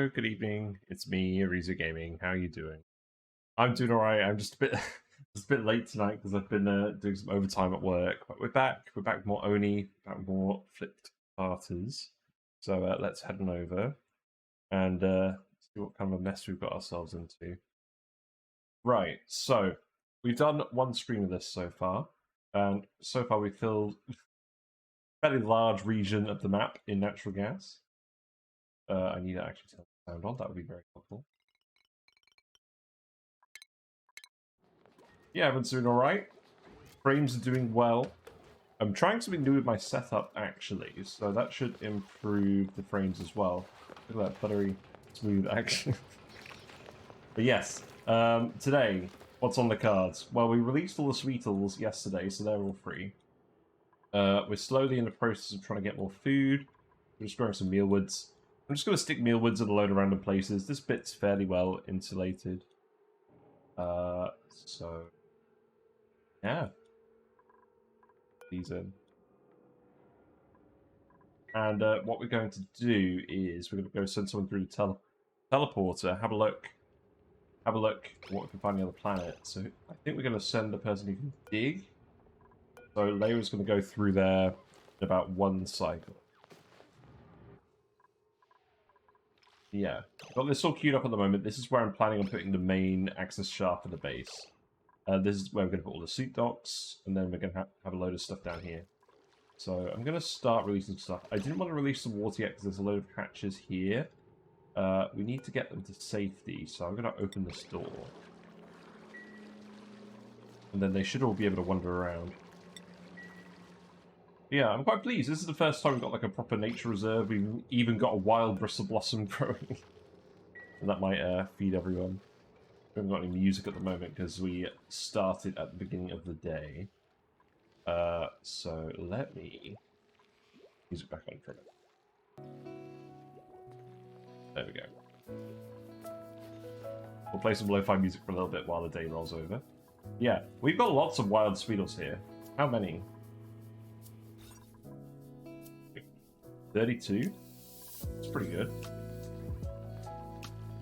Hello, good evening. It's me, Ariza Gaming. How are you doing? I'm doing alright. I'm just a bit just a bit late tonight because I've been doing some overtime at work. But we're back. We're back with more Oni, back with more flipped starters. So let's head on over and see what kind of a mess we've got ourselves into. Right, so we've done one stream of this so far, and so far we've filled a fairly large region of the map in natural gas. I need to actually turn the sound on, that would be very helpful. Yeah, everyone's doing alright. Frames are doing well. I'm trying something new with my setup, actually, so that should improve the frames as well. Look at that buttery, smooth action. But yes, today, what's on the cards? Well, we released all the Sweetles yesterday, so they're all free. We're slowly in the process of trying to get more food. We're just growing some mealwoods. I'm just going to stick mealwoods in a load of random places. This bit's fairly well insulated. So yeah. These in. And what we're going to do is we're going to go send someone through the teleporter, have a look at what we can find on the other planet. So I think we're going to send the person who can dig. So Leia's going to go through there in about one cycle. Yeah, got this all queued up at the moment. This is where I'm planning on putting the main access shaft for the base. This is where we're going to put all the suit docks, and then we're going to have a load of stuff down here. So I'm going to start releasing stuff. I didn't want to release the water yet because there's a load of hatches here. We need to get them to safety, so I'm going to open this door. And then they should all be able to wander around. Yeah, I'm quite pleased. This is the first time we've got like a proper nature reserve. We've even got a wild bristle blossom growing. And that might feed everyone. We haven't got any music at the moment because we started at the beginning of the day. So let me music back on for a minute. There we go. We'll play some lo-fi music for a little bit while the day rolls over. Yeah, we've got lots of wild Sweetles here. How many? 32? That's pretty good.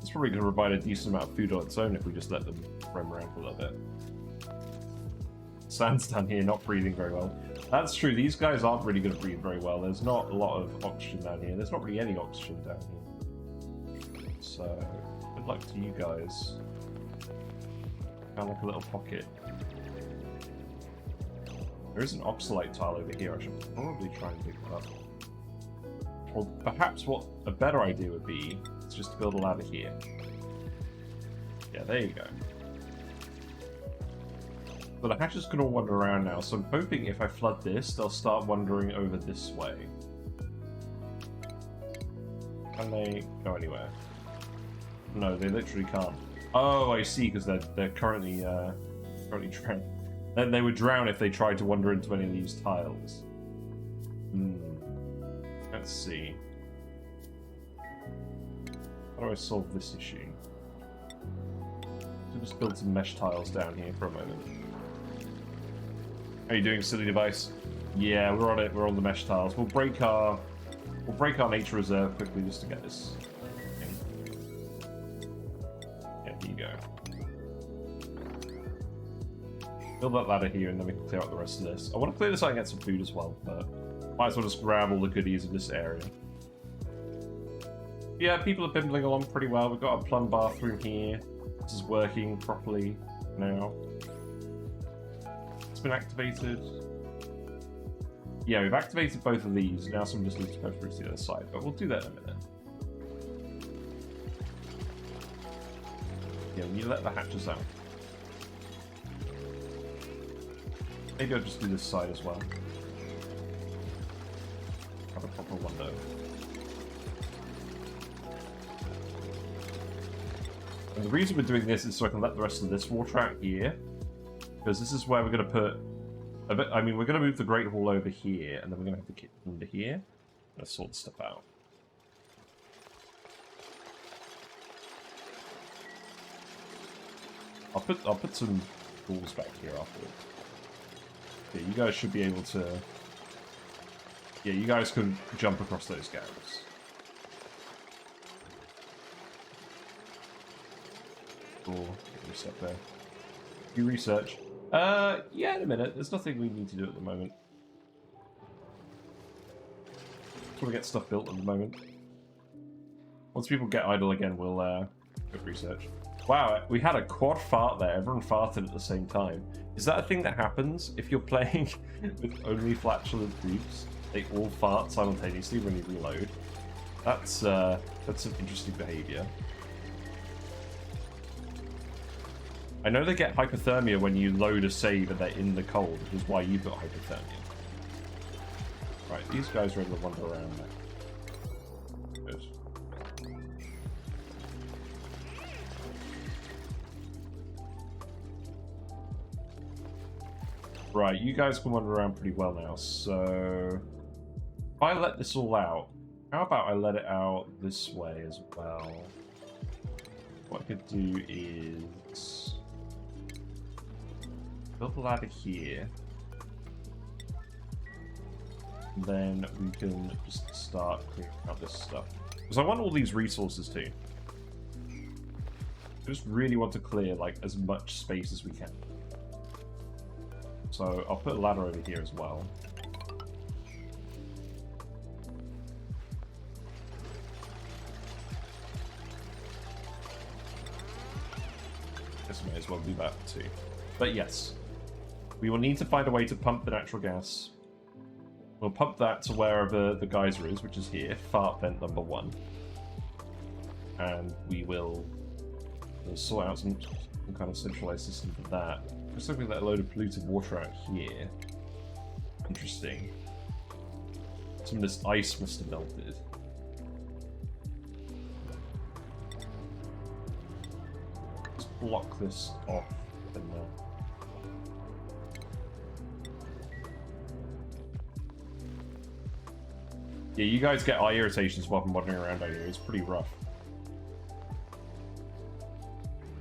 It's probably going to provide a decent amount of food on its own if we just let them roam around for a little bit. Sand's down here, not breathing very well. That's true, these guys aren't really going to breathe very well. There's not a lot of oxygen down here. There's not really any oxygen down here. So, good luck to you guys. Kind of like a little pocket. There is an oxalite tile over here. I should probably try and pick that up. Or perhaps what a better idea would be is just to build a ladder here. Yeah, there you go. So the hatches can all wander around now, so I'm hoping if I flood this, they'll start wandering over this way. Can they go anywhere? No, they literally can't. Oh, I see, because they're currently drowned. Then they would drown if they tried to wander into any of these tiles. Let's see. How do I solve this issue? I'll just build some mesh tiles down here for a moment. How are you doing, silly device? Yeah, we're on it. We're on the mesh tiles. We'll break our nature reserve quickly just to get this thing. Yeah, here you go. Build that ladder here, and then we can clear out the rest of this. I want to clear this out and get some food as well, but might as well just grab all the goodies in this area. Yeah, people are bimbling along pretty well. We've got a plum bathroom here. This is working properly now. It's been activated. Yeah, we've activated both of these. Now someone just needs to go through to the other side, but we'll do that in a minute. Yeah, we need to let the hatches out. Maybe I'll just do this side as well. Have a proper window. And the reason we're doing this is so I can let the rest of this water out here. Because this is where we're going to put... I mean, we're going to move the Great Hall over here, and then we're going to have the kitchen under here. Let's sort stuff out. I'll put some tools back here afterwards. Yeah, you guys should be able to... Yeah, you guys can jump across those gaps. Cool. Get reset there. You research. Yeah, in a minute. There's nothing we need to do at the moment. Just want to get stuff built at the moment. Once people get idle again, we'll go research. Wow, we had a quad fart there. Everyone farted at the same time. Is that a thing that happens if you're playing with only flatulent dupes? They all fart simultaneously when you reload. That's some interesting behavior. I know they get hypothermia when you load a save and they're in the cold, which is why you've got hypothermia. Right, these guys are able to wander around now. Good. Right, you guys can wander around pretty well now, so... If I let this all out, how about I let it out this way as well? What I could do is... build a ladder here. And then we can just start clearing out this stuff. Because I want all these resources too. I just really want to clear like as much space as we can. So I'll put a ladder over here as well. Guess I may as well do that too. But yes, we will need to find a way to pump the natural gas. We'll pump that to wherever the geyser is, which is here, fart vent number 1. And we'll sort out some kind of centralized system for that. Looks like we let a load of polluted water out here. Interesting. Some of this ice must have melted. Let's block this off and yeah, you guys get eye irritations while I'm wandering around out here. It's pretty rough.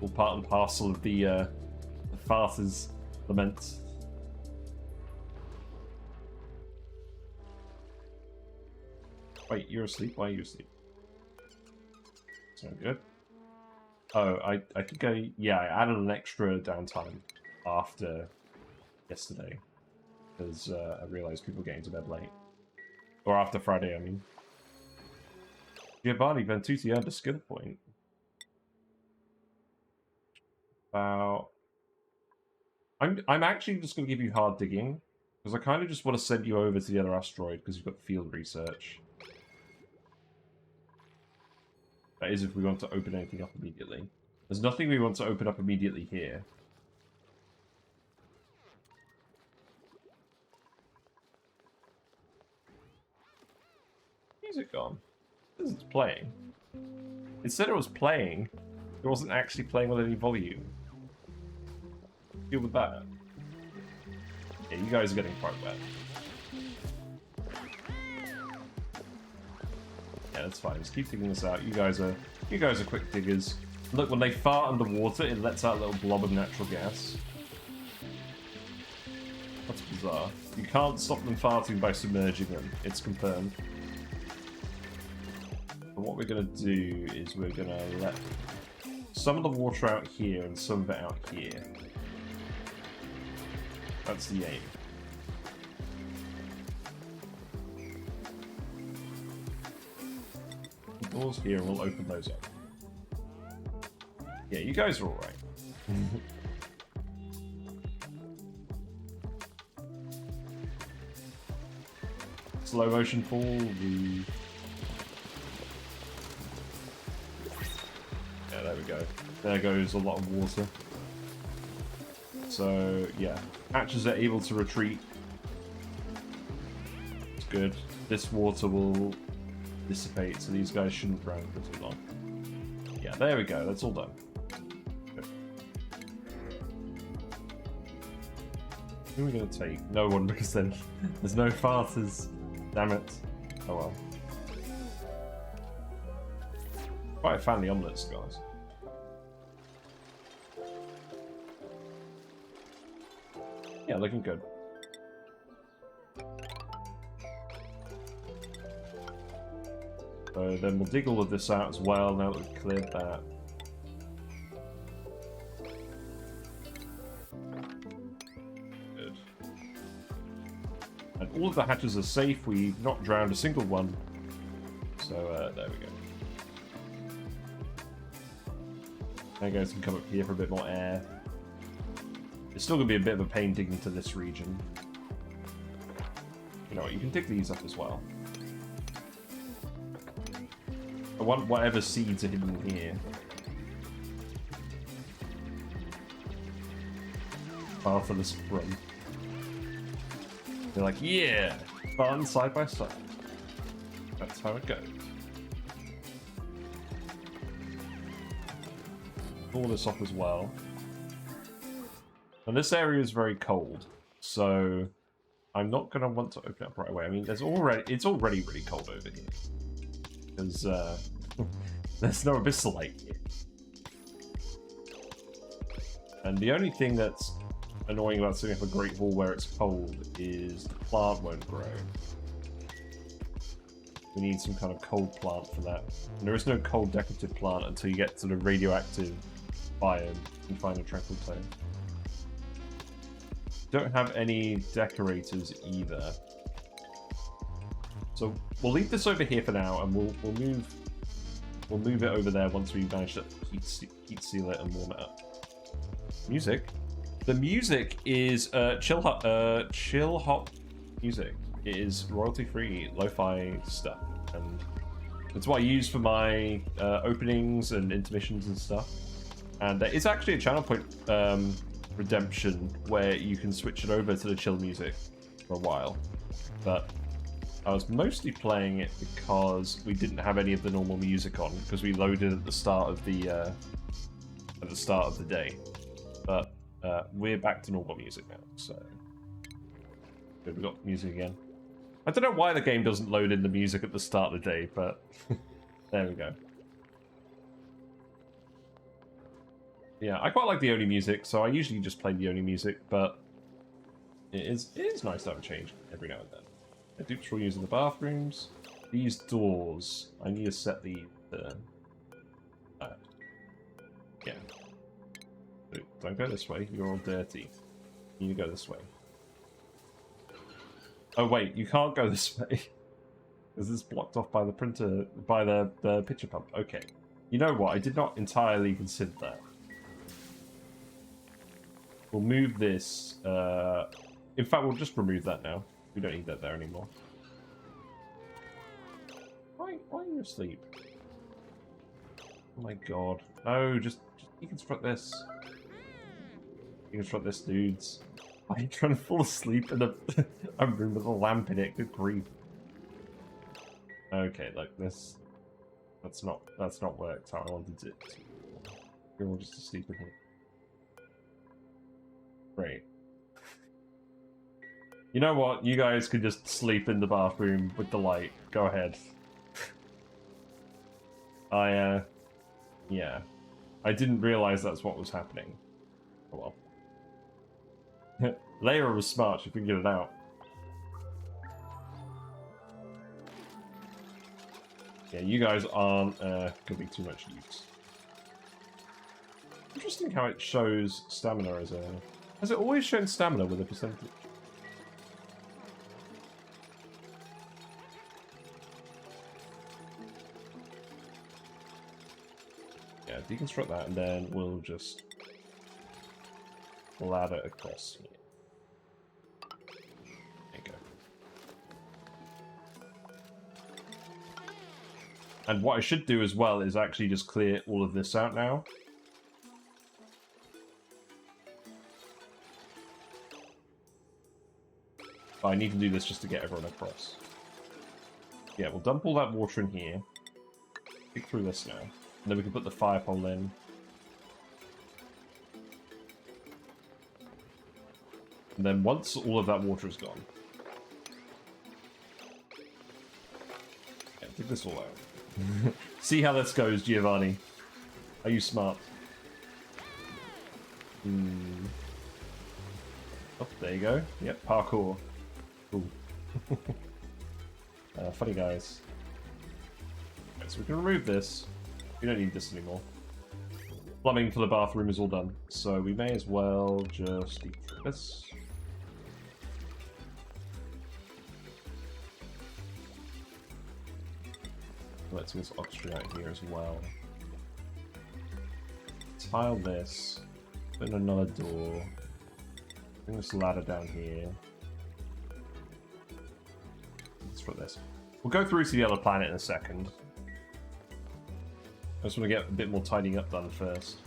All part and parcel of the farter's lament. Wait, you're asleep? Why are you asleep? Sound good? Oh, I think yeah, I added an extra downtime after yesterday. Because I realized people getting to bed late. Or after Friday, I mean. Giovanni Ventuti earned a skill point. About... I'm actually just going to give you hard digging. Because I kind of just want to send you over to the other asteroid because you've got field research. That is if we want to open anything up immediately. There's nothing we want to open up immediately here. Music gone. This is playing. It said it was playing. It wasn't actually playing with any volume. Deal with that. Yeah, you guys are getting quite wet. Yeah, that's fine. Just keep digging this out. You guys are quick diggers. Look, when they fart underwater, it lets out a little blob of natural gas. That's bizarre. You can't stop them farting by submerging them. It's confirmed. But what we're going to do is we're going to let some of the water out here and some of it out here. That's the aim. Doors here, we'll open those up. Yeah, you guys are alright. Slow motion fall, yeah, there we go. There goes a lot of water. So, yeah. Hatches are able to retreat. It's good. This water will dissipate, so these guys shouldn't drown for too long. Yeah, there we go. That's all done. Good. Who are we going to take? No one, because then there's no farters. Damn it. Oh well. Quite a fan of the omelets, guys. Yeah, looking good. So then we'll dig all of this out as well now that we've cleared that. And all of the hatches are safe. We've not drowned a single one. So, there we go. Now guys can come up here for a bit more air. It's still going to be a bit of a pain digging to this region. You know what, you can dig these up as well. I want whatever seeds are hidden here. Far for the spring. They're like, yeah, fun side by side. That's how it goes. Pull this off as well. And this area is very cold, so I'm not going to want to open it up right away. I mean, it's already really cold over here. Because there's no abyssalite here. And the only thing that's annoying about setting up a Great Hall where it's cold is the plant won't grow. We need some kind of cold plant for that. And there is no cold decorative plant until you get to the radioactive biome and find a Treckled tome. Don't have any decorators either. So we'll leave this over here for now, and we'll move it over there once we manage to heat seal it and warm it up. Music. The music is chill hop music. It is royalty-free, lo-fi stuff, and it's what I use for my openings and intermissions and stuff. And there is actually a channel point redemption where you can switch it over to the chill music for a while, but I was mostly playing it because we didn't have any of the normal music on because we loaded at the start of the day. But we're back to normal music now, so good, we got music again. I don't know why the game doesn't load in the music at the start of the day, but there we go. Yeah, I quite like the ONI music, so I usually just play the ONI music, but it is nice to have a change every now and then. The dupes we'll use in the bathrooms. These doors, I need to set the yeah. Don't go this way, you're all dirty. You need to go this way. Oh wait, you can't go this way. Because it's blocked off by the printer, by the picture pump. Okay. You know what, I did not entirely consider that. We'll move this, in fact we'll just remove that now. We don't need that there anymore. Why are you asleep? Oh my god. No, just deconstruct this. Deconstruct this, dudes. Why are you trying to fall asleep in a room with a lamp in it? Good grief. Okay, look, that's not worked how I wanted it to. You're all just asleep in here. Great. You know what? You guys could just sleep in the bathroom with the light. Go ahead. Yeah. I didn't realize that's what was happening. Oh well. Leia was smart, she figured it out. Yeah, you guys aren't gonna be too much use. Interesting how it shows stamina as a... Has it always shown stamina with a percentage? Yeah, deconstruct that and then we'll just ladder across here. There you go. And what I should do as well is actually just clear all of this out now. But I need to do this just to get everyone across. Yeah, we'll dump all that water in here. Dig through this now. And then we can put the fire pole in. And then once all of that water is gone... Yeah, dig this all out. See how this goes, Giovanni. Are you smart? Oh, there you go. Yep, parkour. Cool. Funny guys. Right, so we can remove this. We don't need this anymore. Plumbing for the bathroom is all done, so we may as well just eat this. collecting this oxygen out here as well. Tile this. Put in another door. Bring this ladder down here. Let's put this. We'll go through to the other planet in a second. I just want to get a bit more tidying up done first.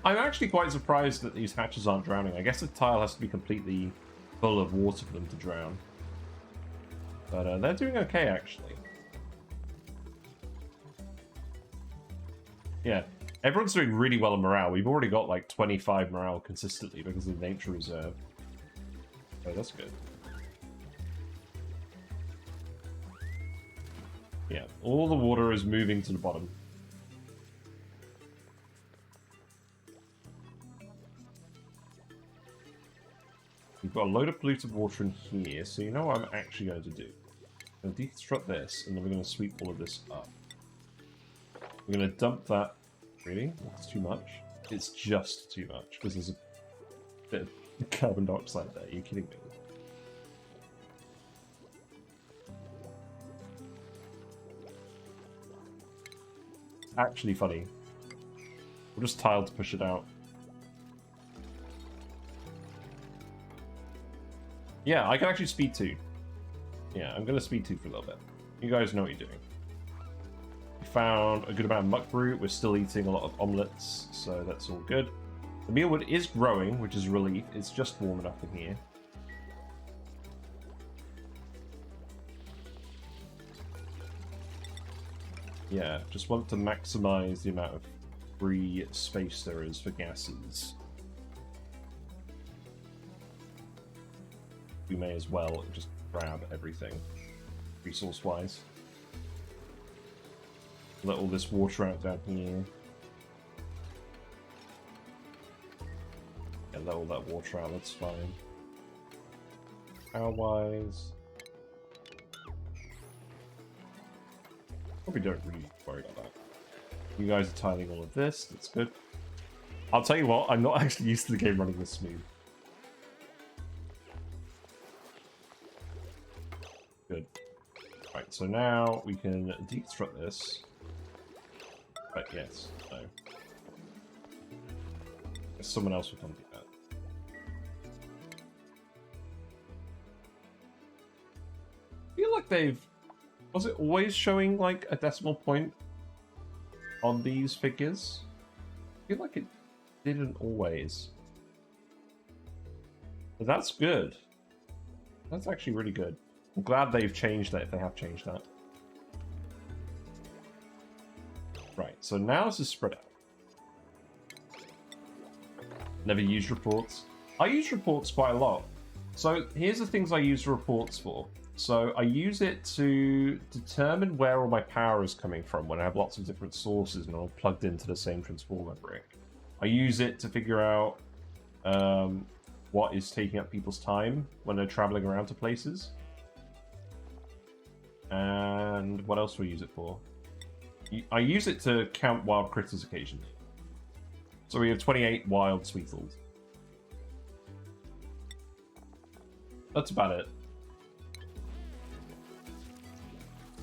I'm actually quite surprised that these hatches aren't drowning. I guess the tile has to be completely full of water for them to drown. But they're doing okay, actually. Yeah, everyone's doing really well in morale. We've already got like 25 morale consistently because of the nature reserve. So that's good. Yeah, all the water is moving to the bottom. We've got a load of polluted water in here, so you know what I'm actually going to do? I'm going to deconstruct this, and then we're going to sweep all of this up. We're going to dump that. Really? That's too much? It's just too much, because there's a bit of carbon dioxide there. Are you kidding me? Actually funny. We'll just tile to push it out. Yeah, I can actually speed 2. Yeah, I'm going to speed 2 for a little bit. You guys know what you're doing. We found a good amount of muck root. We're still eating a lot of omelets, so that's all good. The mealwood is growing, which is a relief. It's just warm enough in here. Yeah, just want to maximize the amount of free space there is for gases. We may as well just grab everything, resource-wise. Let all this water out down here. Yeah, let all that water out, that's fine. Power-wise... probably don't really worry about that. You guys are tiling all of this, that's good. I'll tell you what, I'm not actually used to the game running this smooth. Good. Right, so now we can deconstruct this. But yes, no. Someone else will come do that. I feel like they've... was it always showing like a decimal point on these figures? I feel like it didn't always. But that's good. That's actually really good. I'm glad they've changed that, if they have changed that. Right, so now this is spread out. Never used reports. I use reports quite a lot. So here's the things I use reports for. So I use it to determine where all my power is coming from when I have lots of different sources and all plugged into the same transformer brick. I use it to figure out what is taking up people's time when they're traveling around to places. And what else do I use it for? I use it to count wild critters occasionally. So we have 28 wild sweetles. That's about it.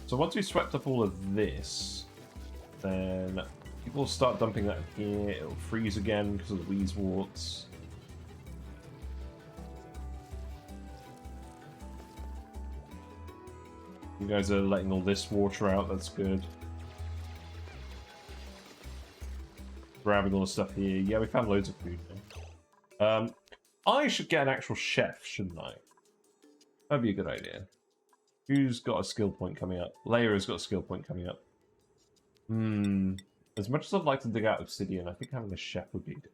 So once we've swept up all of this, then people will start dumping that in here. It'll freeze again because of the wheezeworts. You guys are letting all this water out, that's good. Grabbing all the stuff here. Yeah, we found loads of food now. I should get an actual chef, shouldn't I? That'd be a good idea. Who's got a skill point coming up? Leia has got a skill point coming up. As much as I'd like to dig out obsidian, I think having a chef would be good.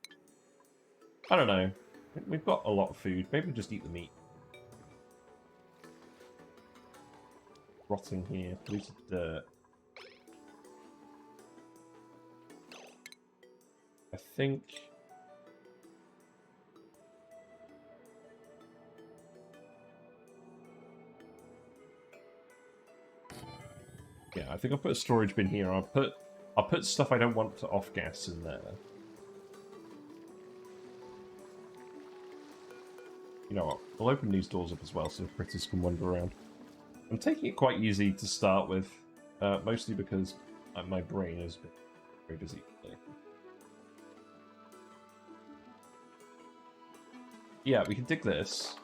I don't know. We've got a lot of food. Maybe we'll just eat the meat. Rotting here. Polluted dirt. I think... yeah, I think I'll put a storage bin here. I'll put stuff I don't want to off-gas in there. You know what? We'll open these doors up as well so the critters can wander around. I'm taking it quite easy to start with, mostly because my brain has been very busy today. Yeah, we can dig this.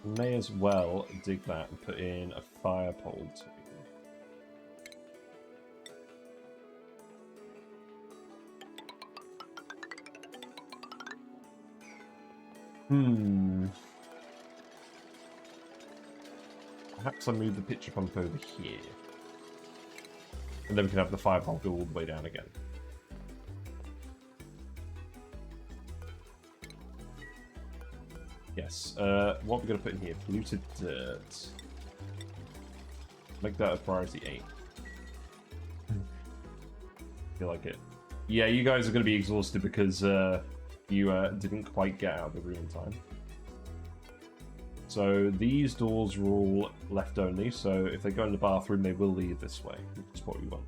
We may as well dig that and put in a fire pole too. Perhaps I move the pitcher pump over here. And then we can have the fire pump go all the way down again. Yes. What are we going to put in here? Polluted dirt. Make that a priority 8. Feel like it. Yeah, you guys are going to be exhausted because you didn't quite get out of the room in time. So these doors are all left only, so if they go in the bathroom, they will lead this way, which is what we want.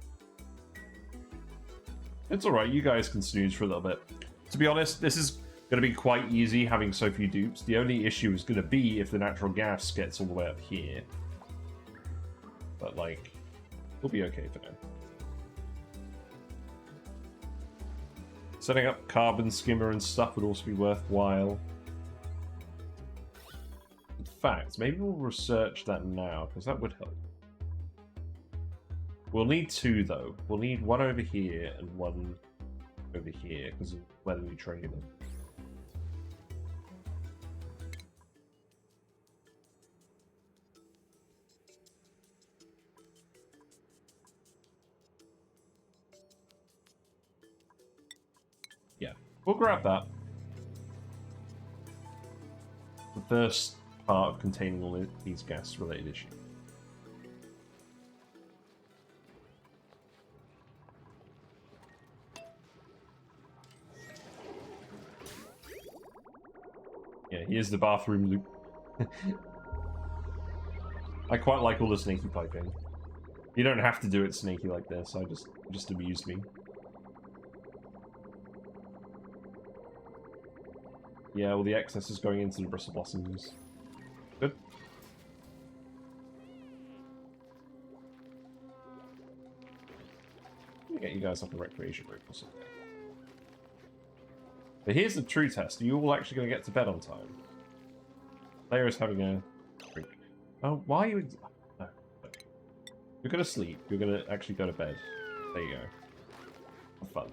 It's alright, you guys can snooze for a little bit. To be honest, this is going to be quite easy having so few dupes. The only issue is going to be if the natural gas gets all the way up here. But, like, we'll be okay for now. Setting up Carbon Skimmer and stuff would also be worthwhile. In fact, maybe we'll research that now, because that would help. We'll need 2, though. We'll need 1 over here and 1 over here, because of whether we trade them. Yeah, we'll grab that. The first part of containing all these gas-related issues. Yeah, here's the bathroom loop. I quite like all the snaky piping. You don't have to do it snaky like this, just amused me. Yeah, well the excess is going into the bristle blossoms. Good. Let me get you guys up a recreation room or something. But here's the true test. Are you all actually going to get to bed on time? Player is having a drink. Oh, why are you... No. You're going to sleep. You're going to actually go to bed. There you go. Have fun.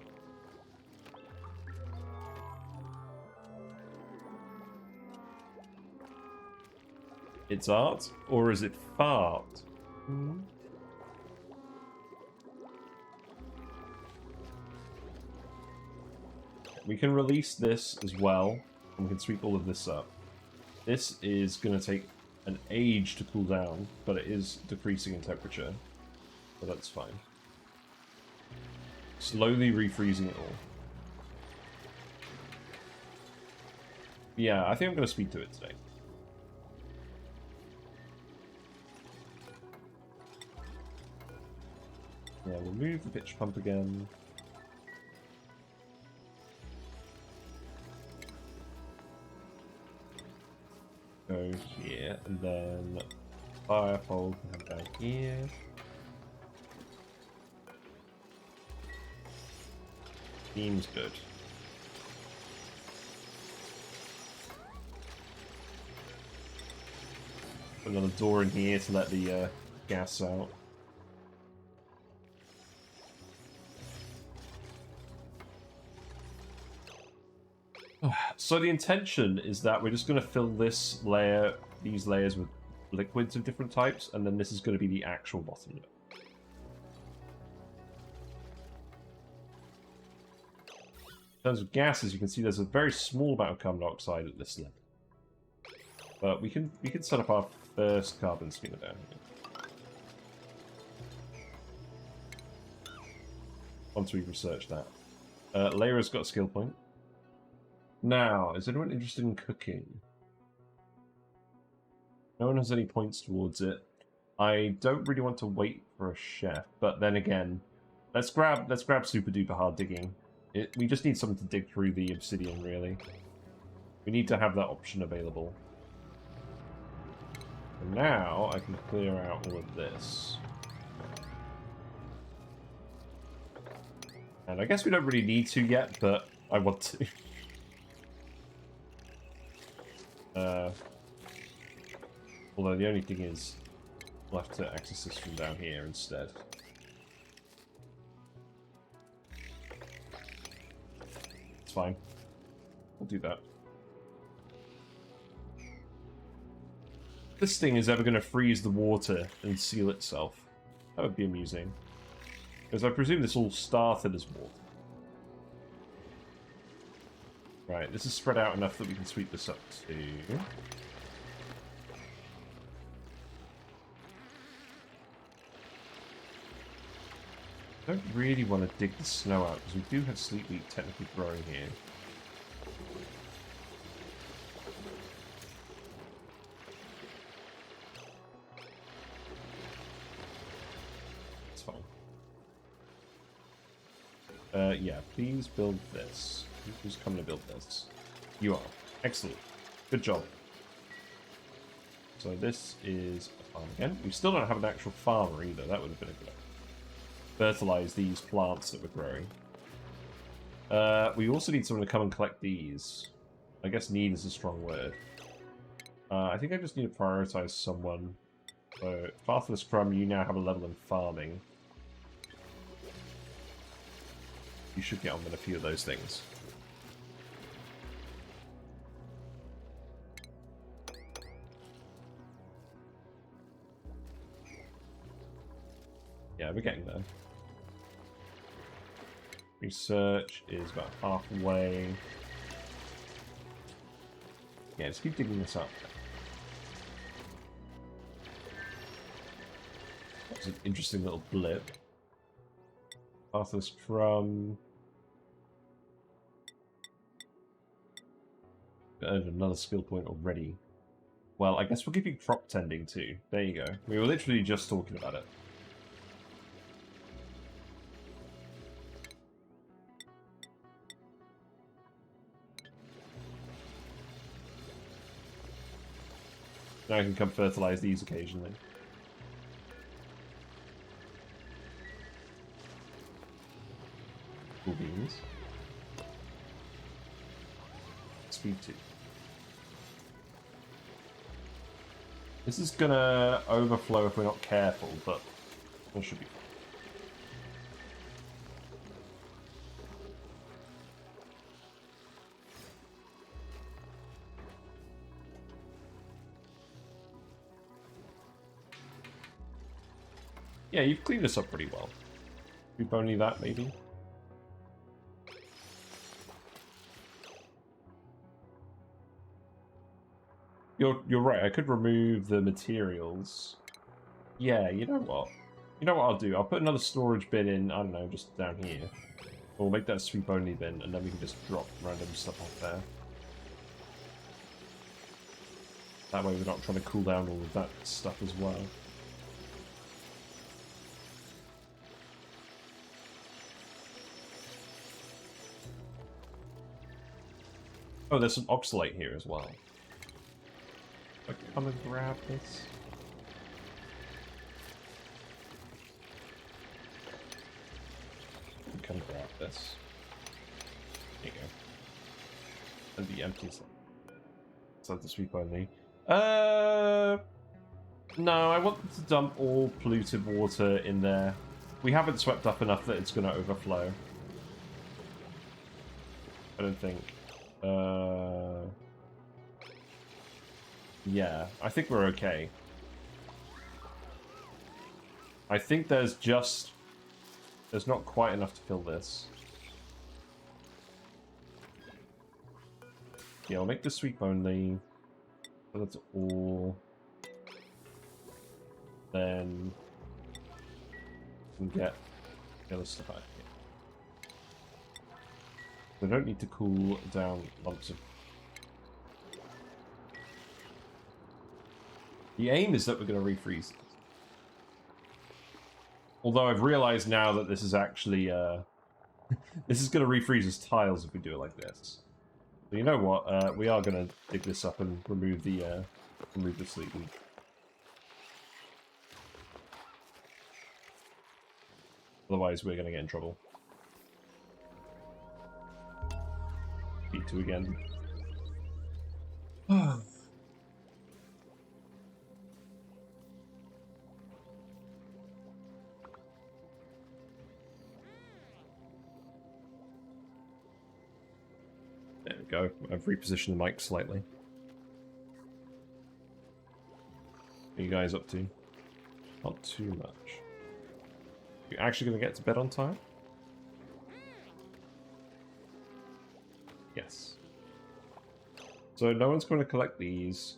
It's art? Or is it fart? Hmm? We can release this as well, and we can sweep all of this up. This is going to take an age to cool down, but it is decreasing in temperature, so that's fine. Slowly refreezing it all. Yeah, I think I'm going to speak to it today. Yeah, we'll move the pitch pump again. Go here, and then fire pole can come down here. Seems good. Put another door in here to let the gas out. So the intention is that we're just going to fill this layer, these layers with liquids of different types, and then this is going to be the actual bottom layer. In terms of gases, you can see there's a very small amount of carbon dioxide at this level. But we can set up our first carbon skimmer down here. Once we've researched that. Layer has got a skill point. Now, is anyone interested in cooking? No one has any points towards it. I don't really want to wait for a chef, but then again, let's grab super duper hard digging. We just need something to dig through the obsidian, really. We need to have that option available. And now I can clear out all of this. And I guess we don't really need to yet, but I want to. Although the only thing is, we'll have to access this from down here instead. It's fine. We'll do that. This thing is ever going to freeze the water and seal itself. That would be amusing. Because I presume this all started as water. Right, this is spread out enough that we can sweep this up too. I don't really want to dig the snow out, because we do have sleep wheat technically growing here. It's fine. Yeah, please build this. Who's coming to build this? You are. Excellent. Good job. So this is a farm again. We still don't have an actual farmer either. That would have been a good idea. Fertilize these plants that we're growing. We also need someone to come and collect these. I guess need is a strong word. I think I just need to prioritize someone. So, Fatherless Crumb, you now have a level in farming. You should get on with a few of those things. Yeah, we're getting there. Research is about halfway. Yeah, just keep digging this up. That's an interesting little blip. Arthur's Crumb. Earned another skill point already. Well, I guess we'll give you crop tending too. There you go. We were literally just talking about it. Now I can come fertilize these occasionally. Cool beans. Speed 2. This is gonna overflow if we're not careful, but it should be fine. Yeah, you've cleaned this up pretty well. We've only that, maybe? You're right, I could remove the materials. Yeah, you know what? You know what I'll do? I'll put another storage bin in, I don't know, just down here. We'll make that a sweep-only bin, and then we can just drop random stuff off there. That way we're not trying to cool down all of that stuff as well. Oh, there's some oxalate here as well. Come and grab this. Come grab this. There you go. And the empty slot. So the sweep only. No, I want to dump all polluted water in there. We haven't swept up enough that it's going to overflow. I don't think. Yeah, I think we're okay. I think there's not quite enough to fill this. Yeah, I'll make the sweep only. So that's all. Then we can get the other stuff out here. We don't need to cool down lumps of. The aim is that we're going to refreeze it. Although I've realized now that this is actually this is going to refreeze as tiles if we do it like this. So you know what? We are going to dig this up and remove the sleep. Otherwise, we're going to get in trouble. B2 again. There we go. I've repositioned the mic slightly. What are you guys up to? Not too much. You actually going to get to bed on time? Yes. So no one's going to collect these.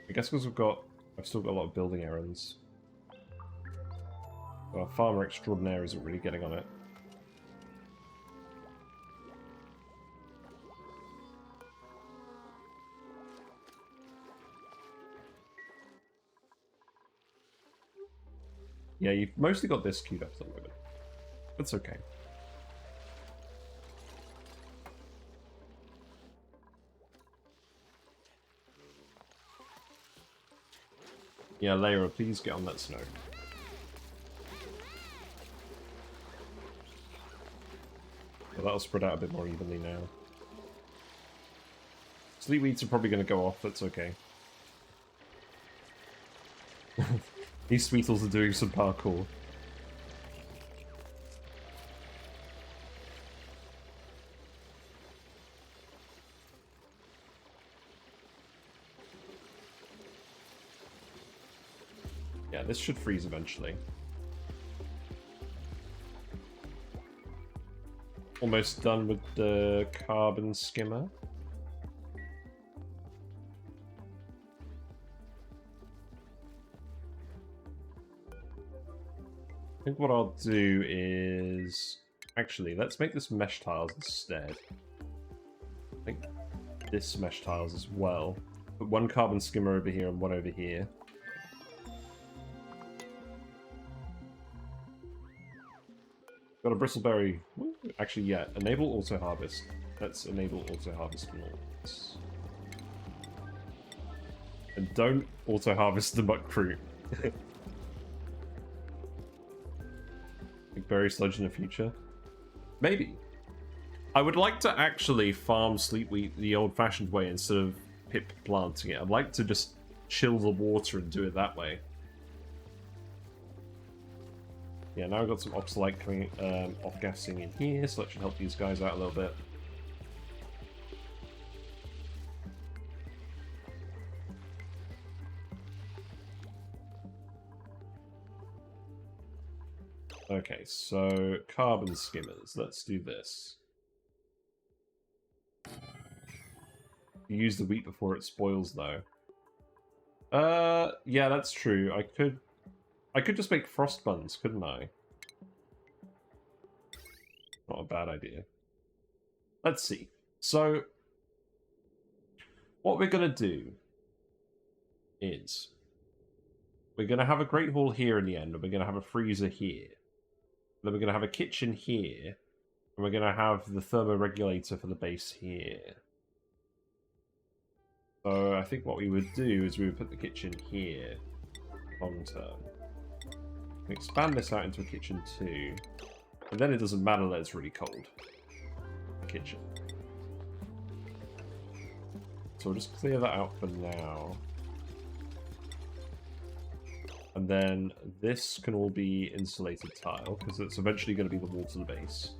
I guess because I've still got a lot of building errands. Well, Farmer Extraordinaire isn't really getting on it. Yeah, you've mostly got this queued up at the moment. That's okay. Yeah, Layra, please get on that snow. Well, that'll spread out a bit more evenly now. Sleep weeds are probably going to go off, that's okay. These Sweetles are doing some parkour. Yeah, this should freeze eventually. Almost done with the Carbon Skimmer. I think what I'll do is... Actually, let's make this mesh tiles instead. I think this mesh tiles as well. Put one Carbon Skimmer over here and one over here. Got a bristleberry. Actually, yeah. Enable auto harvest. Let's enable auto harvest and all this. And don't auto harvest the muck fruit. Like berry sludge in the future. Maybe. I would like to actually farm sleep wheat the old-fashioned way instead of pip planting it. I'd like to just chill the water and do it that way. Yeah, now I've got some oxalite coming off-gassing in here, so that should help these guys out a little bit. Okay, so carbon skimmers. Let's do this. Use the wheat before it spoils, though. Yeah, that's true. I could just make frost buns, couldn't I? Not a bad idea. Let's see. So, what we're going to do is we're going to have a Great Hall here in the end, and we're going to have a freezer here. Then we're going to have a kitchen here, and we're going to have the thermoregulator for the base here. So I think what we would do is we would put the kitchen here, long term. Expand this out into a kitchen too, and then it doesn't matter that it's really cold. The kitchen. So we'll just clear that out for now. And then this can all be insulated tile, because it's eventually going to be the wall to the base.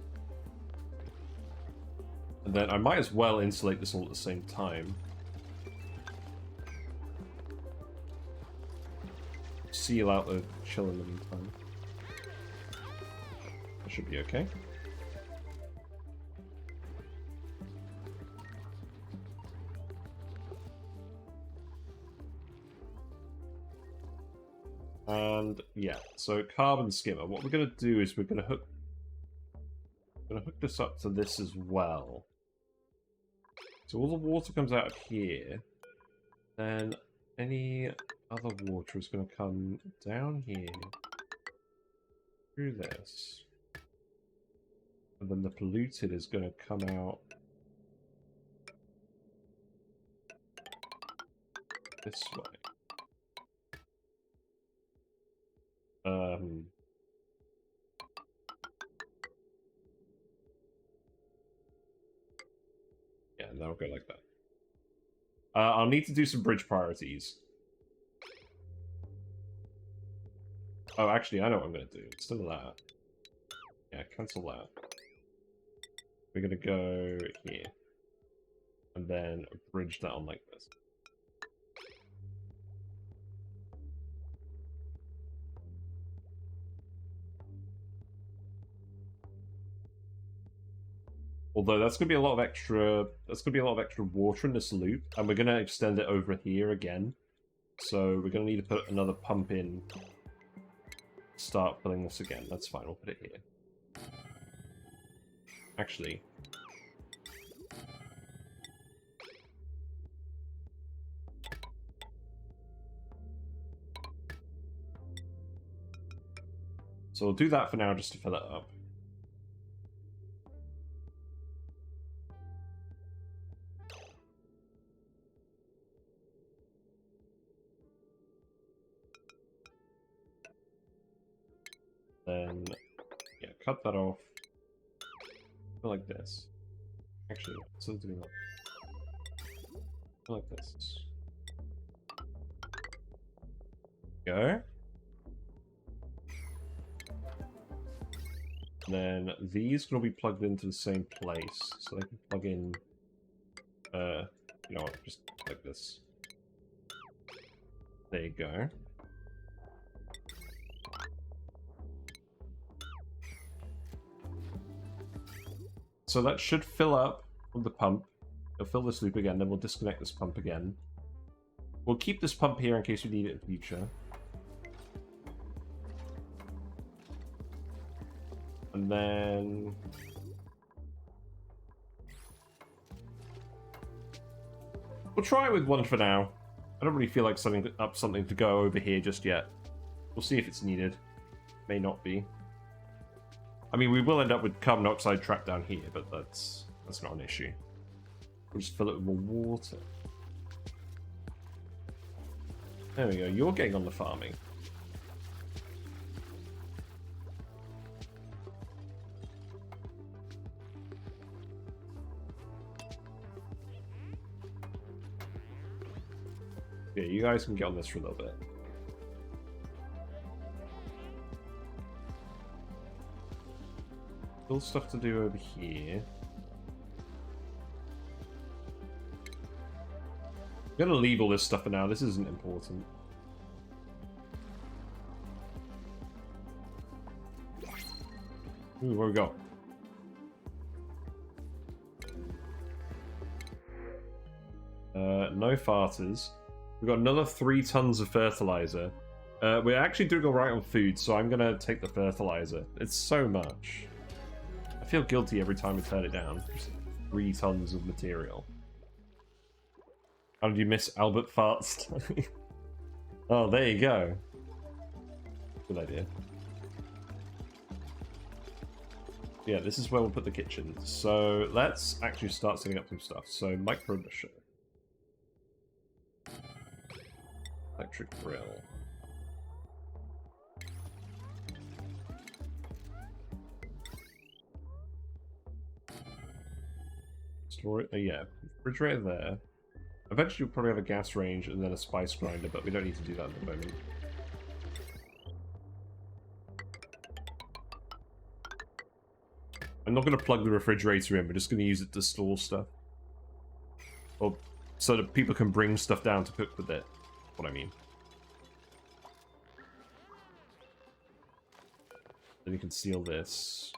And then I might as well insulate this all at the same time. Seal out the chill in the meantime. That should be okay. And yeah, so carbon skimmer. What we're going to do is we're going to hook this up to this as well. So all the water comes out of here. Then any other water is going to come down here through this. And then the polluted is going to come out this way. and that'll go like that. I'll need to do some bridge priorities. Oh, actually, I know what I'm going to do. Instead of that. Yeah, cancel that. We're going to go here. And then bridge that on like this. Although that's going to be a lot of extra. That's going to be a lot of extra water in this loop, and we're going to extend it over here again. So we're going to need to put another pump in. Start filling this again. That's fine. We'll put it here. Actually. So we'll do that for now just to fill it up. Then, yeah, cut that off. Go like this. Actually, instead of doing that, go like this. Go. Then these can all be plugged into the same place, so they can plug in. You know what? Just like this. There you go. So that should fill up with the pump. It'll fill this loop again, then we'll disconnect this pump again. We'll keep this pump here in case we need it in the future. And then... we'll try it with one for now. I don't really feel like setting up something to go over here just yet. We'll see if it's needed. May not be. I mean, we will end up with carbon dioxide trapped down here, but that's not an issue. We'll just fill it with more water. There we go. You're getting on the farming. Yeah, you guys can get on this for a little bit. Still stuff to do over here. I'm gonna leave all this stuff for now. This isn't important. Ooh, where we go? No farters. We've got another 3 tons of fertilizer. We're actually doing alright on food, so I'm gonna take the fertilizer. It's so much. I feel guilty every time we turn it down. Just 3 tons of material. How did you miss Albert farts? Oh, there you go. Good idea. Yeah, this is where we'll put the kitchen. So let's actually start setting up some stuff. So micro busher. Electric grill. Store it. Yeah, refrigerator there. Eventually, we'll probably have a gas range and then a spice grinder, but we don't need to do that at the moment. I'm not going to plug the refrigerator in. We're just going to use it to store stuff, or so that people can bring stuff down to cook with it. That's what I mean. Then you can seal this.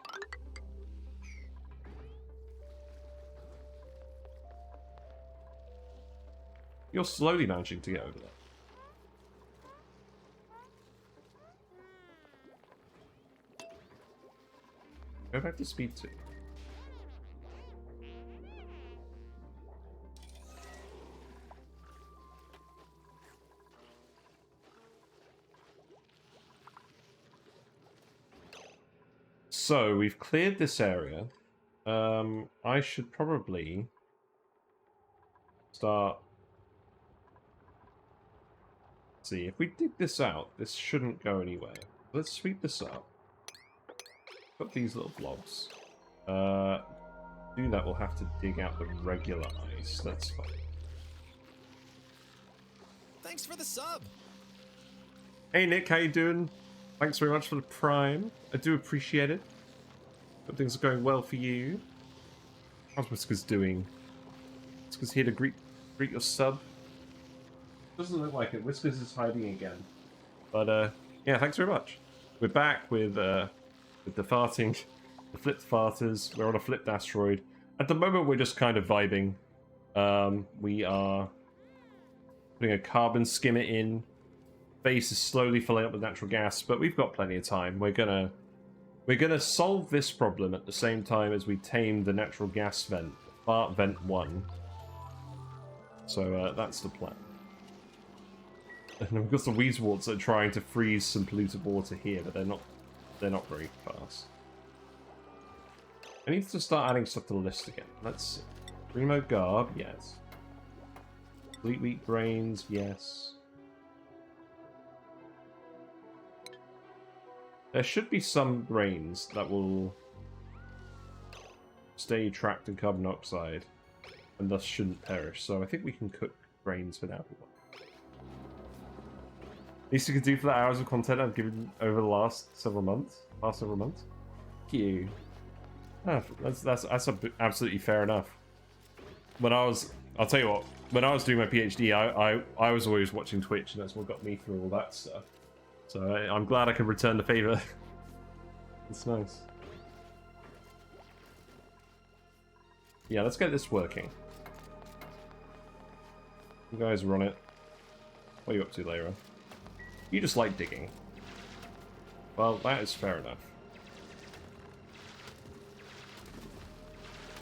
You're slowly managing to get over there. Go back to speed 2. So, we've cleared this area. I should probably start... see, if we dig this out, this shouldn't go anywhere. Let's sweep this up. Got these little blobs. To do that, we'll have to dig out the regular ice. That's fine. Thanks for the sub. Hey Nick, how you doing? Thanks very much for the prime. I do appreciate it. Hope things are going well for you. How's Whiskers doing? Whiskers here to greet your sub. Doesn't look like it. Whiskers is hiding again. But yeah, thanks very much. We're back with the farting, the flipped farters. We're on a flipped asteroid. At the moment, we're just kind of vibing. We are putting a carbon skimmer in. Base is slowly filling up with natural gas, but we've got plenty of time. We're gonna solve this problem at the same time as we tame the natural gas vent, fart vent 1. So that's the plan. And we've got some weezeworts that are trying to freeze some polluted water here, but they're not very fast. I need to start adding stuff to the list again. Let's see. Primo Garb, yes. Fleet Wheat Grains, yes. There should be some grains that will stay trapped in carbon dioxide and thus shouldn't perish. So I think we can cook grains for now. Least you can do for the hours of content I've given over the last several months. Thank you. Ah, that's absolutely fair enough. I'll tell you what. When I was doing my PhD, I was always watching Twitch, and that's what got me through all that stuff. So I'm glad I can return the favor. It's nice. Yeah, let's get this working. You guys run it. What are you up to, Lyra? You just like digging. Well, that is fair enough.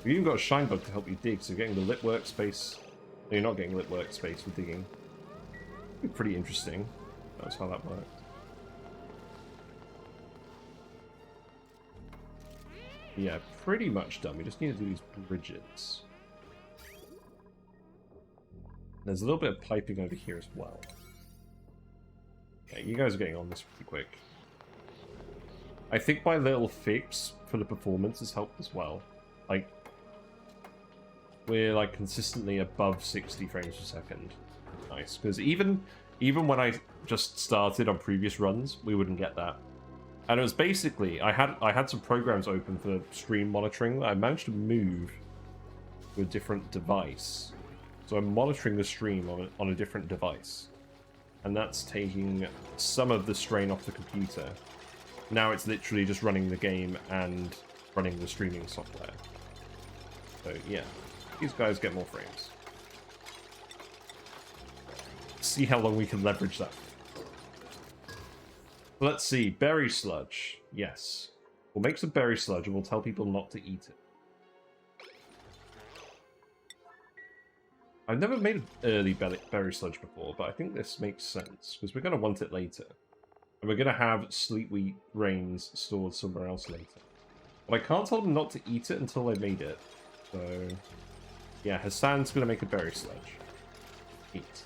You even got a shine bug to help you dig, so you're getting the lit workspace. No, you're not getting lit workspace for digging. Pretty interesting. That's how that works. Yeah, pretty much done. We just need to do these bridges. There's a little bit of piping over here as well. Okay, you guys are getting on this pretty quick. I think my little fix for the performance has helped as well. Like, we're like consistently above 60 frames per second. Nice, because even when I just started on previous runs, we wouldn't get that. And it was basically I had some programs open for stream monitoring that I managed to move to a different device. So I'm monitoring the stream on a different device. And that's taking some of the strain off the computer. Now it's literally just running the game and running the streaming software. So yeah, these guys get more frames. See how long we can leverage that. Let's see, berry sludge. Yes. We'll make some berry sludge and we'll tell people not to eat it. I've never made an early berry sludge before, but I think this makes sense, because we're going to want it later. And we're going to have sleet wheat grains stored somewhere else later. But I can't tell them not to eat it until I made it. So, yeah, Hassan's going to make a berry sludge. Eat.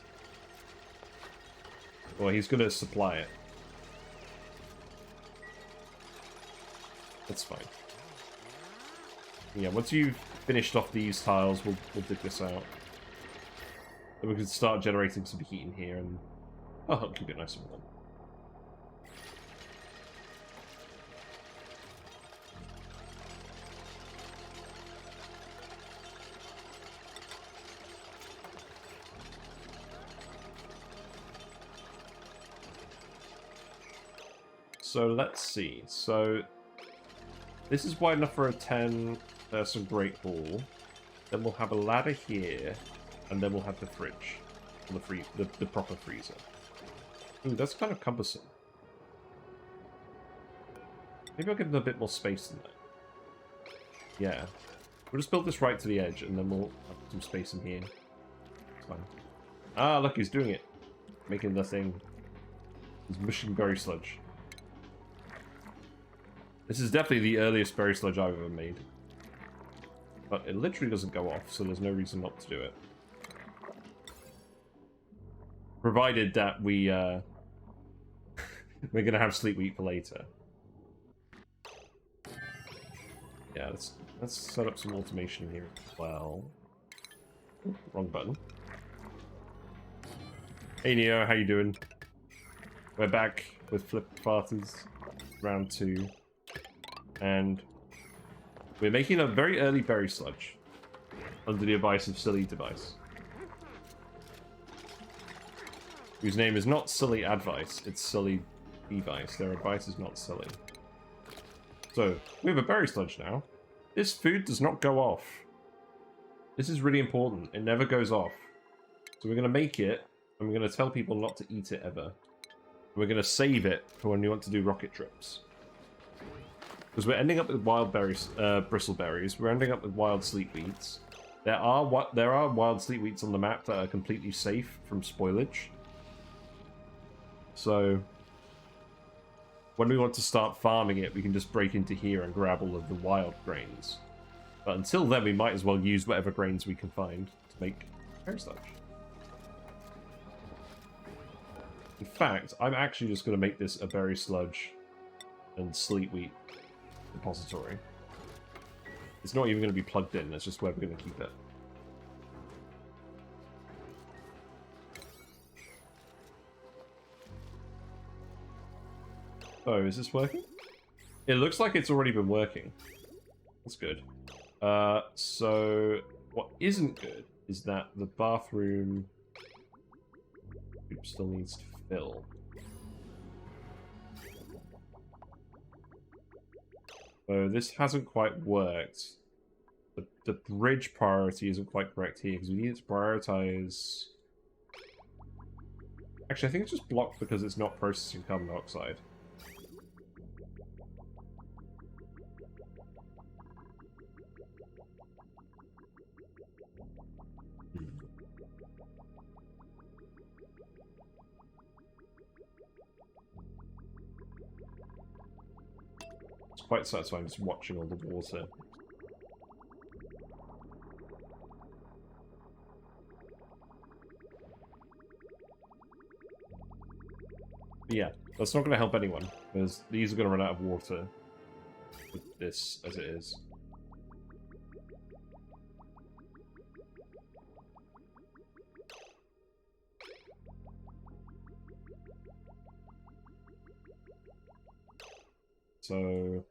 Well, he's going to supply it. That's fine. Yeah, once you've finished off these tiles, we'll dig this out. Then we can start generating some heat in here, and I'll help keep it nice and warm. So let's see. So this is wide enough for a 10. There's some Great Hall. Then we'll have a ladder here, and then we'll have the fridge, or the proper freezer. Ooh, that's kind of cumbersome. Maybe I'll give them a bit more space than that. Yeah, we'll just build this right to the edge, and then we'll have some space in here. It's fine. Ah, look, he's doing it, making the thing. He's mushing berry sludge. This is definitely the earliest berry sludge I've ever made. But it literally doesn't go off, so there's no reason not to do it. Provided that we're going to have sleet wheat for later. Yeah, let's Let's set up some automation here as well. Wrong button. Hey Neo, how you doing? We're back with Flip Farters, round 2. And we're making a very early berry sludge under the advice of Silly Device. Whose name is not Silly Advice, it's Silly Device. Their advice is not silly. So, we have a berry sludge now. This food does not go off. This is really important. It never goes off. So we're going to make it, and we're going to tell people not to eat it ever. We're going to save it for when we want to do rocket trips. Because we're ending up with wild berries, bristleberries. We're ending up with wild sleetweeds. There are wild sleetweeds on the map that are completely safe from spoilage. So when we want to start farming it, we can just break into here and grab all of the wild grains. But until then, we might as well use whatever grains we can find to make berry sludge. In fact, I'm actually just going to make this a berry sludge and sleet wheat depository. It's not even going to be plugged in, that's just where we're going to keep it. Oh, is this working? It looks like it's already been working. That's good. So what isn't good is that the bathroom still needs to fill. So this hasn't quite worked. The bridge priority isn't quite correct here because we need to prioritize. Actually, I think it's just blocked because it's not processing carbon dioxide. Quite satisfying just watching all the water. But yeah, that's not going to help anyone, because these are going to run out of water with this as it is. So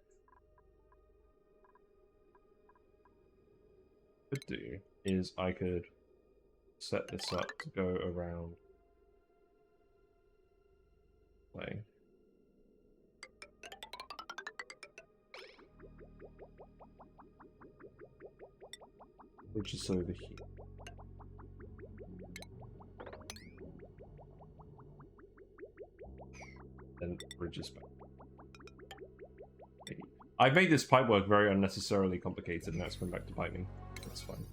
what I could do is I could set this up to go around way. Which is over here. And bridges back. I've made this pipework very unnecessarily complicated, and now it's going back to bite me. That's fine.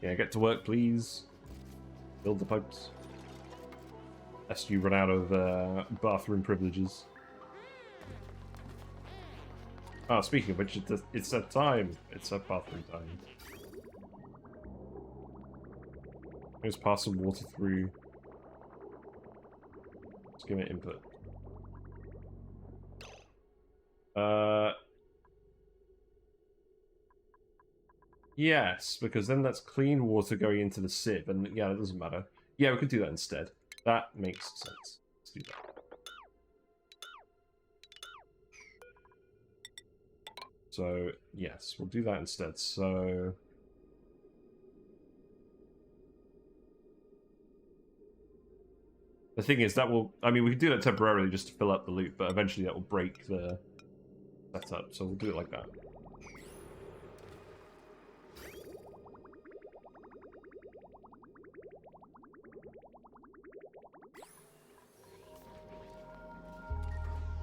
Yeah, get to work, please. Build the pipes. Lest you run out of bathroom privileges. Oh, speaking of which, it's that time. It's that bathroom time. Let's pass some water through. Let's give it input. Yes, because then that's clean water going into the sieve, and yeah, it doesn't matter. Yeah, we could do that instead. That makes sense. Let's do that. So, yes, we'll do that instead. So the thing is, that will... I mean, we can do that temporarily just to fill up the loop, but eventually that will break the setup, so we'll do it like that.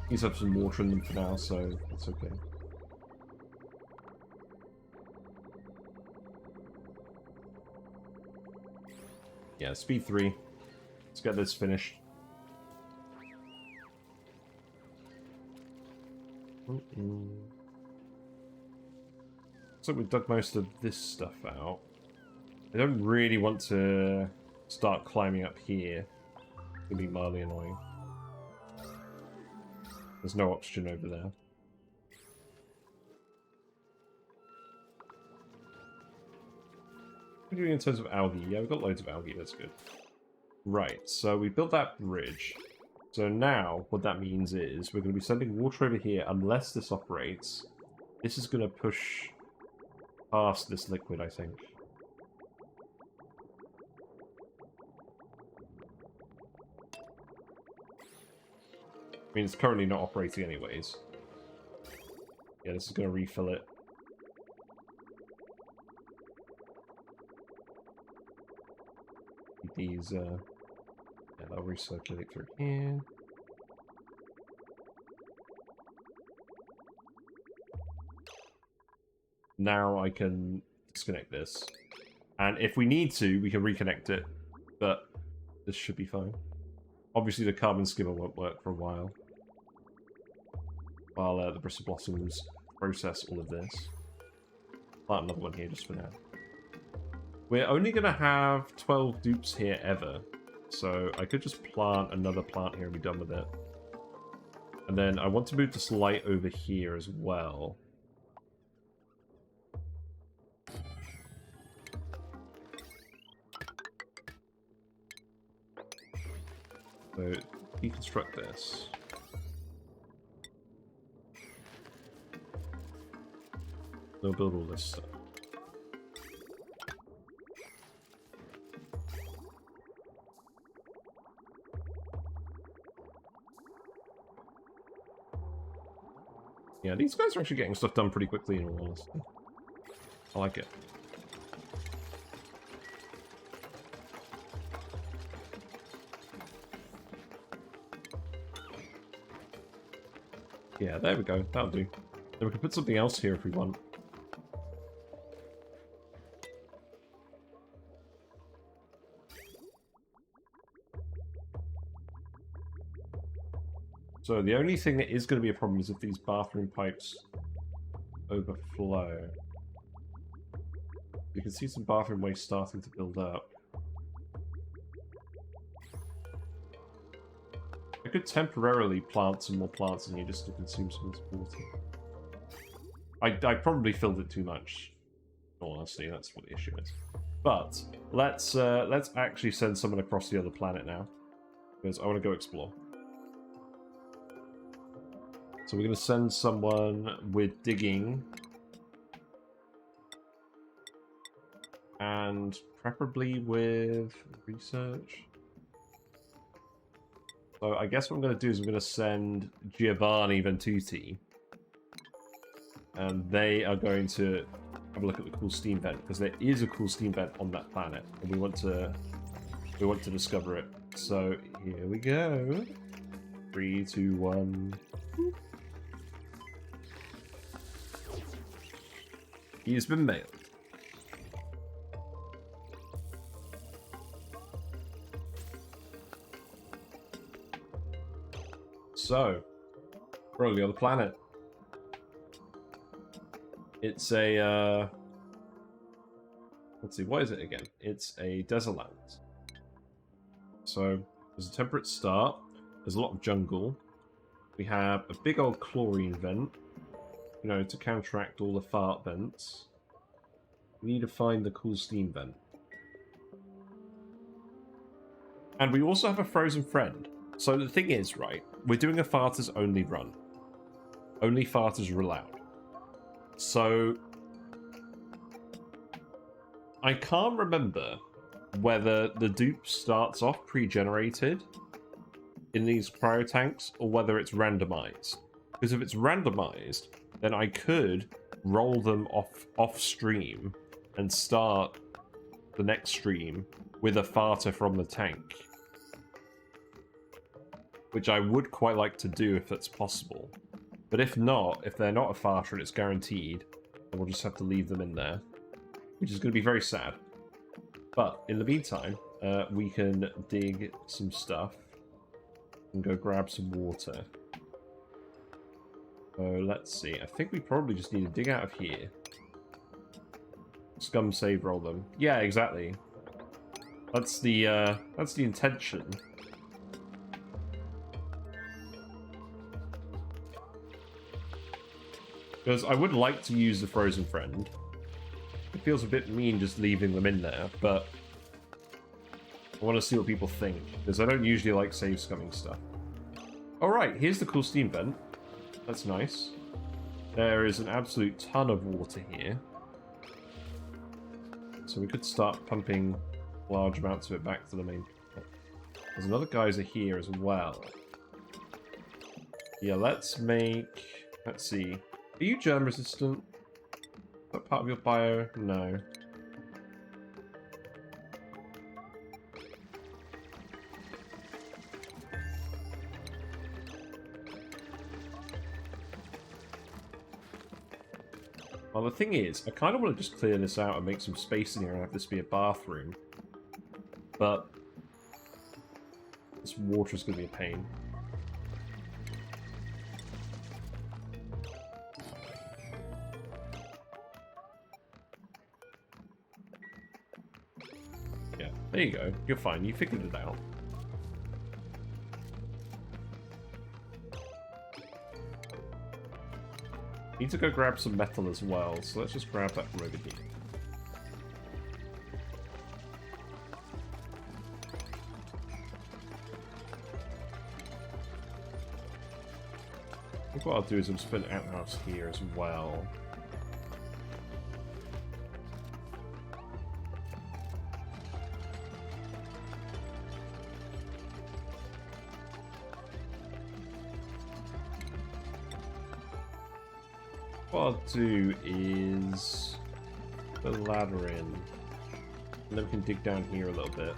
These have some water in them for now, so that's okay. Yeah, speed 3. Let's get this finished. So we've dug most of this stuff out. I don't really want to start climbing up here. It'll be mildly annoying. There's no oxygen over there. What are we doing in terms of algae? Yeah, we've got loads of algae, that's good. Right, so we built that bridge. So now, what that means is, we're going to be sending water over here, unless this operates. This is going to push past this liquid, I think. I mean, it's currently not operating anyways. Yeah, this is going to refill it. These, yeah, they'll recirculate through here. Now I can disconnect this. And if we need to, we can reconnect it. But this should be fine. Obviously, the carbon skimmer won't work for a while. While the bristle blossoms process all of this. Plant another one here just for now. We're only going to have 12 dupes here ever. So I could just plant another plant here and be done with it. And then I want to move this light over here as well. So deconstruct this. They'll build all this stuff. Yeah, these guys are actually getting stuff done pretty quickly in all honesty. I like it. Yeah, there we go. That'll do. Then we can put something else here if we want. So the only thing that is going to be a problem is if these bathroom pipes overflow. You can see some bathroom waste starting to build up. I could temporarily plant some more plants in here just to consume some of this water. I probably filled it too much. Honestly, that's what the issue is. But let's actually send someone across the other planet now, because I want to go explore. So we're going to send someone with digging. And preferably with research. So I guess what I'm going to do is I'm going to send Giovanni Ventuti. And they are going to have a look at the cool steam vent, because there is a cool steam vent on that planet. And we want to discover it. So here we go. 3, 2, 1. He has been mailed. So, we're on the other planet. It's a, let's see, what is it again? It's a Desolands. So, there's a temperate start. There's a lot of jungle. We have a big old chlorine vent. You know, to counteract all the fart vents. We need to find the cool steam vent. And we also have a frozen friend. So the thing is, right, we're doing a farters only run. Only farters are allowed. So I can't remember whether the dupe starts off pre-generated in these cryo tanks or whether it's randomized. Because if it's randomized, then I could roll them off stream and start the next stream with a farter from the tank. Which I would quite like to do if that's possible. But if not, if they're not a farter and it's guaranteed, then we'll just have to leave them in there. Which is going to be very sad. But in the meantime, we can dig some stuff and go grab some water. So let's see. I think we probably just need to dig out of here. Scum save roll them. Yeah, exactly. That's the intention. Because I would like to use the frozen friend. it feels a bit mean just leaving them in there, but I want to see what people think, because I don't usually like save scumming stuff. Alright, here's the cool steam vent. That's nice. There is an absolute ton of water here. So we could start pumping large amounts of it back to the main. There's another geyser here as well. Yeah, let's make... Let's see. Are you germ resistant? Is that part of your bio? No. Well, the thing is, I kind of want to just clear this out and make some space in here and have this be a bathroom. But this water is going to be a pain. Yeah, there you go. You're fine. You figured it out. Need to go grab some metal as well, so let's just grab that from over here. I think what I'll do is I'll just put an outhouse here as well. What I'll do is put a ladder in, and then we can dig down here a little bit.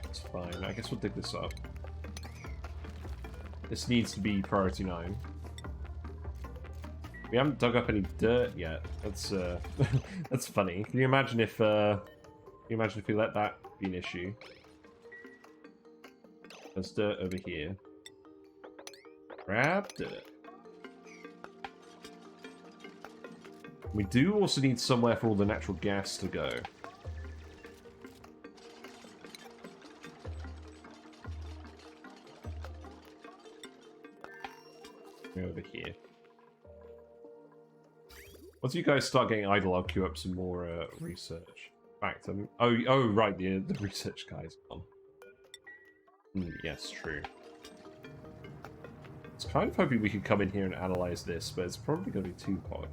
That's fine. I guess we'll dig this up. This needs to be priority 9. We haven't dug up any dirt yet. That's that's funny. Can you imagine if we let that be an issue? There's dirt over here. Grab dirt. We do also need somewhere for all the natural gas to go. Go over here. Once you guys start getting idle, I'll queue up some more research. In fact, oh right, the research guy's gone. Yes, true. I was kind of hoping we could come in here and analyze this, but it's probably going to be too hard.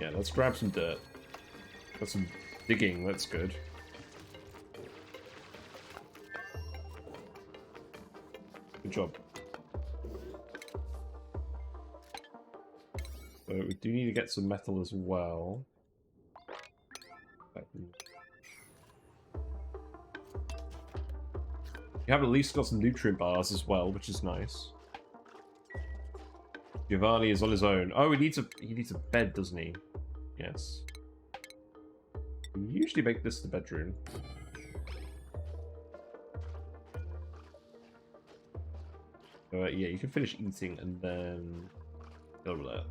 Yeah, let's grab some dirt. Got some digging, that's good. Good job. So we do need to get some metal as well. You have at least got some nutrient bars as well, which is nice. Giovanni is on his own. Oh, he needs a bed, doesn't he? Yes. We usually make this the bedroom. Yeah, you can finish eating and then go over there.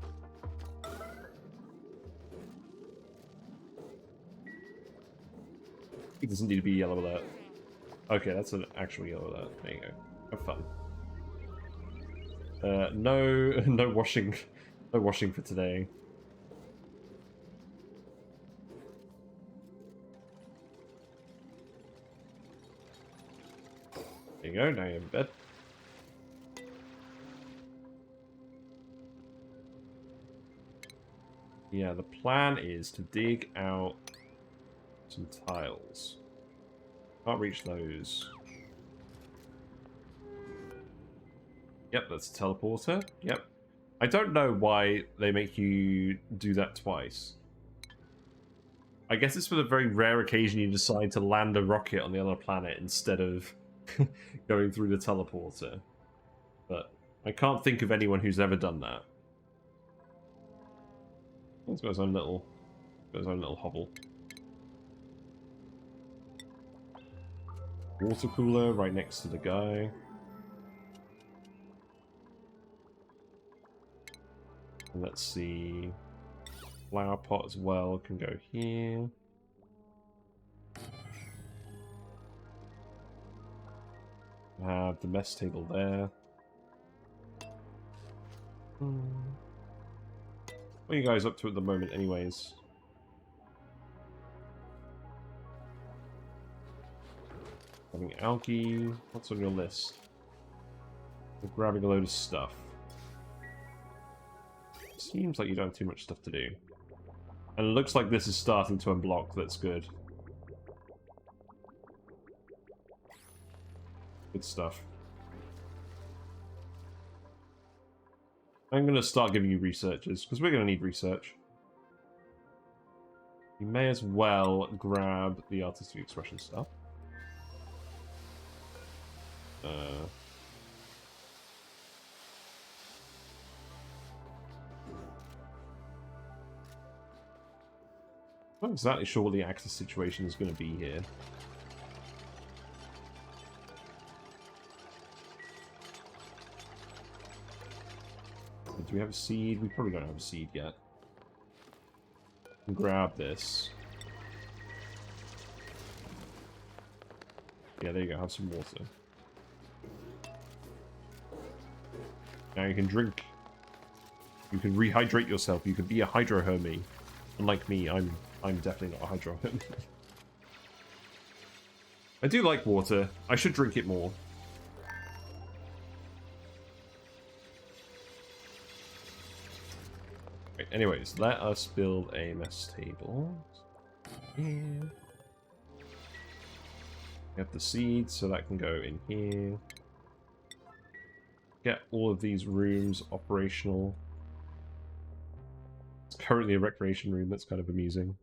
It doesn't need to be yellow alert. Okay, that's an actual yellow alert. There you go. Have fun. No washing. No washing for today. There you go, now you're in bed. Yeah, the plan is to dig out some tiles. Can't reach those. Yep, that's a teleporter. Yep. I don't know why they make you do that twice. I guess it's for the very rare occasion you decide to land a rocket on the other planet instead of going through the teleporter. But I can't think of anyone who's ever done that. It's got his own little hovel. Water cooler right next to the guy. And let's see. Flower pot as well can go here. Have the mess table there. What are you guys up to at the moment, anyways? Having algae. What's on your list? We're grabbing a load of stuff. Seems like you don't have too much stuff to do. And it looks like this is starting to unblock. That's good. Good stuff. I'm going to start giving you researchers, because we're going to need research. You may as well grab the artistic expression stuff. I'm not exactly sure what the access situation is going to be here. Do we have a seed? We probably don't have a seed yet. Grab this. Yeah, there you go. Have some water. Now you can drink. You can rehydrate yourself. You can be a hydrohermy. Unlike me, I'm definitely not a hydrohermy. I do like water. I should drink it more. Right, anyways, let us build a mess table. Here. We have the seeds, so that can go in here. Get all of these rooms operational. It's currently a recreation room. That's kind of amusing.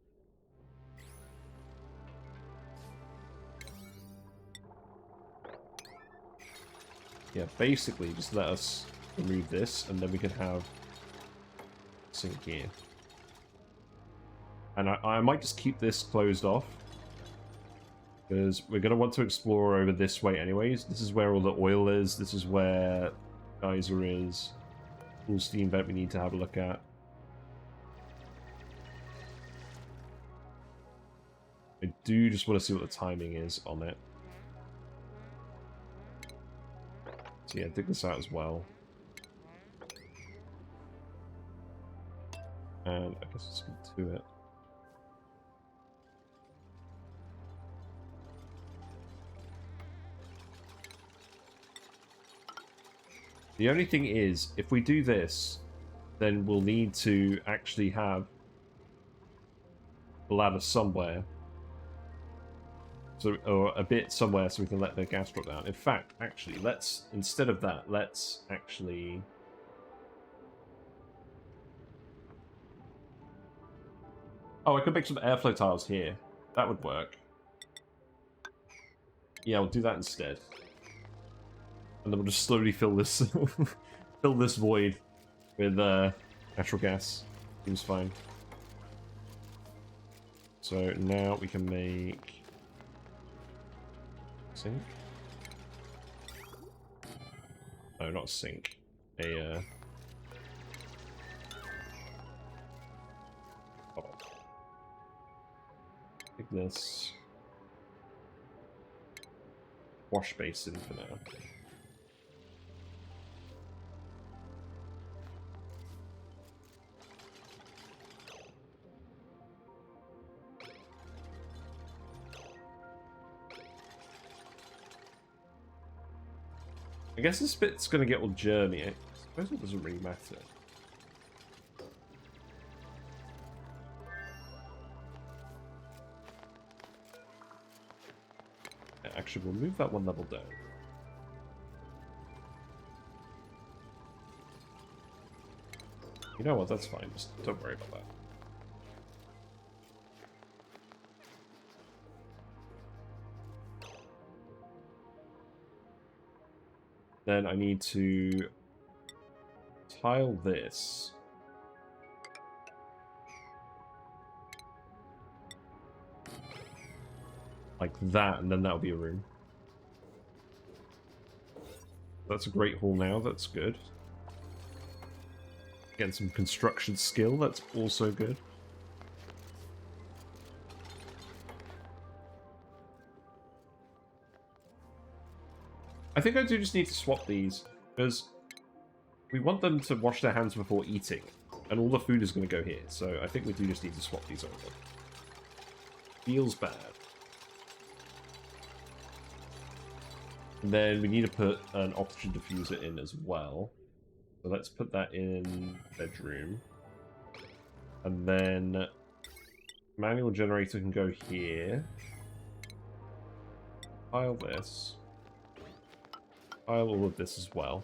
Yeah, basically, just let us remove this, and then we can have sink here. And I might just keep this closed off, because we're going to want to explore over this way anyways. This is where all the oil is. This is where geyser is. Cool steam vent we need to have a look at. I do just want to see what the timing is on it. So yeah, dig this out as well. And I guess let's get to it. The only thing is, if we do this, then we'll need to actually have a ladder somewhere. So, or a bit somewhere so we can let the gas drop down. In fact, actually, let's, instead of that, let's actually... Oh, I could make some airflow tiles here. That would work. Yeah, we'll do that instead. And then we'll just slowly fill this fill this void with natural gas. Seems fine. So now we can make sink. No, not sink. A take this wash basin for now. I guess this bit's gonna get all germy. I suppose it doesn't really matter. Actually, we'll move that one level down. You know what? That's fine. Just don't worry about that. Then I need to tile this. Like that, and then that'll be a room. That's a great hall now, that's good. Getting some construction skill, that's also good. I think I do just need to swap these, because we want them to wash their hands before eating, and all the food is going to go here, so I think we do just need to swap these over. Feels bad. And then we need to put an oxygen diffuser in as well. So let's put that in bedroom. And then manual generator can go here. Pile this. Pile all of this as well.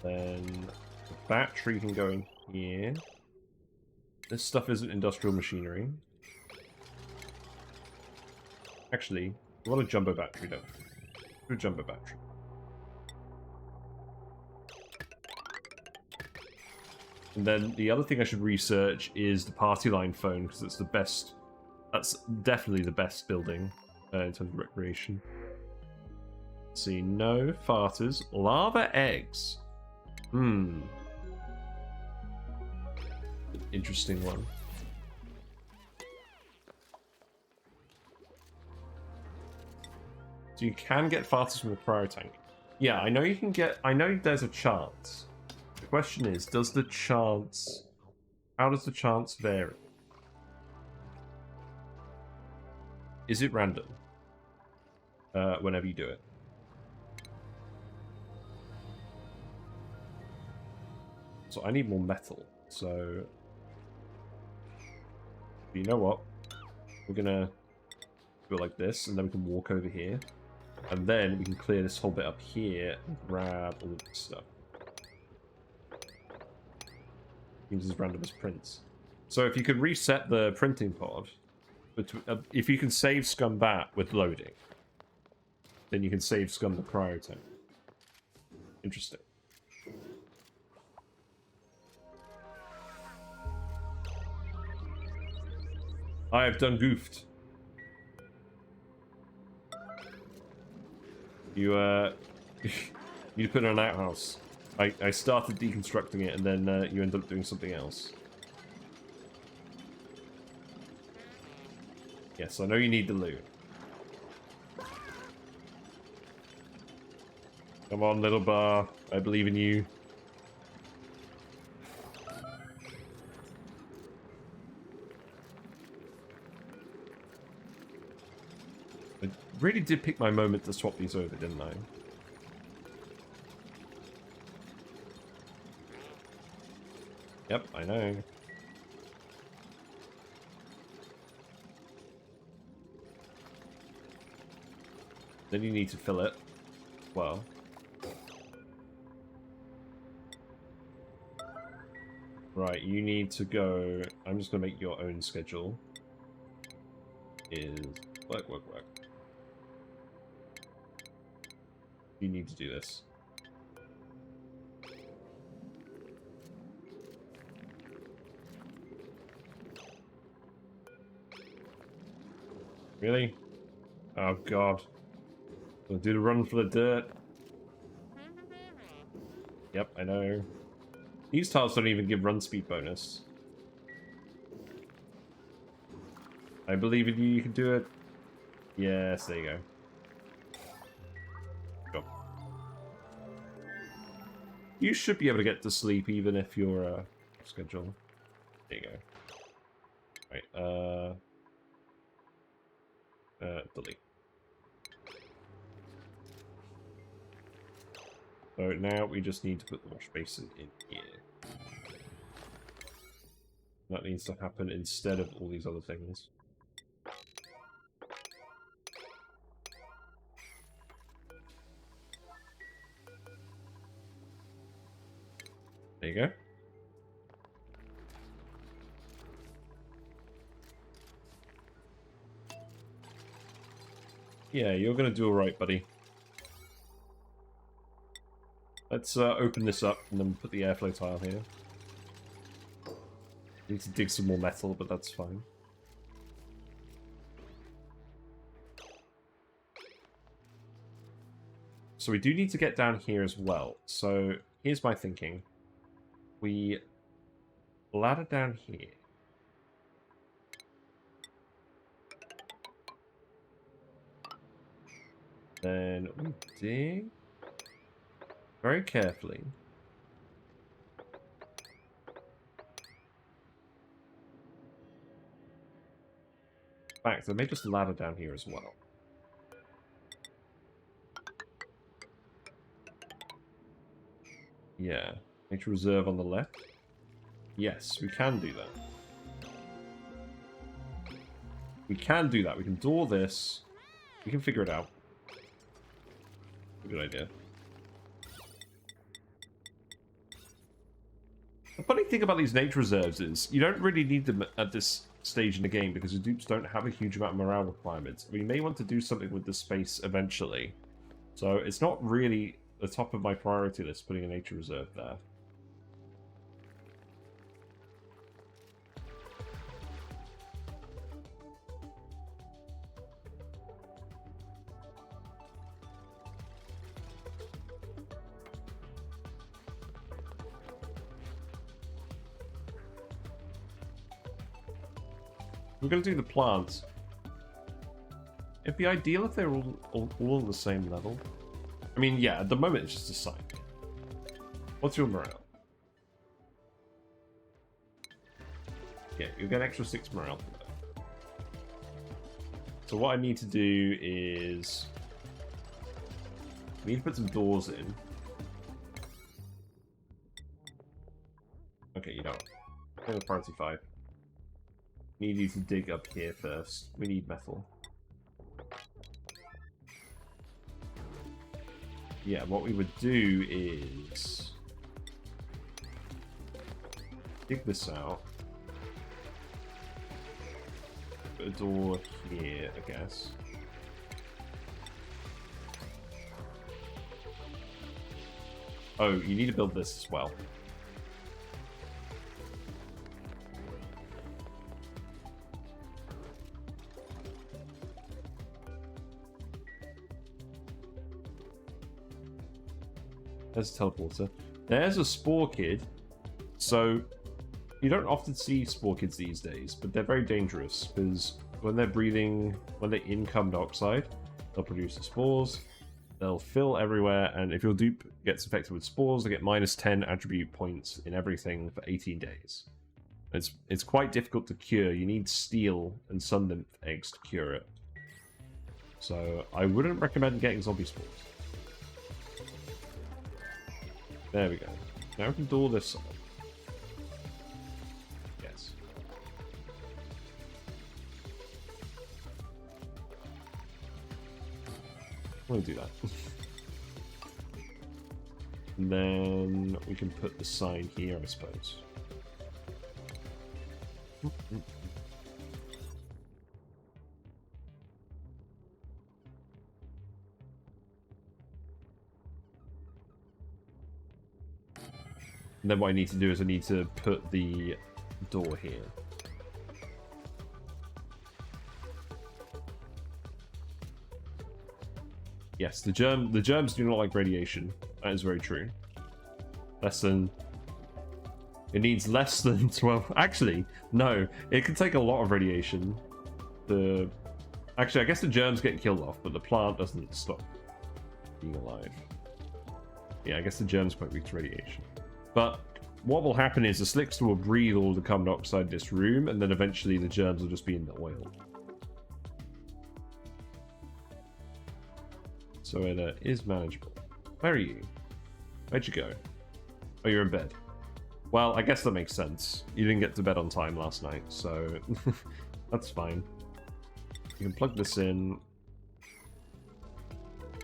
Then the battery can go in here. This stuff isn't industrial machinery. Actually, we want a jumbo battery, don't we? Do a jumbo battery. And then the other thing I should research is the party line phone, because it's the best. That's definitely the best building in terms of recreation. Let's see, no farters. Lava eggs. Interesting one. So you can get farters from the cryo tank. Yeah, I know you can get. I know there's a chance. The question is, does the chance... How does the chance vary? Is it random? Whenever you do it. So I need more metal, so... But you know what? We're gonna do it like this, and then we can walk over here. And then we can clear this whole bit up here and grab all of this stuff. Seems as random as prints. So if you could reset the printing pod, if you can save scum that with loading, then you can save scum the cryo tank. Interesting. I have done goofed. You you put in an outhouse. I started deconstructing it, and then you end up doing something else. Yes, I know you need the loot. Come on, little bar. I believe in you. I really did pick my moment to swap these over, didn't I? Yep, I know. Then you need to fill it. Well. Right, you need to go... I'm just going to make your own schedule. Is work. You need to do this. Really? Oh god. Gonna do the run for the dirt. Yep, I know. These tiles don't even give run speed bonus. I believe in you, you can do it. Yes, there you go. Go. You should be able to get to sleep even if you're schedule. There you go. Right, delete. So now we just need to put the wash basin in here. That needs to happen instead of all these other things. There you go. Yeah, you're gonna do alright, buddy. Let's open this up and then put the airflow tile here. Need to dig some more metal, but that's fine. So we do need to get down here as well. So here's my thinking. We ladder down here. Then we dig very carefully. In fact, there may just a ladder down here as well. Yeah. Nature reserve on the left. Yes, we can do that. We can do that. We can door this. We can figure it out. Good idea. The funny thing about these nature reserves is you don't really need them at this stage in the game because the dupes don't have a huge amount of morale requirements. We may want to do something with the space eventually. So it's not really the top of my priority list putting a nature reserve there. We're going to do the plants. It'd be ideal if they were all on the same level. I mean, yeah, at the moment it's just a site. What's your morale? Yeah, you'll get an extra 6 morale for that. So what I need to do is... I need to put some doors in. Okay, you know what? Priority 5. Need you to dig up here first. We need metal. Yeah, what we would do is dig this out. Put a door here, I guess. Oh, you need to build this as well. There's a teleporter. There's a spore kid. So, you don't often see spore kids these days, but they're very dangerous because when they're breathing, when they in carbon dioxide, they'll produce the spores. They'll fill everywhere, and if your dupe gets infected with spores, they get minus 10 attribute points in everything for 18 days. It's quite difficult to cure. You need steel and sun nymph eggs to cure it. So, I wouldn't recommend getting zombie spores. There we go. Now we can door this side. Yes. We'll do that. And then we can put the sign here, I suppose. And then what I need to do is I need to put the door here. Yes, the germs do not like radiation. That is very true. It needs less than 12. Actually, no. It can take a lot of radiation. Actually, I guess the germs get killed off, but the plant doesn't stop being alive. Yeah, I guess the germs quite weak to radiation. But what will happen is the slickster will breathe all the carbon dioxide in this room, and then eventually the germs will just be in the oil. So it is manageable. Where are you? Where'd you go? Oh, you're in bed. Well, I guess that makes sense. You didn't get to bed on time last night, so that's fine. You can plug this in.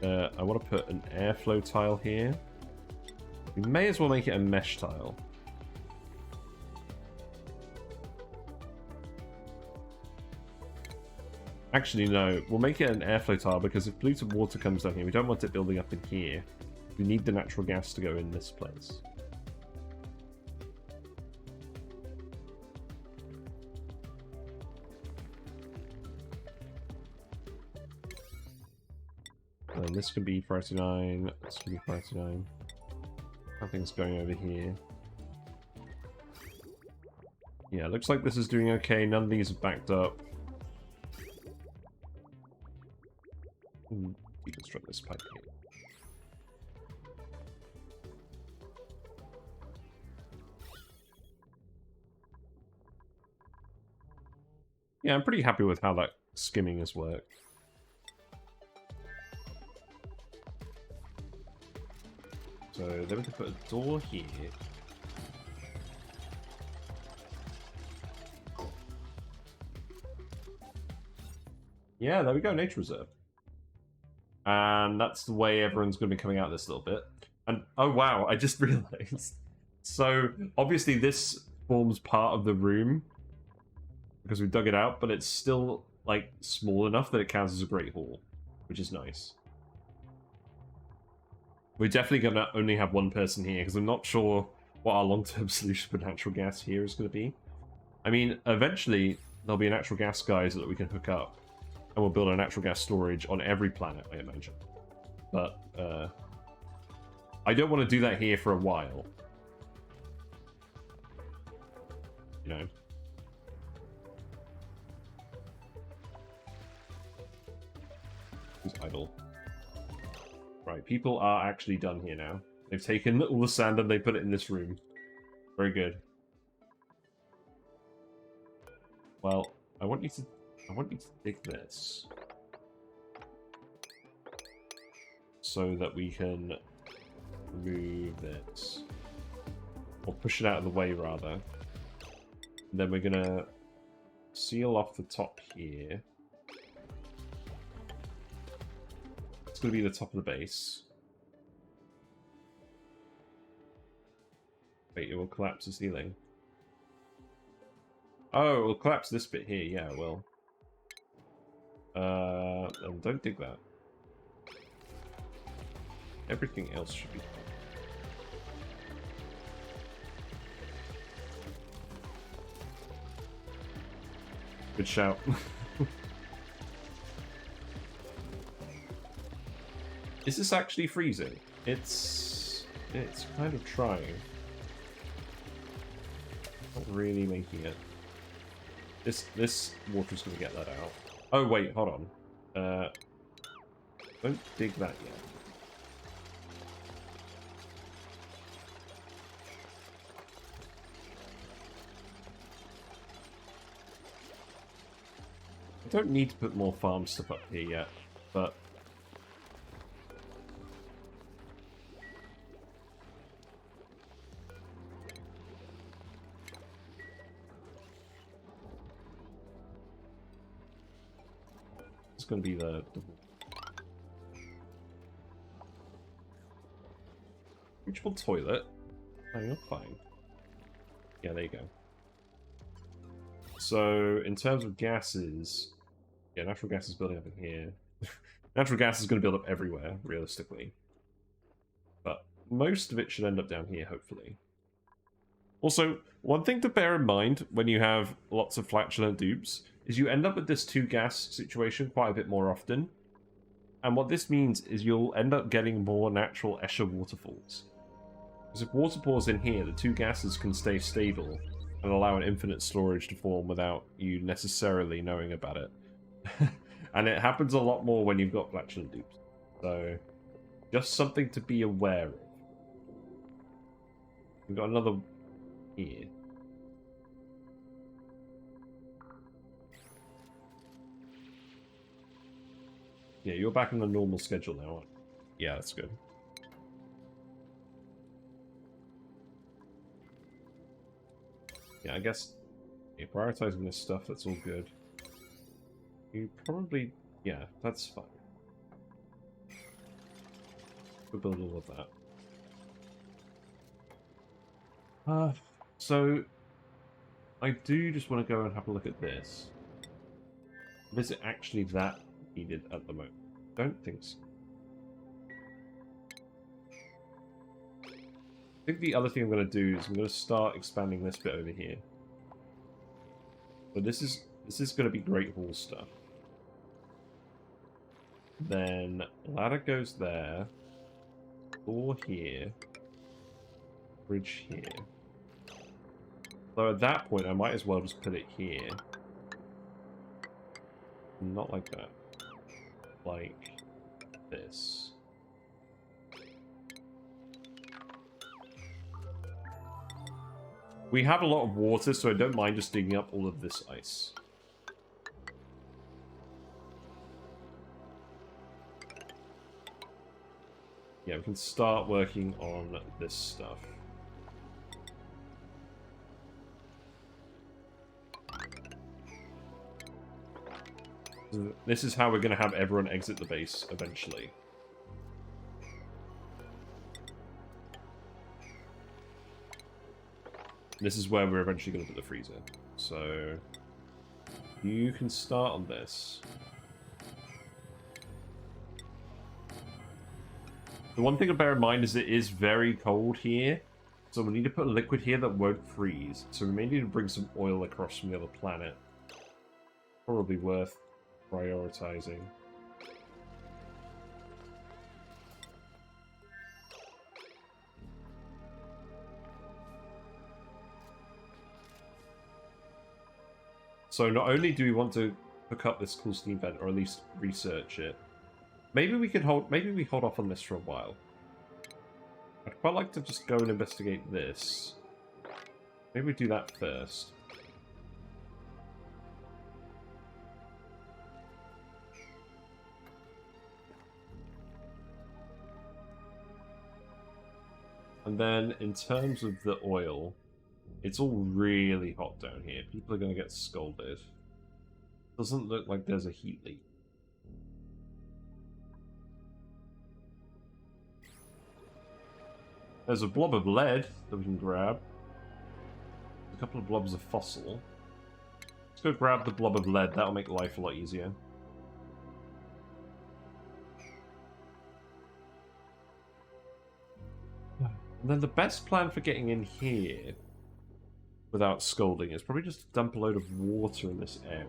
I want to put an airflow tile here. We may as well make it a mesh tile. Actually, no. We'll make it an airflow tile because if polluted water comes down here, we don't want it building up in here. We need the natural gas to go in this place. And this could be priority 9. This could be priority 9. Nothing's going over here. Yeah, looks like this is doing okay. None of these are backed up. deconstruct this pipe here. Yeah, I'm pretty happy with how that skimming has worked. So then we can put a door here. Yeah, there we go, nature reserve. And that's the way everyone's going to be coming out this little bit. And oh wow, I just realized. So obviously this forms part of the room because we dug it out, but it's still like small enough that it counts as a great hall, which is nice. We're definitely going to only have one person here because I'm not sure what our long-term solution for natural gas here is going to be. I mean, eventually there'll be a natural gas guys that we can hook up, and we'll build a natural gas storage on every planet, I imagine. But I don't want to do that here for a while. You know. Who's idle? Right, people are actually done here now. They've taken all the sand and they put it in this room. Very good. Well, I want you to dig this so that we can remove this, or push it out of the way rather. And then we're gonna seal off the top here. It's gonna be the top of the base. Wait, it will collapse the ceiling. Oh, it will collapse this bit here. Yeah, it will. Don't dig that. Everything else should be fine. Good shout. Is this actually freezing? It's kind of trying. Not really making it. This water's gonna get that out. Oh wait, hold on. Don't dig that yet. I don't need to put more farm stuff up here yet, but it's going to be the reachable toilet. Oh, you're fine. Yeah, there you go. So, in terms of gases, yeah, natural gas is building up in here. Natural gas is going to build up everywhere, realistically. But most of it should end up down here, hopefully. Also, one thing to bear in mind when you have lots of flatulent dupes is you end up with this two-gas situation quite a bit more often. And what this means is you'll end up getting more natural Escher waterfalls. Because if water pours in here, the two gases can stay stable and allow an infinite storage to form without you necessarily knowing about it. And it happens a lot more when you've got flatulent dupes. So, just something to be aware of. We've got another here. Yeah, you're back on the normal schedule now, aren't you? Yeah, that's good. Yeah, I guess prioritizing this stuff, that's all good. You probably... yeah, that's fine. We'll build all of that. So... I do just want to go and have a look at this. Is it actually that needed at the moment? Don't think so. I think the other thing I'm going to do is I'm going to start expanding this bit over here. But this is going to be Great Hall stuff. Then ladder goes there. Door here. Bridge here. So at that point, I might as well just put it here. Not like that. Like this. We have a lot of water, so I don't mind just digging up all of this ice. Yeah, we can start working on this stuff. This is how we're going to have everyone exit the base eventually. This is where we're eventually going to put the freezer. So, you can start on this. The one thing to bear in mind is it is very cold here. So we need to put a liquid here that won't freeze. So we may need to bring some oil across from the other planet. Probably worth prioritizing. So not only do we want to hook up this cool steam vent, or at least research it, maybe we hold off on this for a while. I'd quite like to just go and investigate this. Maybe we do that first. And then, in terms of the oil, it's all really hot down here. People are going to get scalded. Doesn't look like there's a heat leak. There's a blob of lead that we can grab. A couple of blobs of fossil. Let's go grab the blob of lead. That'll make life a lot easier. And then the best plan for getting in here without scalding is probably just to dump a load of water in this area.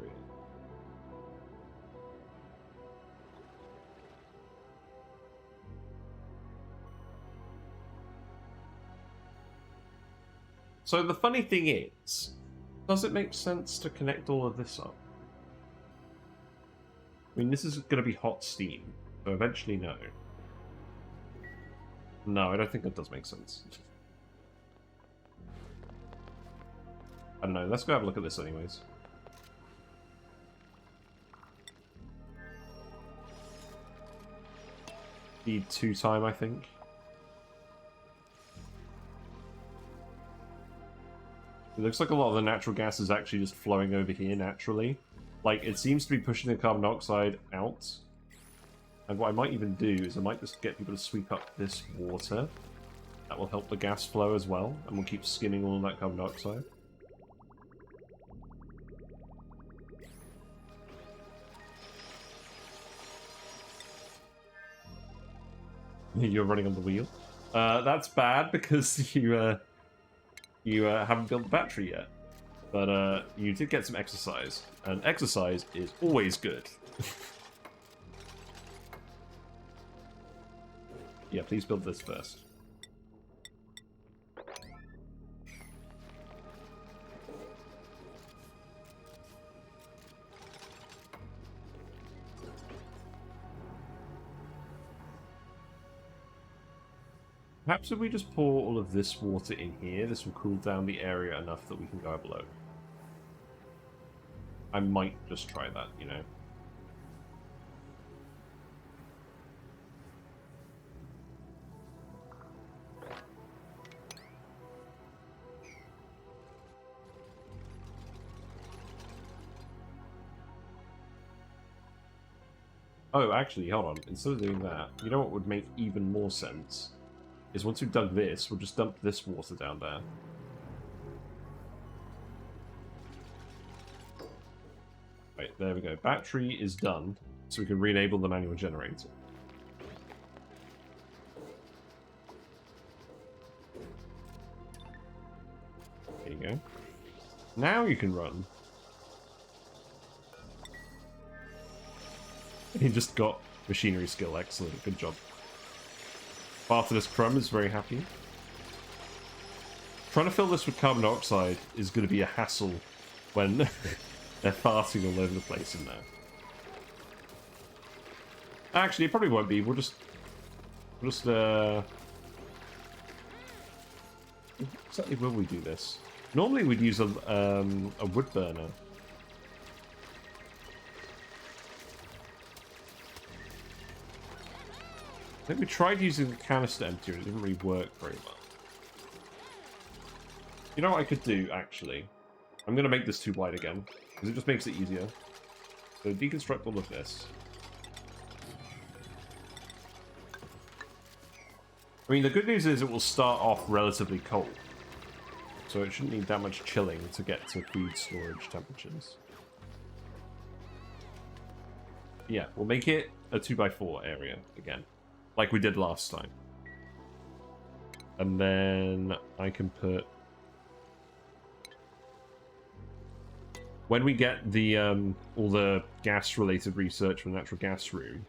So the funny thing is, does it make sense to connect all of this up? I mean, this is going to be hot steam, so eventually no. No, I don't think that does make sense. I don't know, let's go have a look at this anyways. Need 2 time, I think. It looks like a lot of the natural gas is actually just flowing over here naturally. Like, it seems to be pushing the carbon dioxide out. And what I might even do is I might just get people to sweep up this water. That will help the gas flow as well, and we'll keep skimming all of that carbon dioxide. You're running on the wheel. That's bad because you haven't built the battery yet. But you did get some exercise, and exercise is always good. Yeah, please build this first. Perhaps if we just pour all of this water in here, this will cool down the area enough that we can go below. I might just try that, you know. Oh, actually, hold on. Instead of doing that, you know what would make even more sense? Is once we've dug this, we'll just dump this water down there. Right, there we go. Battery is done, so we can re-enable the manual generator. There you go. Now you can run. He just got machinery skill. Excellent. Good job. Barthelus Crumb is very happy. Trying to fill this with carbon dioxide is going to be a hassle when they're farting all over the place in there. Actually, it probably won't be. We'll just exactly will we do this? Normally we'd use a wood burner. I think we tried using the canister emptier and it didn't really work very well. You know what I could do, actually? I'm going to make this too wide again, because it just makes it easier. So deconstruct all of this. I mean, the good news is it will start off relatively cold. So it shouldn't need that much chilling to get to food storage temperatures. Yeah, we'll make it a 2x4 area again, like we did last time. And then I can put... When we get the all the gas-related research from the natural gas room,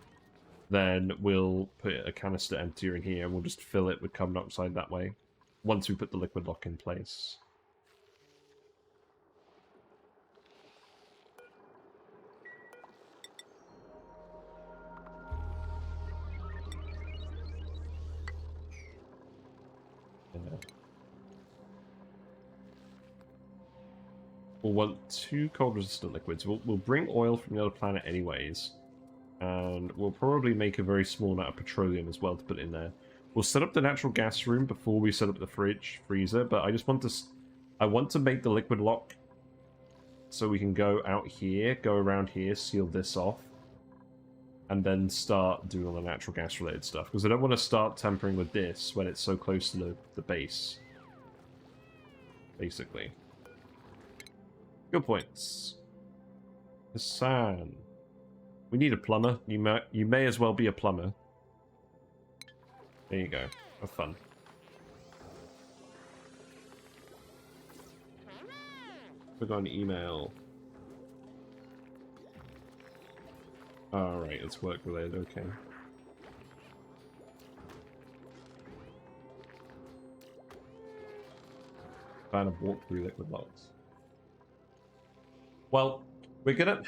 then we'll put a canister emptier in here and we'll just fill it with carbon dioxide that way, once we put the liquid lock in place. We'll want 2 cold-resistant liquids. We'll bring oil from the other planet anyways. And we'll probably make a very small amount of petroleum as well to put in there. We'll set up the natural gas room before we set up the freezer, but I just want to... I want to make the liquid lock so we can go out here, go around here, seal this off, and then start doing all the natural gas-related stuff. Because I don't want to start tampering with this when it's so close to the base. Basically. Good points. Hassan. We need a plumber. You may as well be a plumber. There you go. Have fun. Click on email. Alright, it's work related, okay. Fan of walk through liquid locks. Well, we're gonna...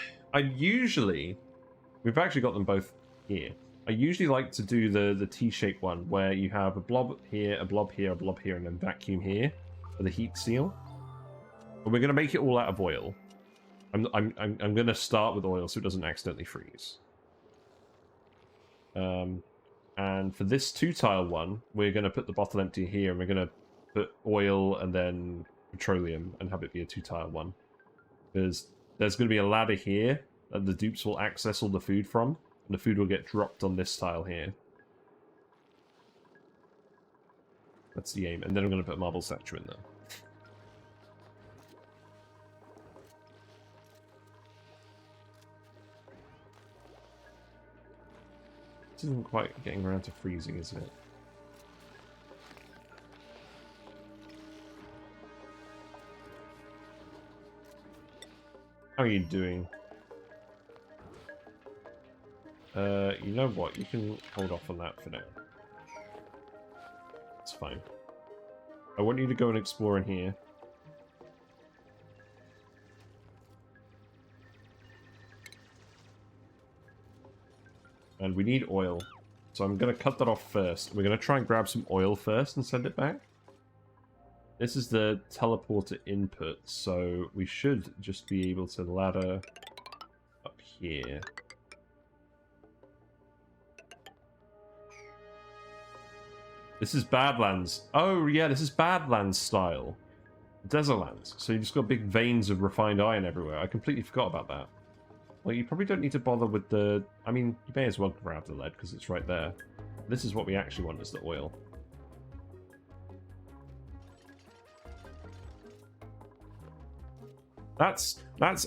We've actually got them both here. I usually like to do the T-shaped one, where you have a blob here, a blob here, a blob here, and then vacuum here for the heat seal. But we're going to make it all out of oil. I'm going to start with oil so it doesn't accidentally freeze. And for this 2-tile one, we're going to put the bottle empty here, and we're going to put oil and then petroleum and have it be a 2-tile one. Because there's going to be a ladder here that the dupes will access all the food from, and the food will get dropped on this tile here. That's the aim. And then I'm going to put a marble statue in there. This isn't quite getting around to freezing, is it? How are you doing? You know what? You can hold off on that for now. It's fine. I want you to go and explore in here. And we need oil. So I'm going to cut that off first. We're going to try and grab some oil first and send it back. This is the teleporter input, so we should just be able to ladder up here. This is Badlands. Oh, yeah, this is Badlands style. Desolands. So you just got big veins of refined iron everywhere. I completely forgot about that. Well, you probably don't need to bother with the... I mean, you may as well grab the lead because it's right there. This is what we actually want, is the oil. That's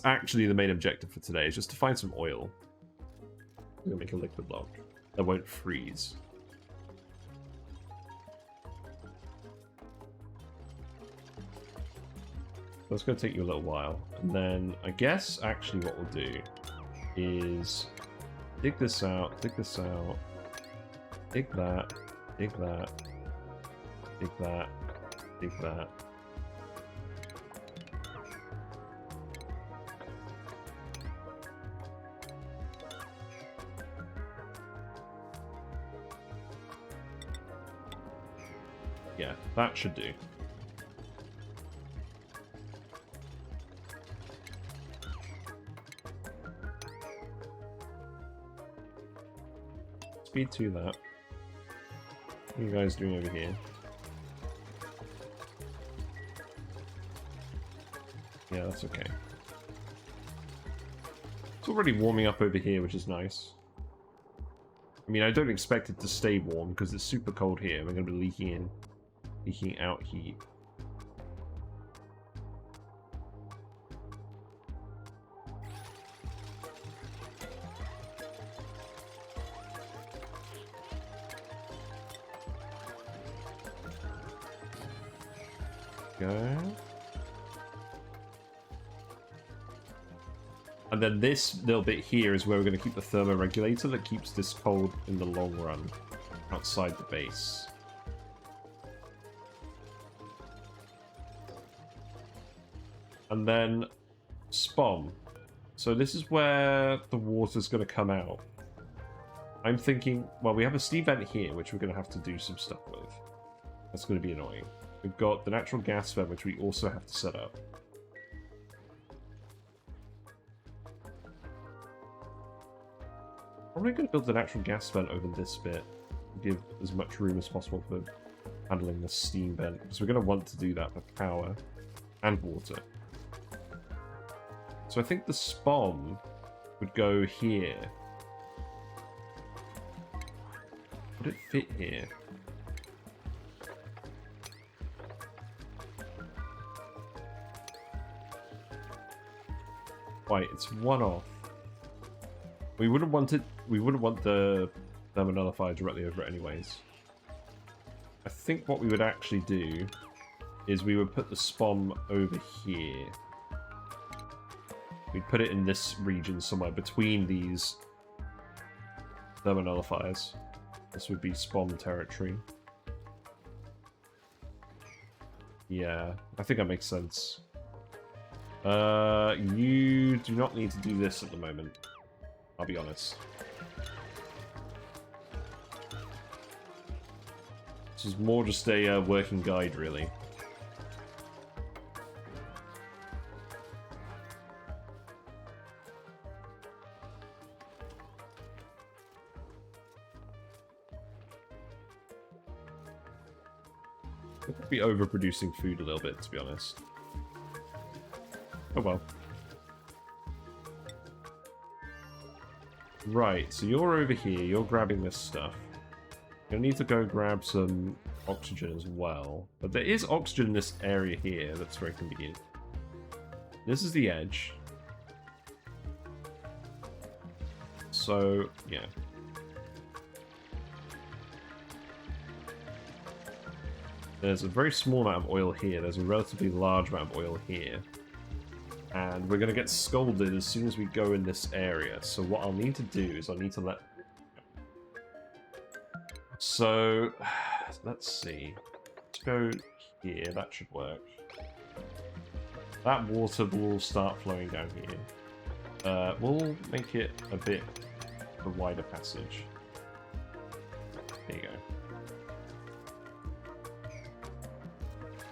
actually the main objective for today, is just to find some oil. We're going to make a liquid lock that won't freeze. That's going to take you a little while. And then I guess actually what we'll do is dig this out, dig this out, dig that, dig that, dig that, dig that. Yeah, that should do. Speed to that. What are you guys doing over here? Yeah, that's okay. It's already warming up over here, which is nice. I mean, I don't expect it to stay warm because it's super cold here. We're going to be leaking out heat. Go. And then this little bit here is where we're going to keep the thermoregulator that keeps this cold in the long run outside the base. And then spawn. So this is where the water's going to come out. I'm thinking, well, we have a steam vent here, which we're going to have to do some stuff with. That's going to be annoying. We've got the natural gas vent, which we also have to set up. Probably going to build the natural gas vent over this bit. Give as much room as possible for handling the steam vent, because we're going to want to do that for power and water. So I think the spawn would go here. Would it fit here? Right, it's one off. We wouldn't want it. We wouldn't want the thermonullifier directly over it anyways. I think what we would actually do is we would put the spawn over here. We'd put it in this region somewhere between these thermonullifiers. This would be spawn territory. Yeah, I think that makes sense. You do not need to do this at the moment. I'll be honest. This is more just a working guide, really. We could be overproducing food a little bit, to be honest. Oh well. Right, so you're over here, you're grabbing this stuff. You'll need to go grab some oxygen as well. But there is oxygen in this area here that's very convenient. This is the edge. So, yeah. There's a very small amount of oil here. There's a relatively large amount of oil here. And we're going to get scolded as soon as we go in this area. So what I'll need to do is I'll need to let... So, let's see. Let's go here. That should work. That water will start flowing down here. We'll make it a bit of a wider passage. There you go.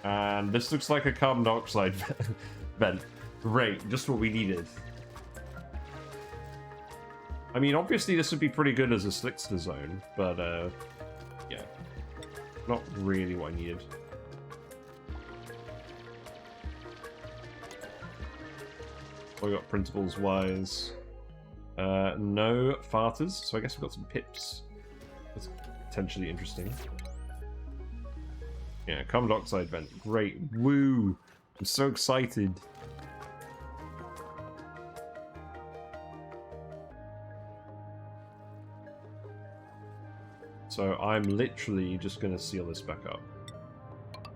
And this looks like a carbon dioxide vent. Great, just what we needed. I mean, obviously this would be pretty good as a slickster zone, but yeah, not really what I needed. We got printables wise. No farters, so I guess we've got some pips. That's potentially interesting. Yeah, carbon dioxide vent. Great. Woo! I'm so excited. So I'm literally just going to seal this back up.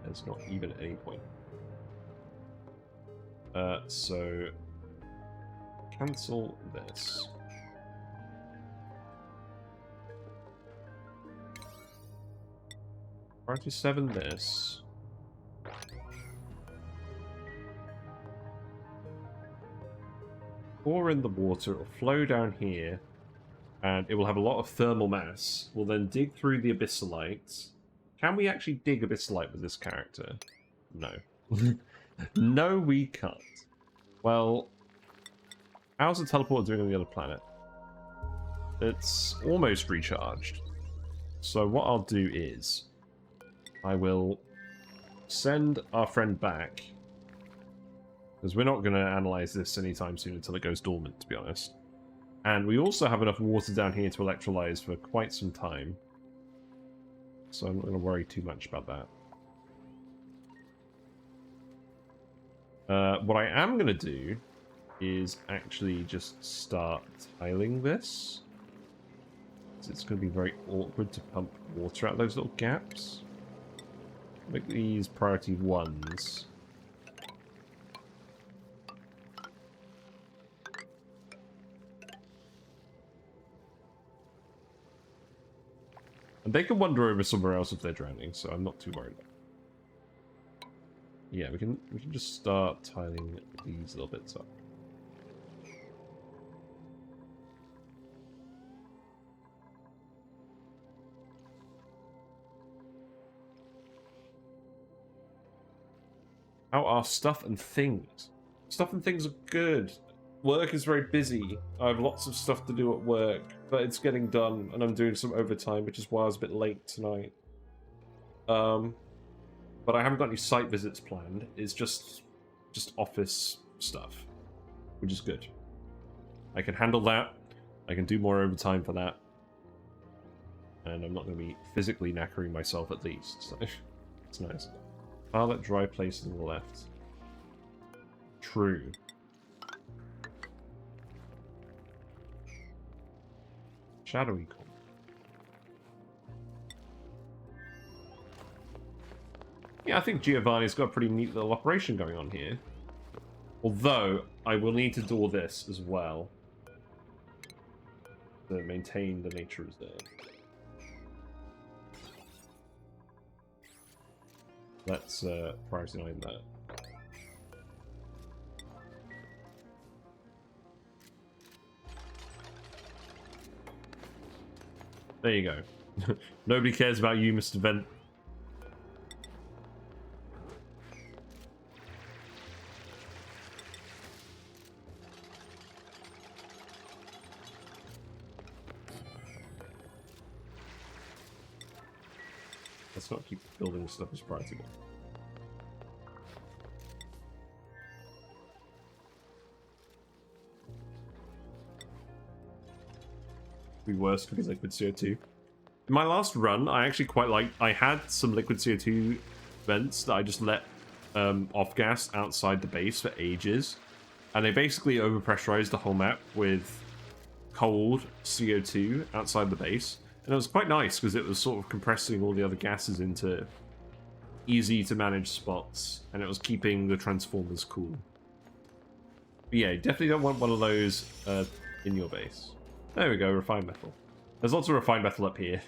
There's not even any point. So cancel this. Priority 7 this. Pour in the water, it'll flow down here, and it will have a lot of thermal mass. We'll then dig through the abyssalites, Can we actually dig Abyss Light with this character? No. No, we can't. Well, how's the teleporter doing on the other planet? It's almost recharged. So what I'll do is, I will send our friend back, because we're not going to analyze this anytime soon until it goes dormant, to be honest. And we also have enough water down here to electrolyze for quite some time. So I'm not going to worry too much about that. What I am going to do is actually just start tiling this. It's going to be very awkward to pump water out those little gaps. Make these priority 1s. And they can wander over somewhere else if they're drowning, so I'm not too worried about it. Yeah, we can just start tiling these little bits up. How are stuff and things? Stuff and things are good. Work is very busy. I have lots of stuff to do at work, but it's getting done, and I'm doing some overtime, which is why I was a bit late tonight. But I haven't got any site visits planned. It's just office stuff, which is good. I can handle that. I can do more overtime for that. And I'm not going to be physically knackering myself at least, so it's nice. Pilot dry place to the left. True. Shadowy con. Yeah, I think Giovanni's got a pretty neat little operation going on here. Although, I will need to do all this as well to maintain the nature reserve. Let's priority 9 that. There you go. Nobody cares about you, Mr. Vent. Let's not keep building stuff as priority 1. Be worse because liquid CO2. In my last run, I actually quite liked. I had some liquid CO2 vents that I just let off gas outside the base for ages, and they basically overpressurized the whole map with cold CO2 outside the base, and it was quite nice because it was sort of compressing all the other gases into easy to manage spots, and it was keeping the transformers cool. But yeah, you definitely don't want one of those in your base. There we go, refined metal. There's lots of refined metal up here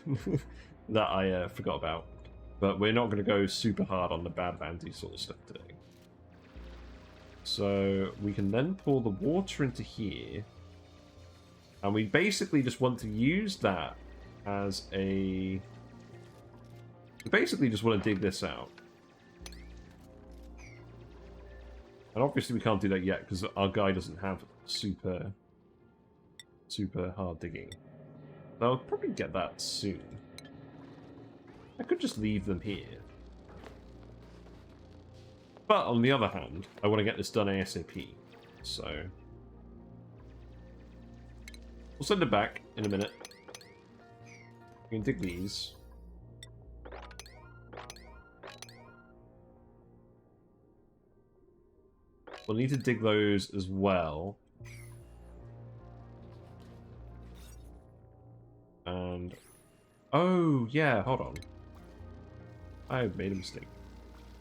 that I forgot about. But we're not going to go super hard on the bad bandy sort of stuff today. So we can then pour the water into here. And we basically just want to use that as a... We basically just want to dig this out. And obviously we can't do that yet because our guy doesn't have super hard digging. So I'll probably get that soon. I could just leave them here. But on the other hand, I want to get this done ASAP. So we'll send it back in a minute. We can dig these. We'll need to dig those as well. And oh yeah, hold on. I made a mistake.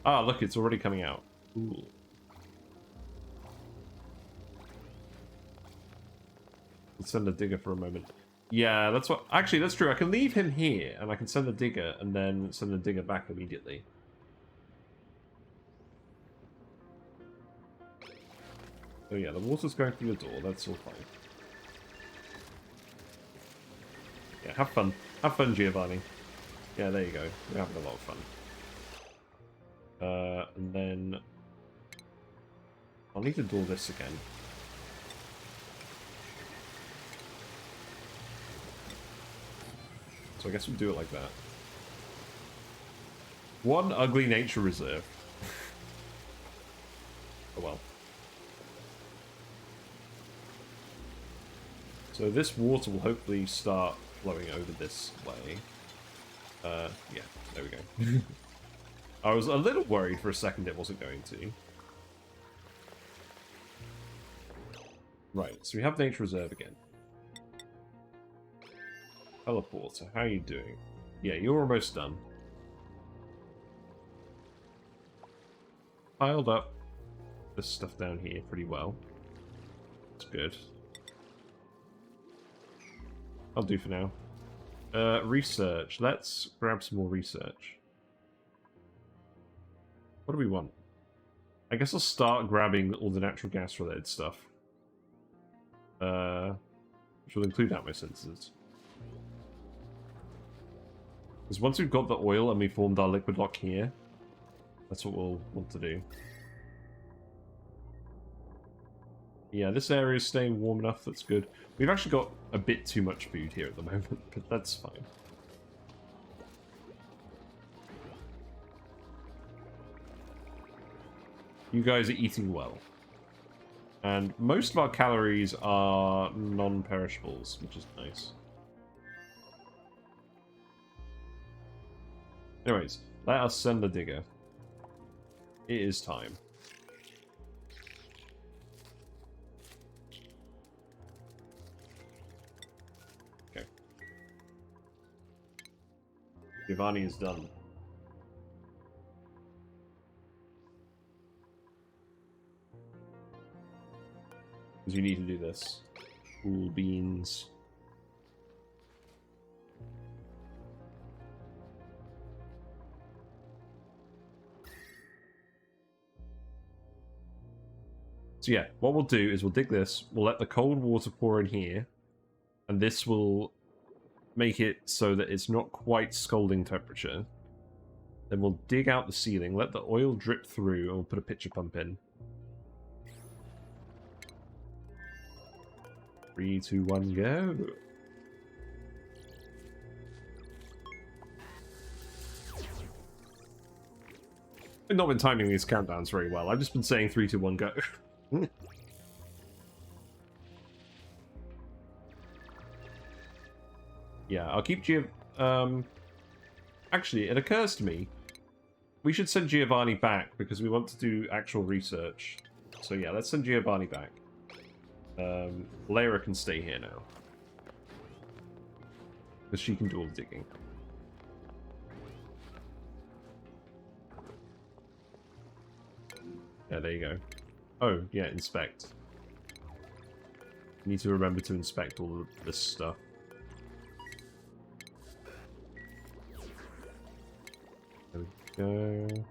Ah, look, it's already coming out. Ooh. Let's send a digger for a moment. Yeah, that's what. Actually, that's true. I can leave him here, and I can send the digger, and then send the digger back immediately. So yeah, the water's going through the door. That's all fine. Yeah, have fun. Have fun, Giovanni. Yeah, there you go. We're having a lot of fun. And then I'll need to do this again. So I guess we'll do it like that. One ugly nature reserve. Oh well. So this water will hopefully start flowing over this way. Yeah, there we go. I was a little worried for a second it wasn't going to. Right, so we have nature reserve again. Teleporter, how are you doing? Yeah, you're almost done. Piled up this stuff down here pretty well. That's good. I'll do for now. Research. Let's grab some more research. What do we want? I guess I'll start grabbing all the natural gas related stuff. Which will include atmo sensors. Because once we've got the oil and we formed our liquid lock here, that's what we'll want to do. Yeah, this area is staying warm enough, that's good. We've actually got a bit too much food here at the moment, but that's fine. You guys are eating well. And most of our calories are non-perishables, which is nice. Anyways, let us send the digger. It is time. Okay. Giovanni is done. Because you need to do this. Cool beans. So yeah, what we'll do is we'll dig this, we'll let the cold water pour in here, and this will make it so that it's not quite scalding temperature. Then we'll dig out the ceiling, let the oil drip through, and we'll put a pitcher pump in. 3, 2, 1, go! I've not been timing these countdowns very well. I've just been saying 3, 2, 1, go. Yeah, I'll keep actually, it occurs to me, we should send Giovanni back because we want to do actual research. So yeah, let's send Giovanni back. Lyra can stay here now. Because she can do all the digging. Yeah, there you go. Oh, yeah, inspect. You need to remember to inspect all of this stuff. There we go.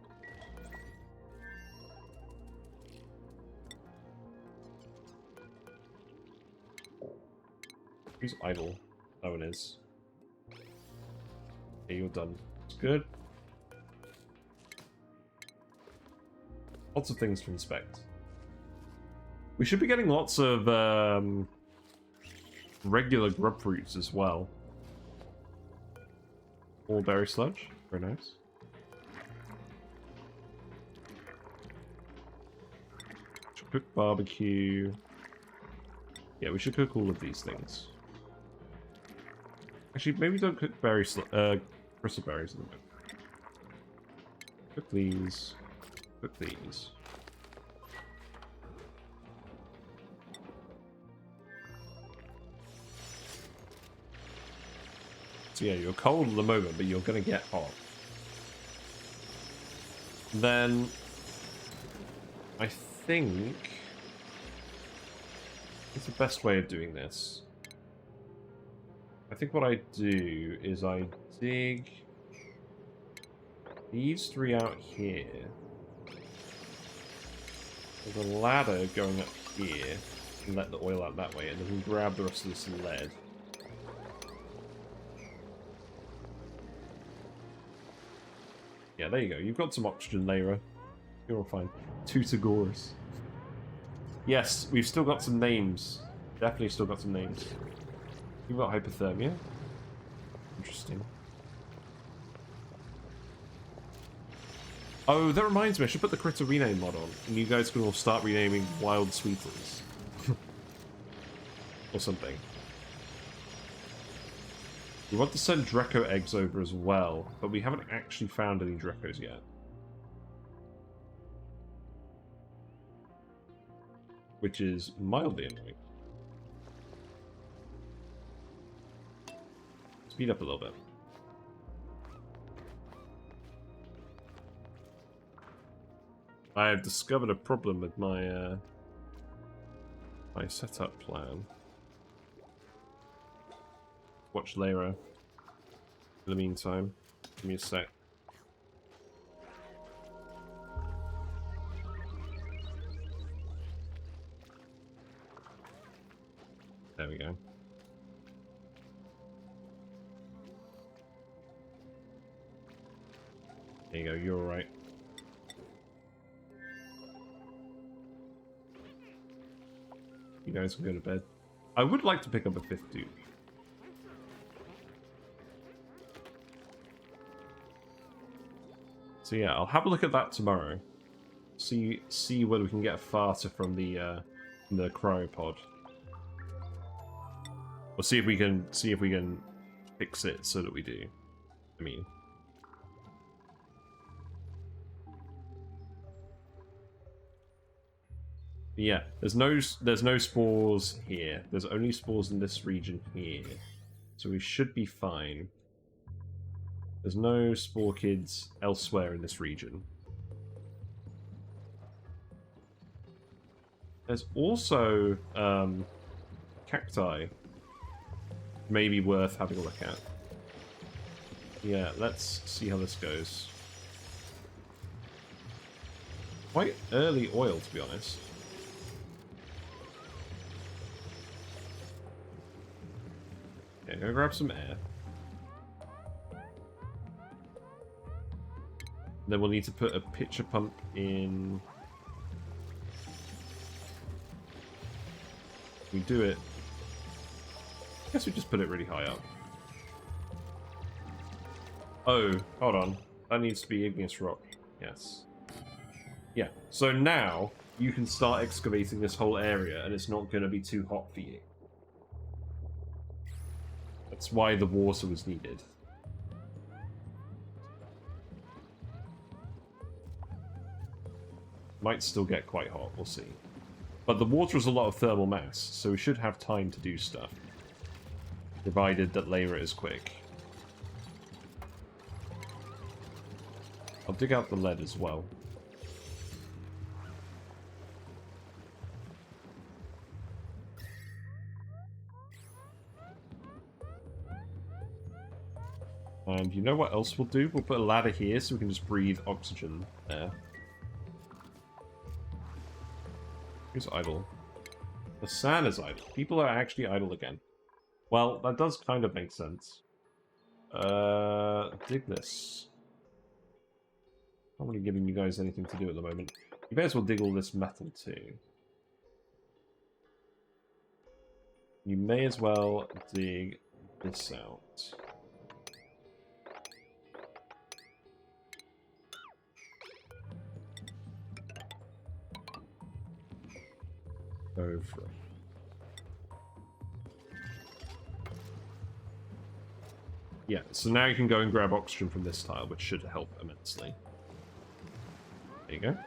Who's idle? No one is. Okay, you're done. It's good. Lots of things to inspect. We should be getting lots of regular grub fruits as well. All berry sludge. Very nice. Should cook barbecue. Yeah, we should cook all of these things. Actually, maybe don't cook crystal berries in the moment. Cook these. Cook these. So yeah, you're cold at the moment, but you're going to get hot. Then I think it's the best way of doing this. I think what I do is I dig these 3 out here. There's a ladder going up here and let the oil out that way, and then we grab the rest of this lead. Yeah, there you go. You've got some oxygen, Lyra. You're all fine. Tutagorus. Yes, we've still got some names. Definitely still got some names. You've got hypothermia. Interesting. Oh, that reminds me, I should put the critter rename mod on, and you guys can all start renaming wild sweeters. Or something. We want to send Drecko eggs over as well, but we haven't actually found any Dreckos yet. Which is mildly annoying. Speed up a little bit. I have discovered a problem with my my setup plan. Watch Lyra. In the meantime, give me a sec. There we go. There you go, you're alright. You guys can go to bed. I would like to pick up a 5th dupe. So yeah, I'll have a look at that tomorrow. See whether we can get a farter from the cryopod. Or see if we can fix it so that we do. I mean. Yeah, there's no spores here. There's only spores in this region here. So we should be fine. There's no spore kids elsewhere in this region. There's also cacti. Maybe worth having a look at. Yeah, let's see how this goes. Quite early oil, to be honest. Okay, go grab some air. Then we'll need to put a pitcher pump in. We do it. I guess we just put it really high up. Oh, hold on. That needs to be igneous rock. Yes. Yeah. So now you can start excavating this whole area, and it's not going to be too hot for you. That's why the water was needed. Might still get quite hot, we'll see. But the water is a lot of thermal mass, so we should have time to do stuff. Provided that Lyra is quick. I'll dig out the lead as well. And you know what else we'll do? We'll put a ladder here so we can just breathe oxygen there. Who's idle? The sand is idle. People are actually idle again. Well, that does kind of make sense. Dig this. I'm not really giving you guys anything to do at the moment. You may as well dig all this metal too. You may as well dig this out. Go for it. Yeah, so now you can go and grab oxygen from this tile, which should help immensely. There you go.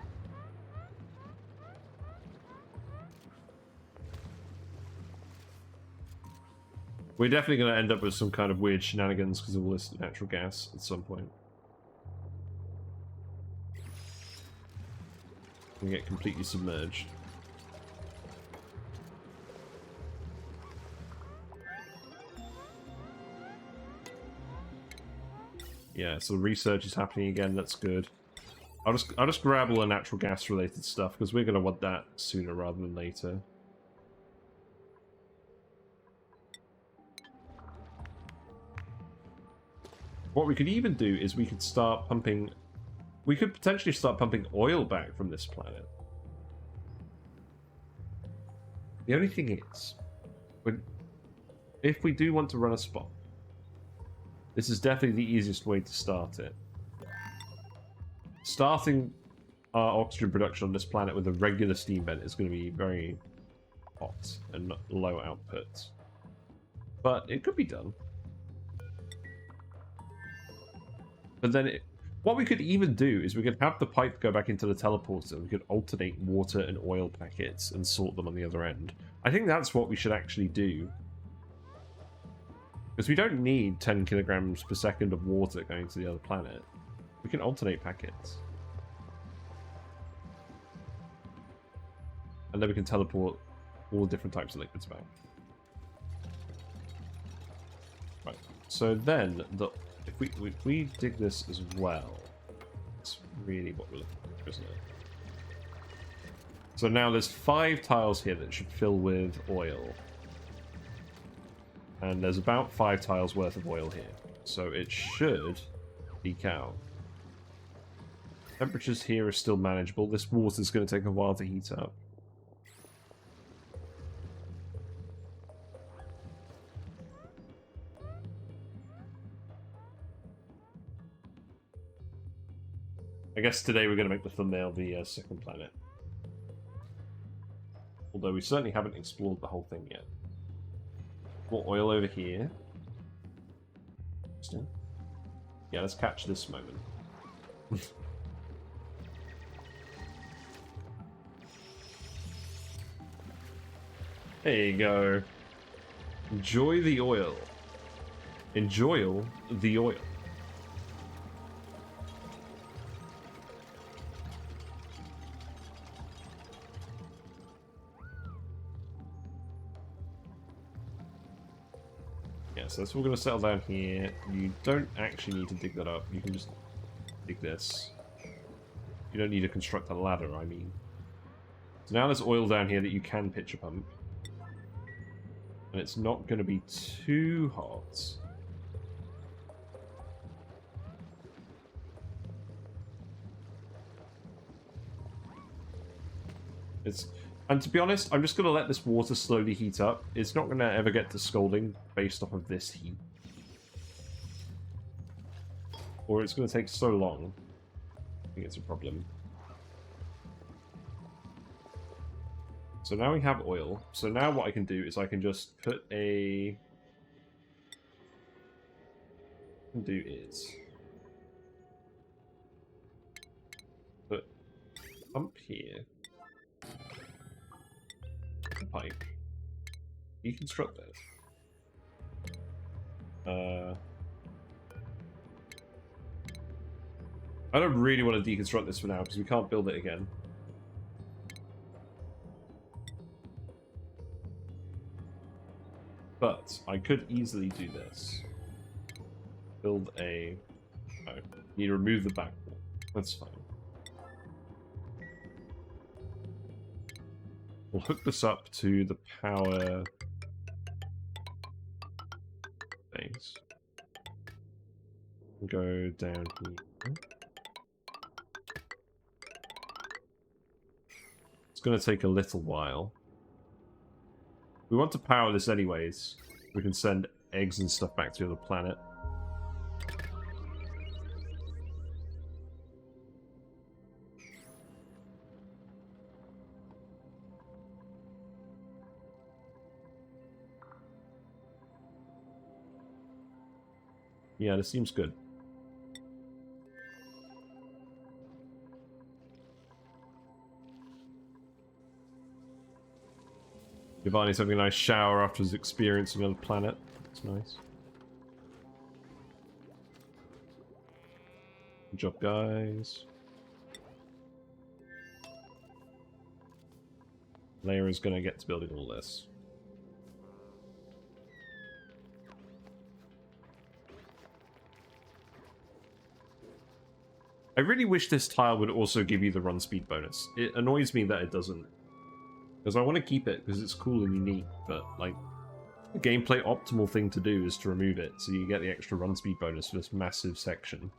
We're definitely going to end up with some kind of weird shenanigans because of all this natural gas at some point. We get completely submerged. Yeah, so research is happening again. That's good. I'll just grab all the natural gas related stuff because we're going to want that sooner rather than later. What we could even do is we could start pumping We could potentially start pumping oil back from this planet. The only thing is, if we do want to run a spot, this is definitely the easiest way to start it. Starting our oxygen production on this planet with a regular steam vent is going to be very hot and low output. But it could be done. But then what we could even do is we could have the pipe go back into the teleporter. We could alternate water and oil packets and sort them on the other end. I think that's what we should actually do. Because we don't need 10 kilograms per second of water going to the other planet. We can alternate packets. And then we can teleport all different types of liquids back. Right. So then, if we dig this as well, that's really what we're looking for, isn't it? So now there's 5 tiles here that should fill with oil. And there's about 5 tiles worth of oil here. So it should leak out. Temperatures here are still manageable. This water's going to take a while to heat up. I guess today we're going to make the thumbnail the second planet. Although we certainly haven't explored the whole thing yet. More oil over here. Still. Yeah, let's catch this moment. There you go. Enjoy the oil. Enjoy the oil. So that's what we're going to settle down here. You don't actually need to dig that up. You can just dig this. You don't need to construct a ladder, I mean. So now there's oil down here that you can pitch a pump. And it's not going to be too hot. And to be honest, I'm just going to let this water slowly heat up. It's not going to ever get to scalding based off of this heat. Or it's going to take so long. I think it's a problem. So now we have oil. So now what I can do is I can just put a... What I can do is... put a pump here. Pipe. Deconstruct that. I don't really want to deconstruct this for now because we can't build it again. But I could easily do this. Build a... Oh, need to remove the back wall. That's fine. We'll hook this up to the power base. Go down here. It's going to take a little while. We want to power this anyways. We can send eggs and stuff back to the planet. Yeah, this seems good. Giovanni's having a nice shower after his experience on another planet. That's nice. Good job, guys. Leia is going to get to building all this. I really wish this tile would also give you the run speed bonus. It annoys me that it doesn't. Because I want to keep it because it's cool and unique, but like the gameplay optimal thing to do is to remove it so you get the extra run speed bonus for this massive section.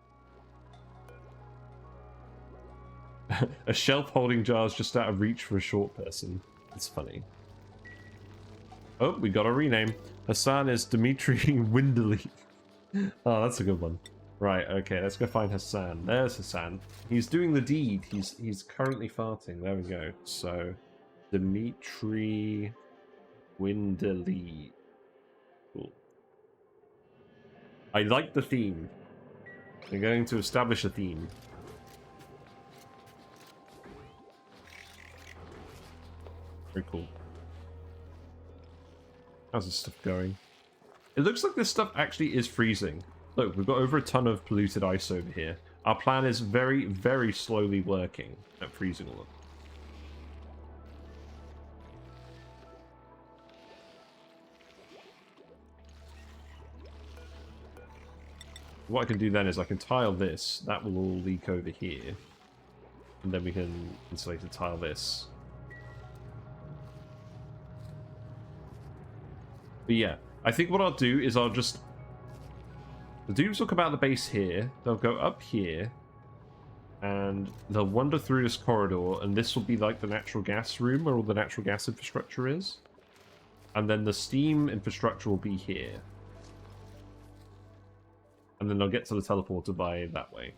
A shelf holding jars just out of reach for a short person. It's funny. Oh, we got a rename. Hassan is Dmitry Winderly. Oh, that's a good one. Right, okay, let's go find Hassan. There's Hassan. He's doing the deed. He's currently farting. There we go. So, Dmitry Winderly. Cool. I like the theme. We're going to establish a theme. Very cool. How's this stuff going? It looks like this stuff actually is freezing. Look, we've got over a ton of polluted ice over here. Our plan is very, very slowly working at freezing all of it. What I can do then is I can tile this. That will all leak over here. And then we can insulate and tile this. But yeah, I think what I'll do is I'll just... The dupes will come out of the base here. They'll go up here. And they'll wander through this corridor. And this will be like the natural gas room where all the natural gas infrastructure is. And then the steam infrastructure will be here. And then they'll get to the teleporter by that way.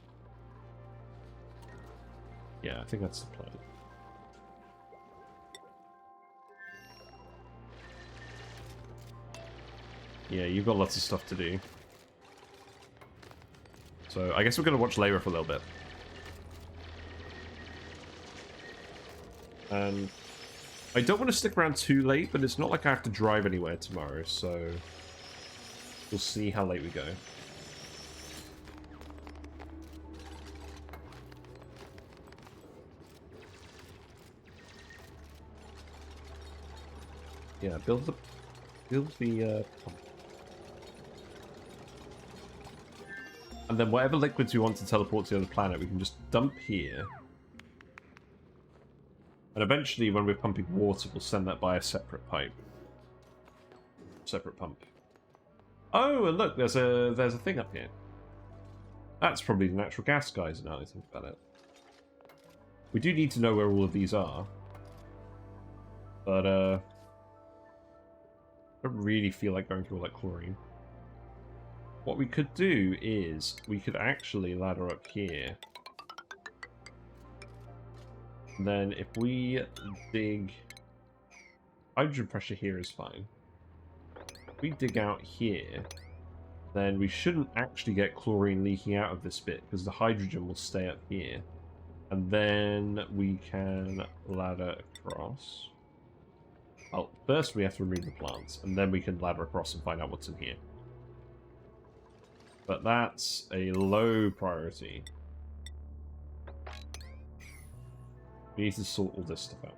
Yeah, I think that's the plan. Yeah, you've got lots of stuff to do. So I guess we're going to watch Layra for a little bit. And I don't want to stick around too late, but it's not like I have to drive anywhere tomorrow, so we'll see how late we go. Yeah, build the pump. And then whatever liquids we want to teleport to the other planet, we can just dump here. And eventually, when we're pumping water, we'll send that by a separate pipe. Separate pump. Oh, and look, there's a thing up here. That's probably the natural gas guys now I think about it. We do need to know where all of these are. But, I don't really feel like going through all that chlorine. What we could do is, we could actually ladder up here. And then if we dig... Hydrogen pressure here is fine. If we dig out here, then we shouldn't actually get chlorine leaking out of this bit, because the hydrogen will stay up here. And then we can ladder across. Well, first we have to remove the plants, and then we can ladder across and find out what's in here. But that's a low priority. We need to sort all this stuff out.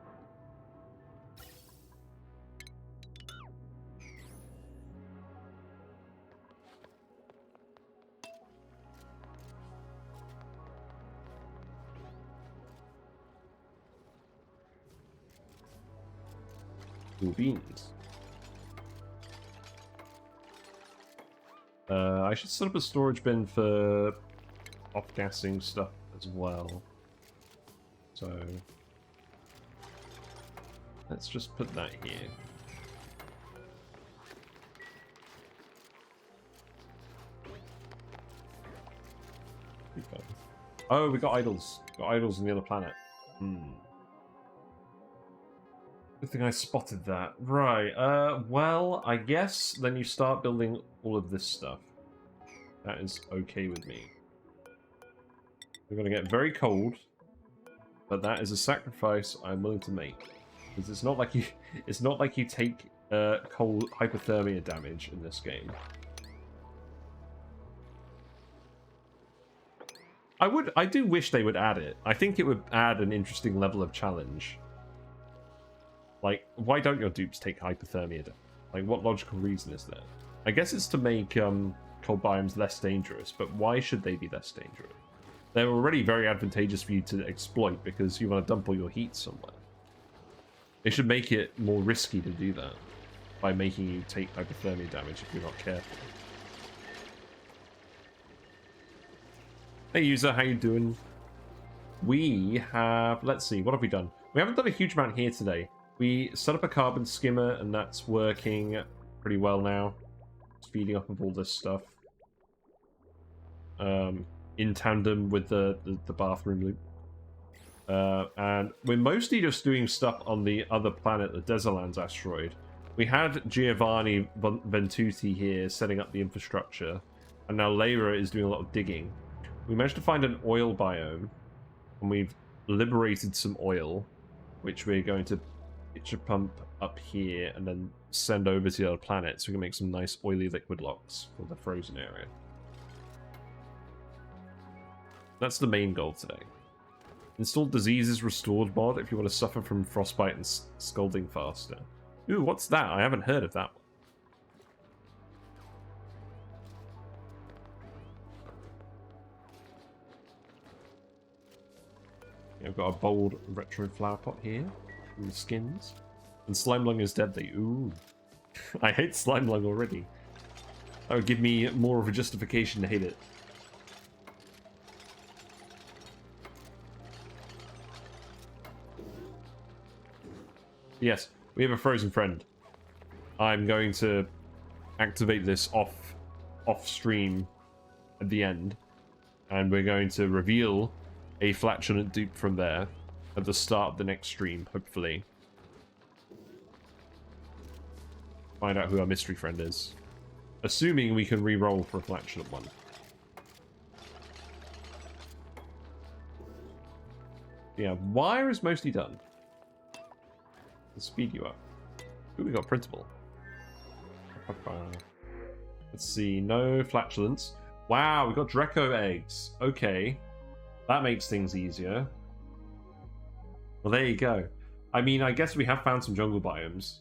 Cool beans. I should set up a storage bin for off-gassing stuff as well. So let's just put that here. Oh, we got idols. Got idols on the other planet. Good thing I spotted that. Right, well, I guess then you start building all of this stuff. That is okay with me. We're going to get very cold, but that is a sacrifice I'm willing to make. Because it's not like you take cold hypothermia damage in this game. I do wish they would add it. I think it would add an interesting level of challenge. Like, why don't your dupes take hypothermia damage? Like, what logical reason is there? I guess it's to make cold biomes less dangerous, but why should they be less dangerous? They're already very advantageous for you to exploit because you want to dump all your heat somewhere. They should make it more risky to do that by making you take hypothermia damage if you're not careful. Hey user, how you doing? we have, let's see, what have we done? We haven't done a huge amount here today. We set up a carbon skimmer, and that's working pretty well now. Speeding up of all this stuff. In tandem with the bathroom loop. And we're mostly just doing stuff on the other planet, the Desolands asteroid. We had Giovanni Ventuti here setting up the infrastructure, and now Layra is doing a lot of digging. We managed to find an oil biome, and we've liberated some oil, which we're going to pitch a pump up here and then send over to the other planet so we can make some nice oily liquid locks for the frozen area. That's the main goal today. Install Diseases Restored mod if you want to suffer from frostbite and scalding faster. Ooh, what's that? I haven't heard of that one. Yeah, I've got a bold retro flower pot here. And skins. And Slime Lung is deadly. Ooh. I hate Slime Lung already. That would give me more of a justification to hate it. Yes, we have a frozen friend. I'm going to activate this off stream at the end, and we're going to reveal a flatulent dupe from there at the start of the next stream, hopefully. Find out who our mystery friend is. Assuming we can re-roll for a flatulent one. Yeah, wire is mostly done. Let's speed you up. Ooh, we got printable. Let's see, no flatulence. Wow, we got Drecko eggs. Okay. That makes things easier. Well, there you go. I mean, I guess we have found some jungle biomes.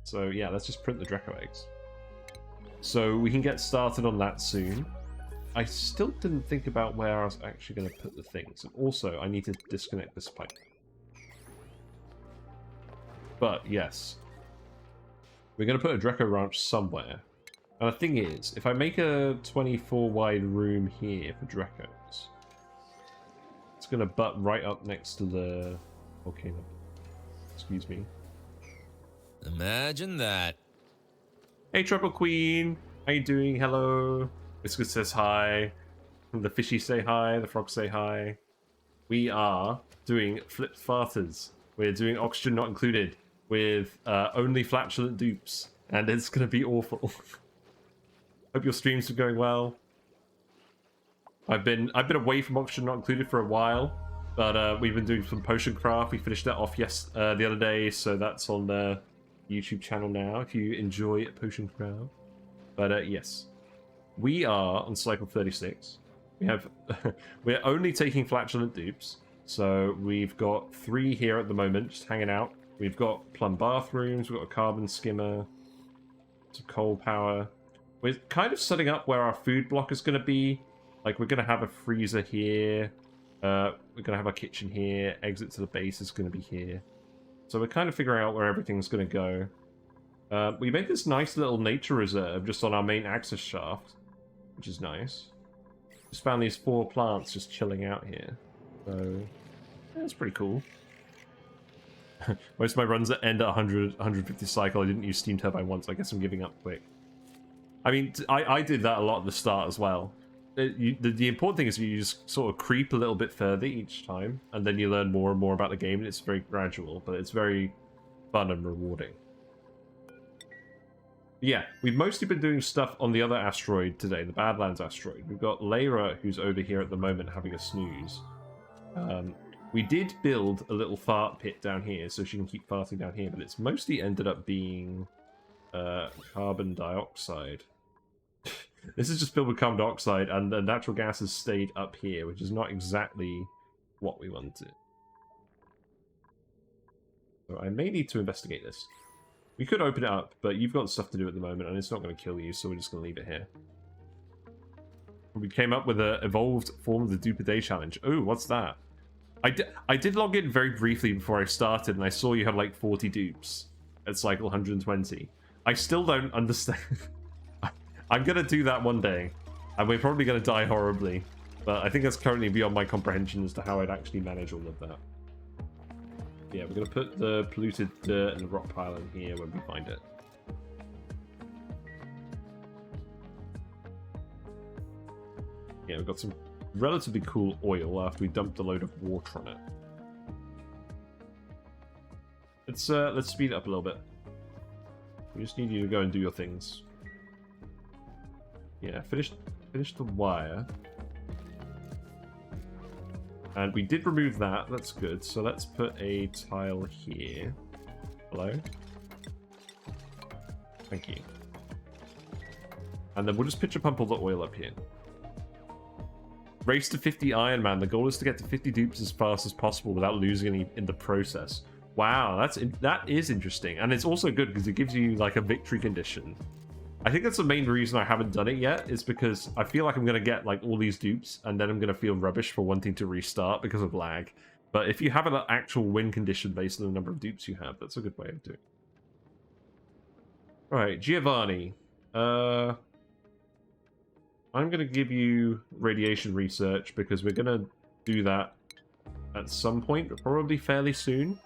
So yeah, let's just print the Drecko eggs. So we can get started on that soon. I still didn't think about where I was actually going to put the things. And also, I need to disconnect this pipe. But yes, we're going to put a Drecko ranch somewhere. And the thing is, if I make a 24 wide room here for Dreckos, it's going to butt right up next to the volcano. Excuse me. Imagine that. Hey, Trouble Queen. How you doing? Hello. Biscuit says hi. The fishy say hi. The frog say hi. We are doing flipped farters. We're doing oxygen not included with only flatulent dupes. And it's going to be awful. Hope your streams are going well. I've been away from oxygen not included for a while, but we've been doing some potion craft. We finished that off the other day, so that's on the YouTube channel now if you enjoy potion craft. But yes, we are on cycle 36. We have we're only taking flatulent dupes, so we've got 3 here at the moment, just hanging out. We've got plum bathrooms. We've got a carbon skimmer, some coal power. We're kind of setting up where our food block is going to be. Like, we're going to have a freezer here. We're going to have a kitchen here. Exit to the base is going to be here. So we're kind of figuring out where everything's going to go. We made this nice little nature reserve just on our main access shaft, which is nice. Just found these 4 plants just chilling out here. So, yeah, it's pretty cool. Most of my runs that end at 100, 150 cycle, I didn't use steam turbine once. I guess I'm giving up quick. I mean, I did that a lot at the start as well. The important thing is you just sort of creep a little bit further each time, and then you learn more and more about the game, and it's very gradual, but it's very fun and rewarding. Yeah, we've mostly been doing stuff on the other asteroid today, the Badlands asteroid. We've got Layra, who's over here at the moment having a snooze. We did build a little fart pit down here, so she can keep farting down here, but it's mostly ended up being carbon dioxide. This is just filled with carbon dioxide, and the natural gas has stayed up here, which is not exactly what we wanted. So I may need to investigate this. We could open it up, but you've got stuff to do at the moment, and it's not going to kill you, so we're just going to leave it here. We came up with an evolved form of the Dupe a Day challenge. Oh, what's that? I did log in very briefly before I started, and I saw you have like 40 dupes at cycle 120. I still don't understand. I'm going to do that one day, and we're probably going to die horribly. But I think that's currently beyond my comprehension as to how I'd actually manage all of that. Yeah, we're going to put the polluted dirt and the rock pile in here when we find it. Yeah, we've got some relatively cool oil after we dumped a load of water on it. Let's speed it up a little bit. We just need you to go and do your things. Yeah, finish the wire. And we did remove that. That's good. So let's put a tile here. Hello? Thank you. And then we'll just pitch a pump all the oil up here. Race to 50 Iron Man. The goal is to get to 50 dupes as fast as possible without losing any in the process. Wow, that is interesting. And it's also good because it gives you like a victory condition. I think that's the main reason I haven't done it yet, is because I feel like I'm going to get like all these dupes and then I'm going to feel rubbish for wanting to restart because of lag. But if you have an actual win condition based on the number of dupes you have, that's a good way of doing it. Alright, Giovanni. I'm going to give you radiation research because we're going to do that at some point, but probably fairly soon.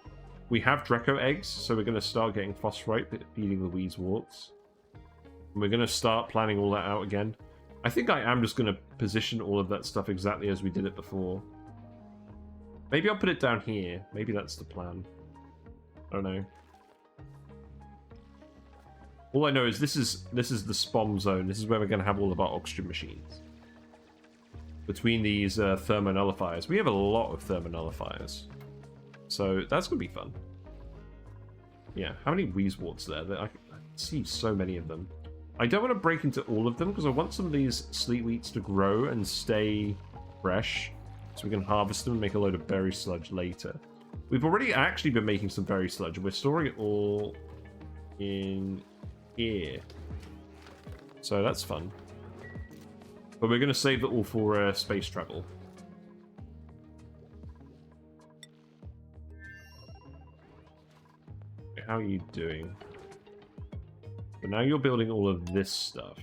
We have Drecko eggs, so we're going to start getting phosphorite, feeding the weezeworts. And we're going to start planning all that out again. I think I am just going to position all of that stuff exactly as we did it before. Maybe I'll put it down here. Maybe that's the plan. I don't know. All I know is this is the SPOM zone. This is where we're going to have all of our oxygen machines. Between these thermonullifiers. We have a lot of thermonullifiers. So that's going to be fun. Yeah, how many weezeworts there? I see so many of them. I don't want to break into all of them because I want some of these sleet wheats to grow and stay fresh. So we can harvest them and make a load of berry sludge later. We've already actually been making some berry sludge. We're storing it all in here. So that's fun. But we're going to save it all for space travel. How are you doing? But now you're building all of this stuff.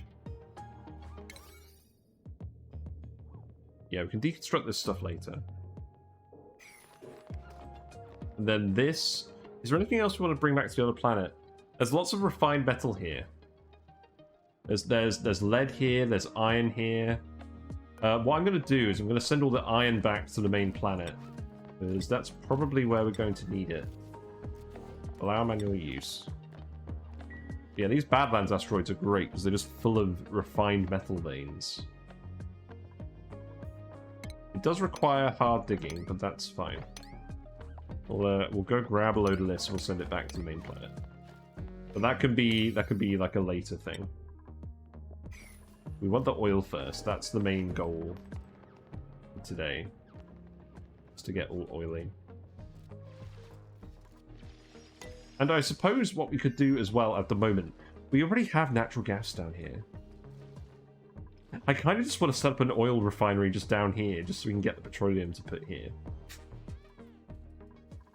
Yeah, we can deconstruct this stuff later. And then this... Is there anything else we want to bring back to the other planet? There's lots of refined metal here. There's lead here, there's iron here. What I'm going to do is I'm going to send all the iron back to the main planet. Because that's probably where we're going to need it. Allow manual use. Yeah, these Badlands asteroids are great because they're just full of refined metal veins. It does require hard digging, but that's fine. We'll go grab a load of this and we'll send it back to the main planet. But that could be like a later thing. We want the oil first. That's the main goal for today. Is to get all oily. And I suppose what we could do as well at the moment, we already have natural gas down here. I kind of just want to set up an oil refinery just down here, just so we can get the petroleum to put here.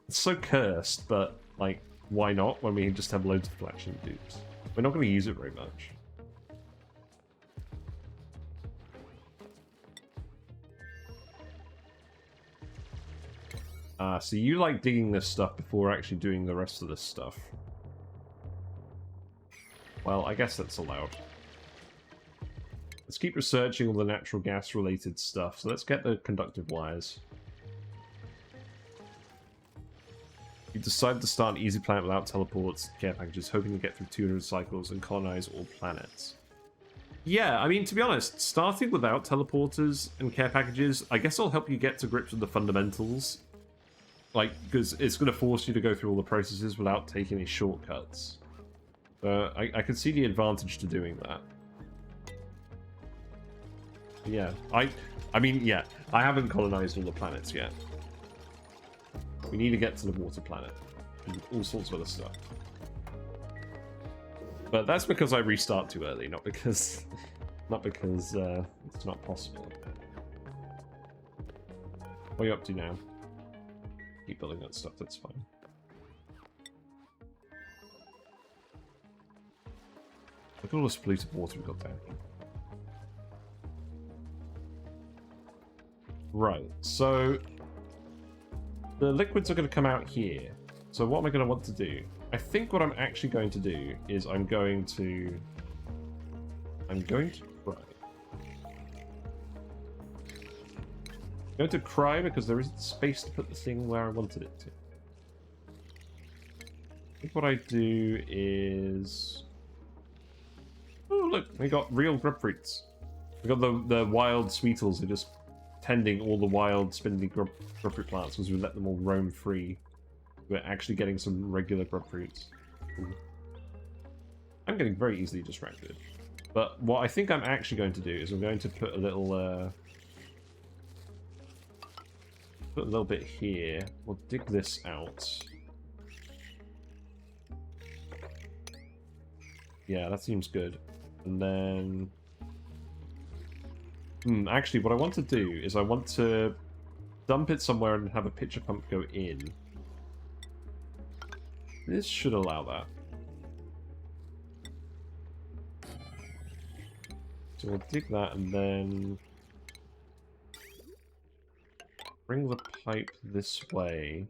It's so cursed, but, like, why not when we can just have loads of flatulent dupes? We're not going to use it very much. So you like digging this stuff before actually doing the rest of this stuff. Well, I guess that's allowed. Let's keep researching all the natural gas related stuff. So let's get the conductive wires. You decided to start an easy planet without teleports, care packages, hoping to get through 200 cycles and colonize all planets. Yeah, I mean, to be honest, starting without teleporters and care packages, I guess it'll help you get to grips with the fundamentals. Like, because it's going to force you to go through all the processes without taking any shortcuts. I can see the advantage to doing that. Yeah, I mean, yeah, I haven't colonized all the planets yet. We need to get to the water planet and all sorts of other stuff. But that's because I restart too early, not because it's not possible. What are you up to now? Keep building that stuff, that's fine. Look at all this polluted water we've got down here. Right, so the liquids are going to come out here. So what am I going to want to do? I think what I'm actually going to do is I'm going to cry. I'm going to cry because there isn't space to put the thing where I wanted it to. I think what I do is... Oh, look, we got real grubfruits. We got the wild sweetles who are just tending all the wild spindly grubfruit plants because we let them all roam free. We're actually getting some regular grubfruits. I'm getting very easily distracted. But what I think I'm actually going to do is I'm going to put a little bit here. We'll dig this out. Yeah, that seems good. And then... actually, what I want to do is I want to dump it somewhere and have a pitcher pump go in. This should allow that. So we'll dig that and then bring the pipe this way.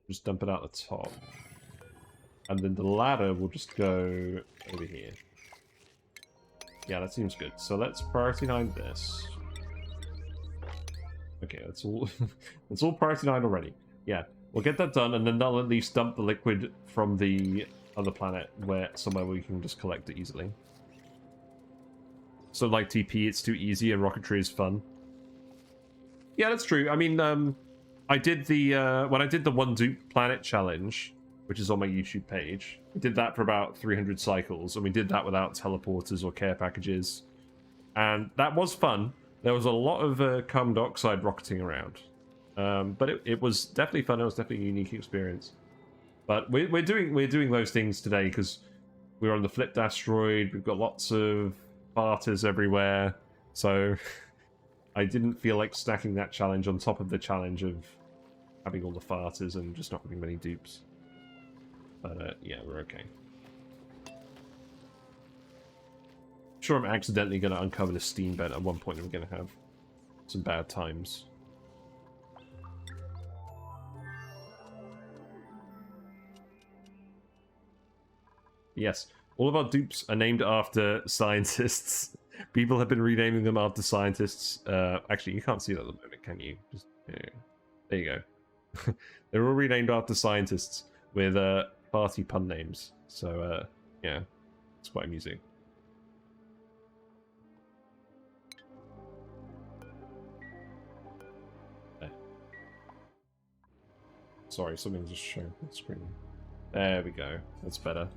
Just dump it out the top. And then the ladder will just go over here. Yeah, that seems good. So let's priority 9 this. Okay, that's all that's all priority 9 already. Yeah, we'll get that done, and then they'll at least dump the liquid from the other planet somewhere where we can just collect it easily. So like TP, it's too easy, and rocketry is fun. Yeah, that's true. I mean, I did the when I did the one dupe planet challenge, which is on my YouTube page, we did that for about 300 cycles, and we did that without teleporters or care packages, and that was fun. There was a lot of carbon dioxide rocketing around, but it was definitely fun. It was definitely a unique experience. But we're doing those things today because we're on the flipped asteroid. We've got lots of farters everywhere, so I didn't feel like stacking that challenge on top of the challenge of having all the farters and just not having many dupes. But yeah, we're okay. Sure, I'm accidentally going to uncover the steam vent at one point, and we're going to have some bad times. Yes, all of our dupes are named after scientists. People have been renaming them after scientists. Actually, you can't see that at the moment, can you? Just, yeah. There you go. They're all renamed after scientists with party pun names. So, yeah, it's quite amusing. Sorry, something just showed on the screen. There we go. That's better.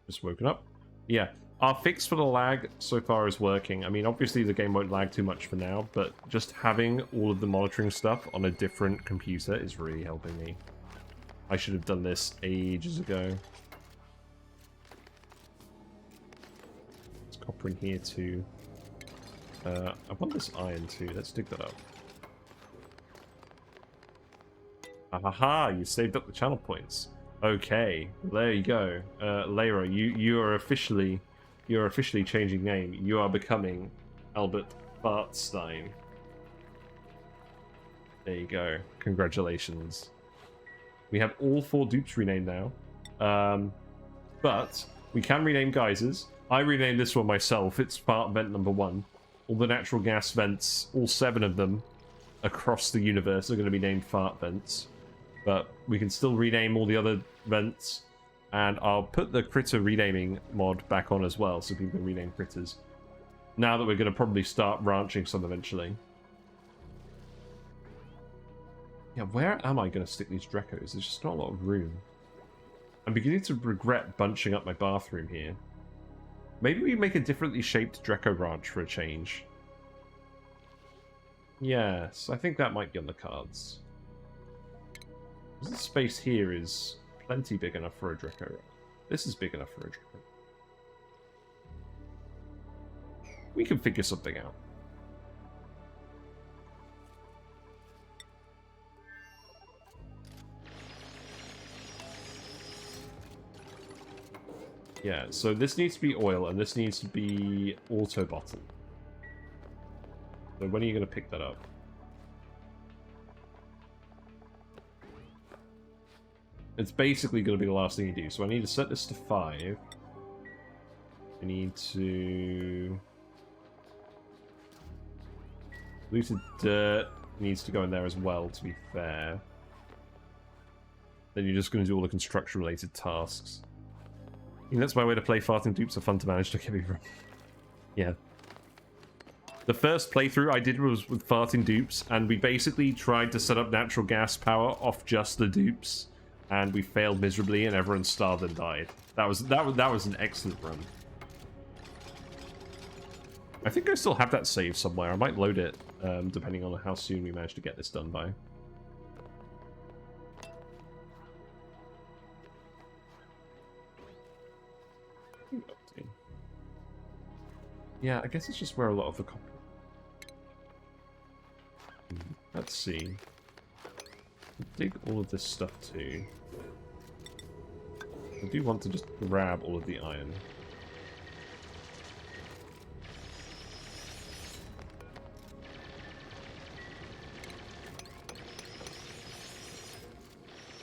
Just woken up. Yeah, our fix for the lag so far is working. I mean, obviously the game won't lag too much for now, but just having all of the monitoring stuff on a different computer is really helping me. I should have done this ages ago. There's copper in here too. I want this iron too. Let's dig that up. Ahaha, you saved up the channel points. Okay, there you go. Lyra, you are officially changing name. You are becoming Albert Bartstein. There you go. Congratulations. We have all 4 dupes renamed now. But we can rename geysers. I renamed this one myself. It's fart vent number 1. All the natural gas vents, all 7 of them across the universe are going to be named fart vents. But we can still rename all the other vents. And I'll put the critter renaming mod back on as well, so people can rename critters. Now that we're going to probably start branching some eventually. Yeah, where am I going to stick these Dreckos? There's just not a lot of room. I'm beginning to regret bunching up my bathroom here. Maybe we make a differently shaped Drecko ranch for a change. Yes, I think that might be on the cards. This space here is plenty big enough for a Drecko. This is big enough for a Drecko. We can figure something out. Yeah, so this needs to be oil, and this needs to be auto bottle. So when are you going to pick that up? It's basically going to be the last thing you do. So I need to set this to 5. I need to... Looted dirt needs to go in there as well, to be fair. Then you're just going to do all the construction-related tasks. I mean, that's my way to play. Farting dupes are fun to manage, don't get me wrong. Yeah. The first playthrough I did was with farting dupes, and we basically tried to set up natural gas power off just the dupes, and we failed miserably, and everyone starved and died. That was an excellent run. I think I still have that save somewhere. I might load it, depending on how soon we manage to get this done by. Yeah, I guess it's just where a lot of the copy. Let's see. Dig all of this stuff too. I do want to just grab all of the iron.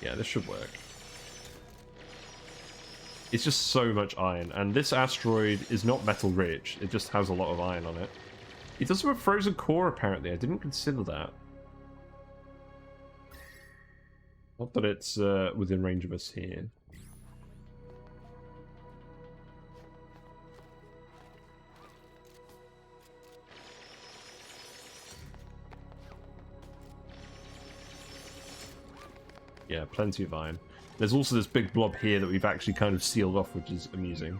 Yeah, this should work. It's just so much iron, and this asteroid is not metal rich, it just has a lot of iron on it. It does have a frozen core, apparently. I didn't consider that. Not that it's within range of us here. Yeah, plenty of iron. There's also this big blob here that we've actually kind of sealed off, which is amusing.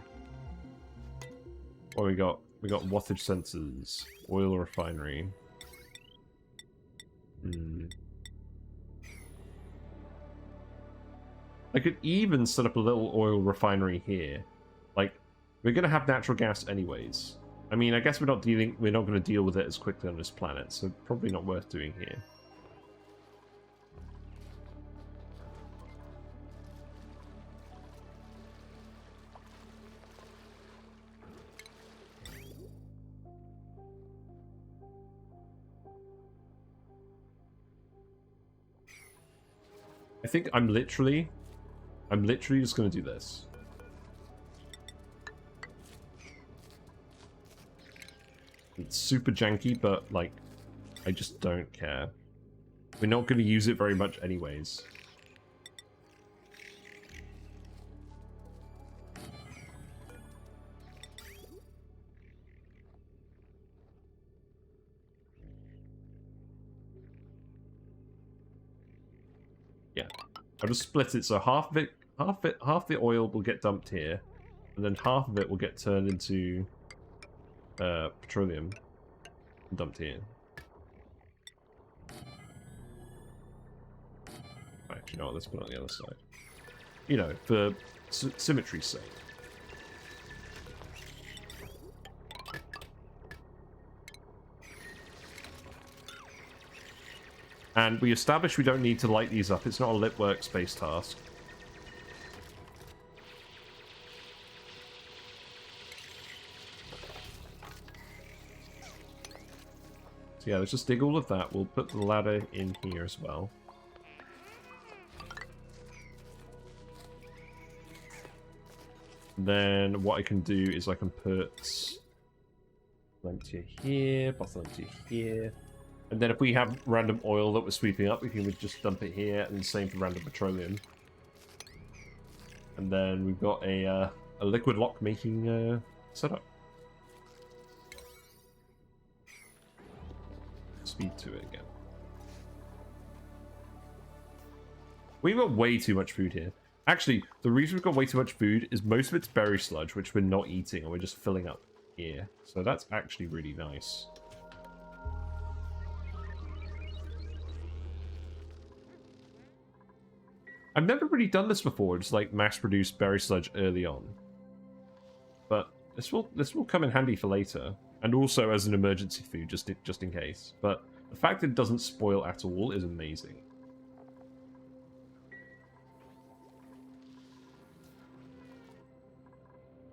What we got? We got wattage sensors, oil refinery. I could even set up a little oil refinery here. Like, we're gonna have natural gas anyways. I mean, I guess we're not going to deal with it as quickly on this planet, so probably not worth doing here. I think I'm literally just going to do this. It's super janky, but, like, I just don't care. We're not going to use it very much anyways. Yeah, I'll just split it so half the oil will get dumped here, and then half of it will get turned into petroleum and dumped here. Actually, no, let's put it on the other side. You know, for symmetry's sake. And we established we don't need to light these up. It's not a lit workspace task. So yeah, let's just dig all of that. We'll put the ladder in here as well. Then what I can do is I can put empty here, bottle empty here. And then if we have random oil that we're sweeping up, we can just dump it here, and the same for random petroleum. And then we've got a liquid lock making setup. Speed to it again. We've got way too much food here. Actually, the reason we've got way too much food is most of it's berry sludge, which we're not eating, and we're just filling up here. So that's actually really nice. I've never really done this before, just like mass-produce berry sludge early on. But this will come in handy for later, and also as an emergency food, just in case. But the fact that it doesn't spoil at all is amazing.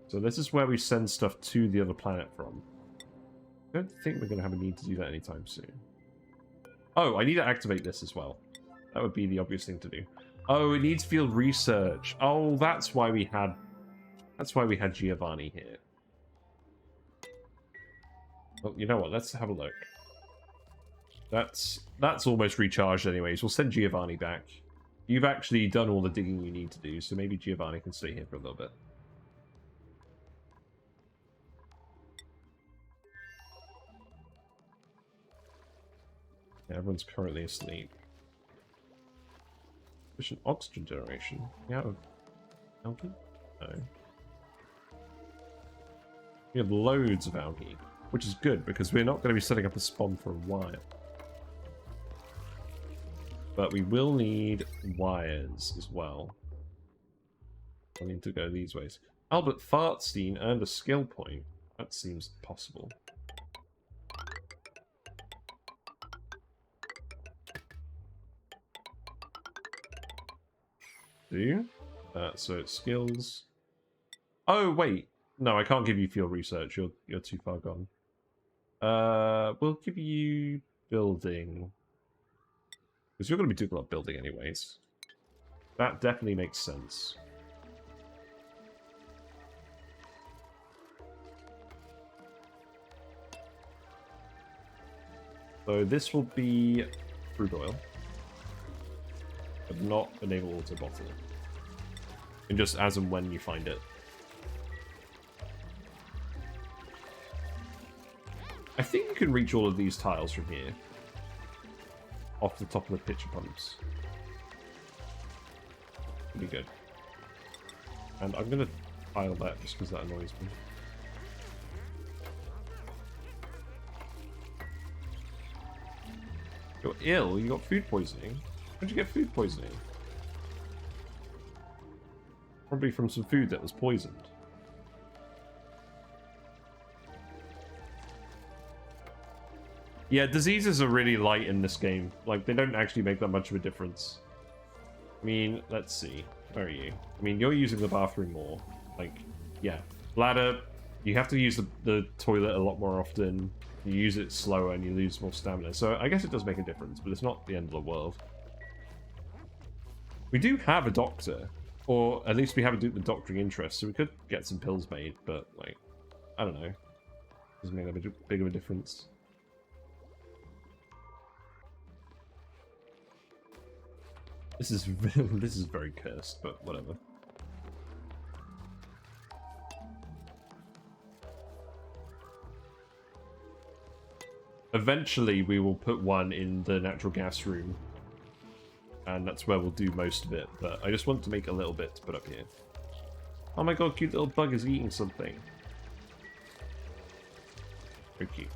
So this is where we send stuff to the other planet from. I don't think we're going to have a need to do that anytime soon. Oh, I need to activate this as well. That would be the obvious thing to do. Oh, it needs field research. Oh, that's why we had Giovanni here. Well, you know what? Let's have a look. That's almost recharged anyways. We'll send Giovanni back. You've actually done all the digging you need to do, so maybe Giovanni can stay here for a little bit. Yeah, everyone's currently asleep. Efficient oxygen generation. Yeah, algae? No. We have loads of algae, which is good because we're not going to be setting up a spawn for a while. But we will need wires as well. I need to go these ways. Albert Fartstein earned a skill point. That seems possible. So it's skills. Oh wait, no, I can't give you field research. You're too far gone. We'll give you building because you're going to be doing a lot of building anyways. That definitely makes sense. So this will be crude oil. But not enable auto bottle. And just as and when you find it. I think you can reach all of these tiles from here. Off the top of the pitcher pumps. Pretty good. And I'm gonna tile that just because that annoys me. You're ill? You got food poisoning? How'd you get food poisoning? Probably from some food that was poisoned. Yeah, diseases are really light in this game. Like, they don't actually make that much of a difference. I mean, let's see. Where are you? I mean, you're using the bathroom more. Like, yeah. Bladder, you have to use the toilet a lot more often. You use it slower and you lose more stamina. So I guess it does make a difference, but it's not the end of the world. We do have a doctor. Or at least we have the doctoring interest, so we could get some pills made, but, like, I don't know. Doesn't make that big of a difference. This is very cursed, but whatever. Eventually, we will put one in the natural gas room. And that's where we'll do most of it, but I just want to make a little bit to put up here. Oh my god, cute little bug is eating something. Very cute.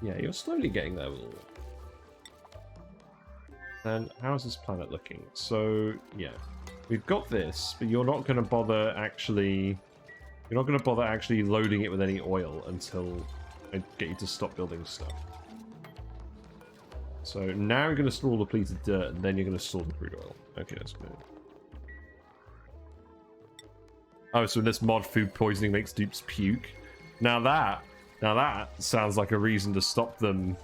Yeah, you're slowly getting there. And how's this planet looking? So, yeah. We've got this, but you're not going to bother actually... You're not going to bother actually loading it with any oil until I get you to stop building stuff. So now you're going to store the depleted dirt, and then you're going to store the crude oil. Okay, that's good. Oh, so in this mod, food poisoning makes dupes puke. Now that sounds like a reason to stop them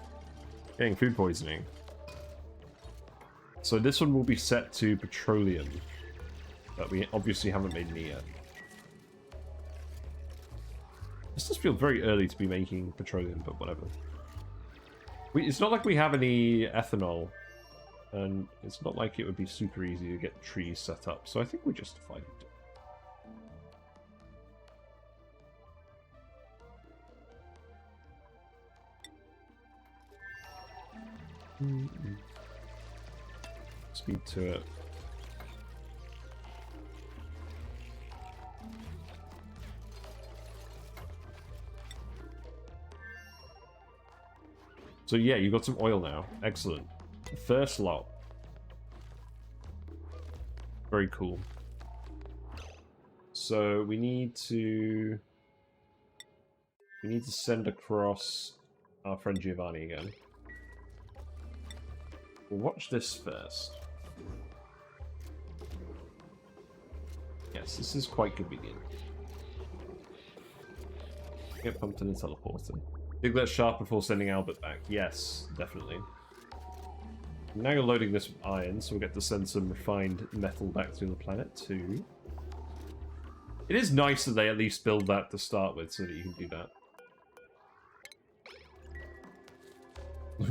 getting food poisoning. So this one will be set to petroleum. But we obviously haven't made any yet. This does feel very early to be making petroleum, but whatever. It's not like we have any ethanol. And it's not like it would be super easy to get trees set up. So I think we're justified. Speed to it. So yeah, you got some oil now. Excellent. First lot. Very cool. So we need to send across our friend Giovanni again. We'll watch this first. Yes, this is quite convenient. Get pumped in and teleported. Dig that shaft before sending Albert back. Yes, definitely. Now you're loading this with iron, so we'll get to send some refined metal back to the planet too. It is nice that they at least build that to start with, so that you can do that.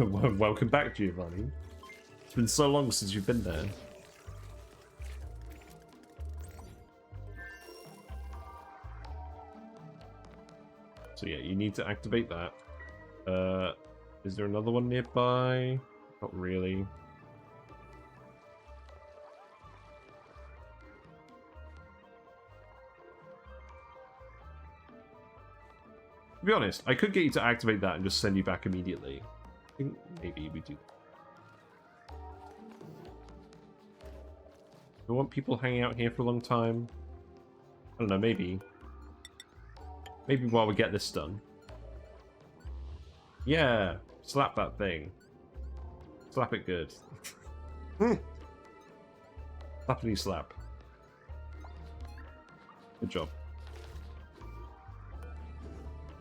Welcome back, Giovanni. It's been so long since you've been there. So yeah, you need to activate that. Is there another one nearby? Not really. To be honest, I could get you to activate that and just send you back immediately. I think maybe we do. Do I want people hanging out here for a long time? I don't know, maybe. Maybe while we get this done. Yeah, slap that thing. Slap it good. Slappity slap. Good job.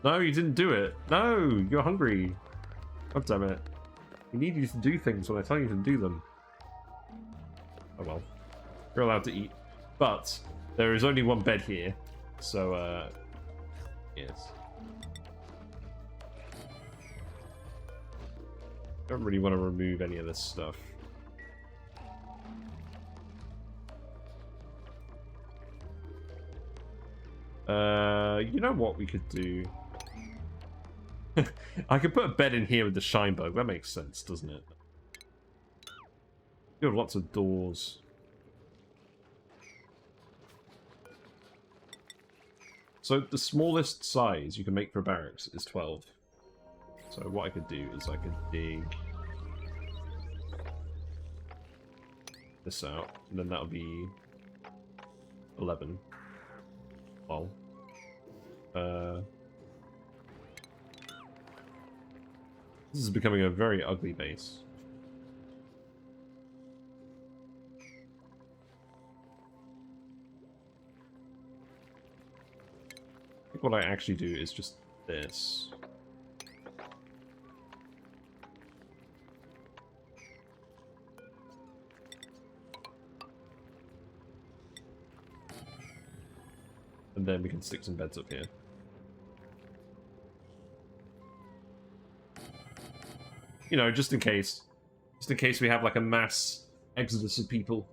No, you didn't do it. No, you're hungry. God damn it. We need you to do things when I tell you to do them. Oh well. You're allowed to eat. But there is only one bed here. So, yes. Don't really want to remove any of this stuff. You know what we could do? I could put a bed in here with the shine bug. That makes sense, doesn't it? You have lots of doors. So the smallest size you can make for a barracks is 12. So what I could do is I could dig this out, and then that'll be 11. Well, this is becoming a very ugly base. I think what I actually do is just this. And then we can stick some beds up here. You know, just in case. Just in case we have like a mass exodus of people.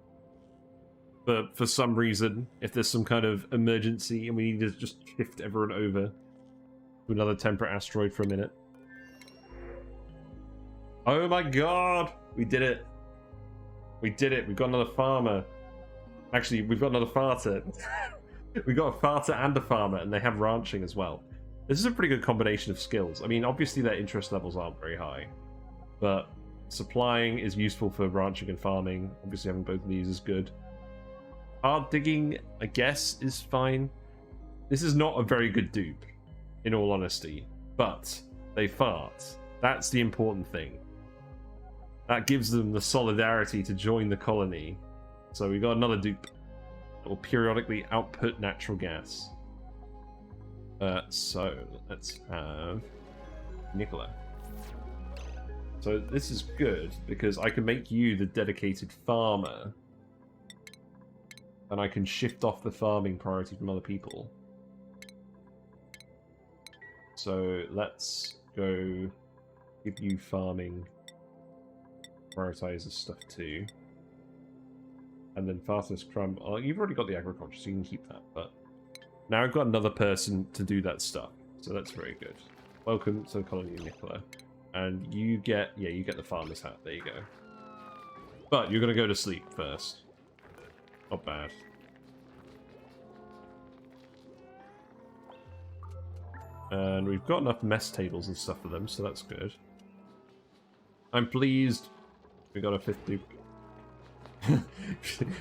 But for some reason, if there's some kind of emergency and we need to just shift everyone over to another temperate asteroid for a minute. Oh my god! We did it! We did it! We've got another farmer. Actually, we've got another farter. We got a farter and a farmer, and they have ranching as well. This is a pretty good combination of skills. I mean, obviously their interest levels aren't very high, but supplying is useful for ranching and farming. Obviously having both of these is good. Hard digging, I guess, is fine. This is not a very good dupe, in all honesty, but they fart. That's the important thing. That gives them the solidarity to join the colony. So we got another dupe. That will periodically output natural gas. So let's have Nicola. So this is good because I can make you the dedicated farmer, and I can shift off the farming priority from other people. So let's go give you farming, prioritize this stuff too. And then fastest crumb. Oh, you've already got the agriculture, so you can keep that. But now I've got another person to do that stuff, so that's very good. Welcome to the colony, Nicola. And you get, yeah, you get the farmer's hat. There you go. But you're gonna go to sleep first. Not bad. And we've got enough mess tables and stuff for them, so that's good. I'm pleased. We got a 5th dupe.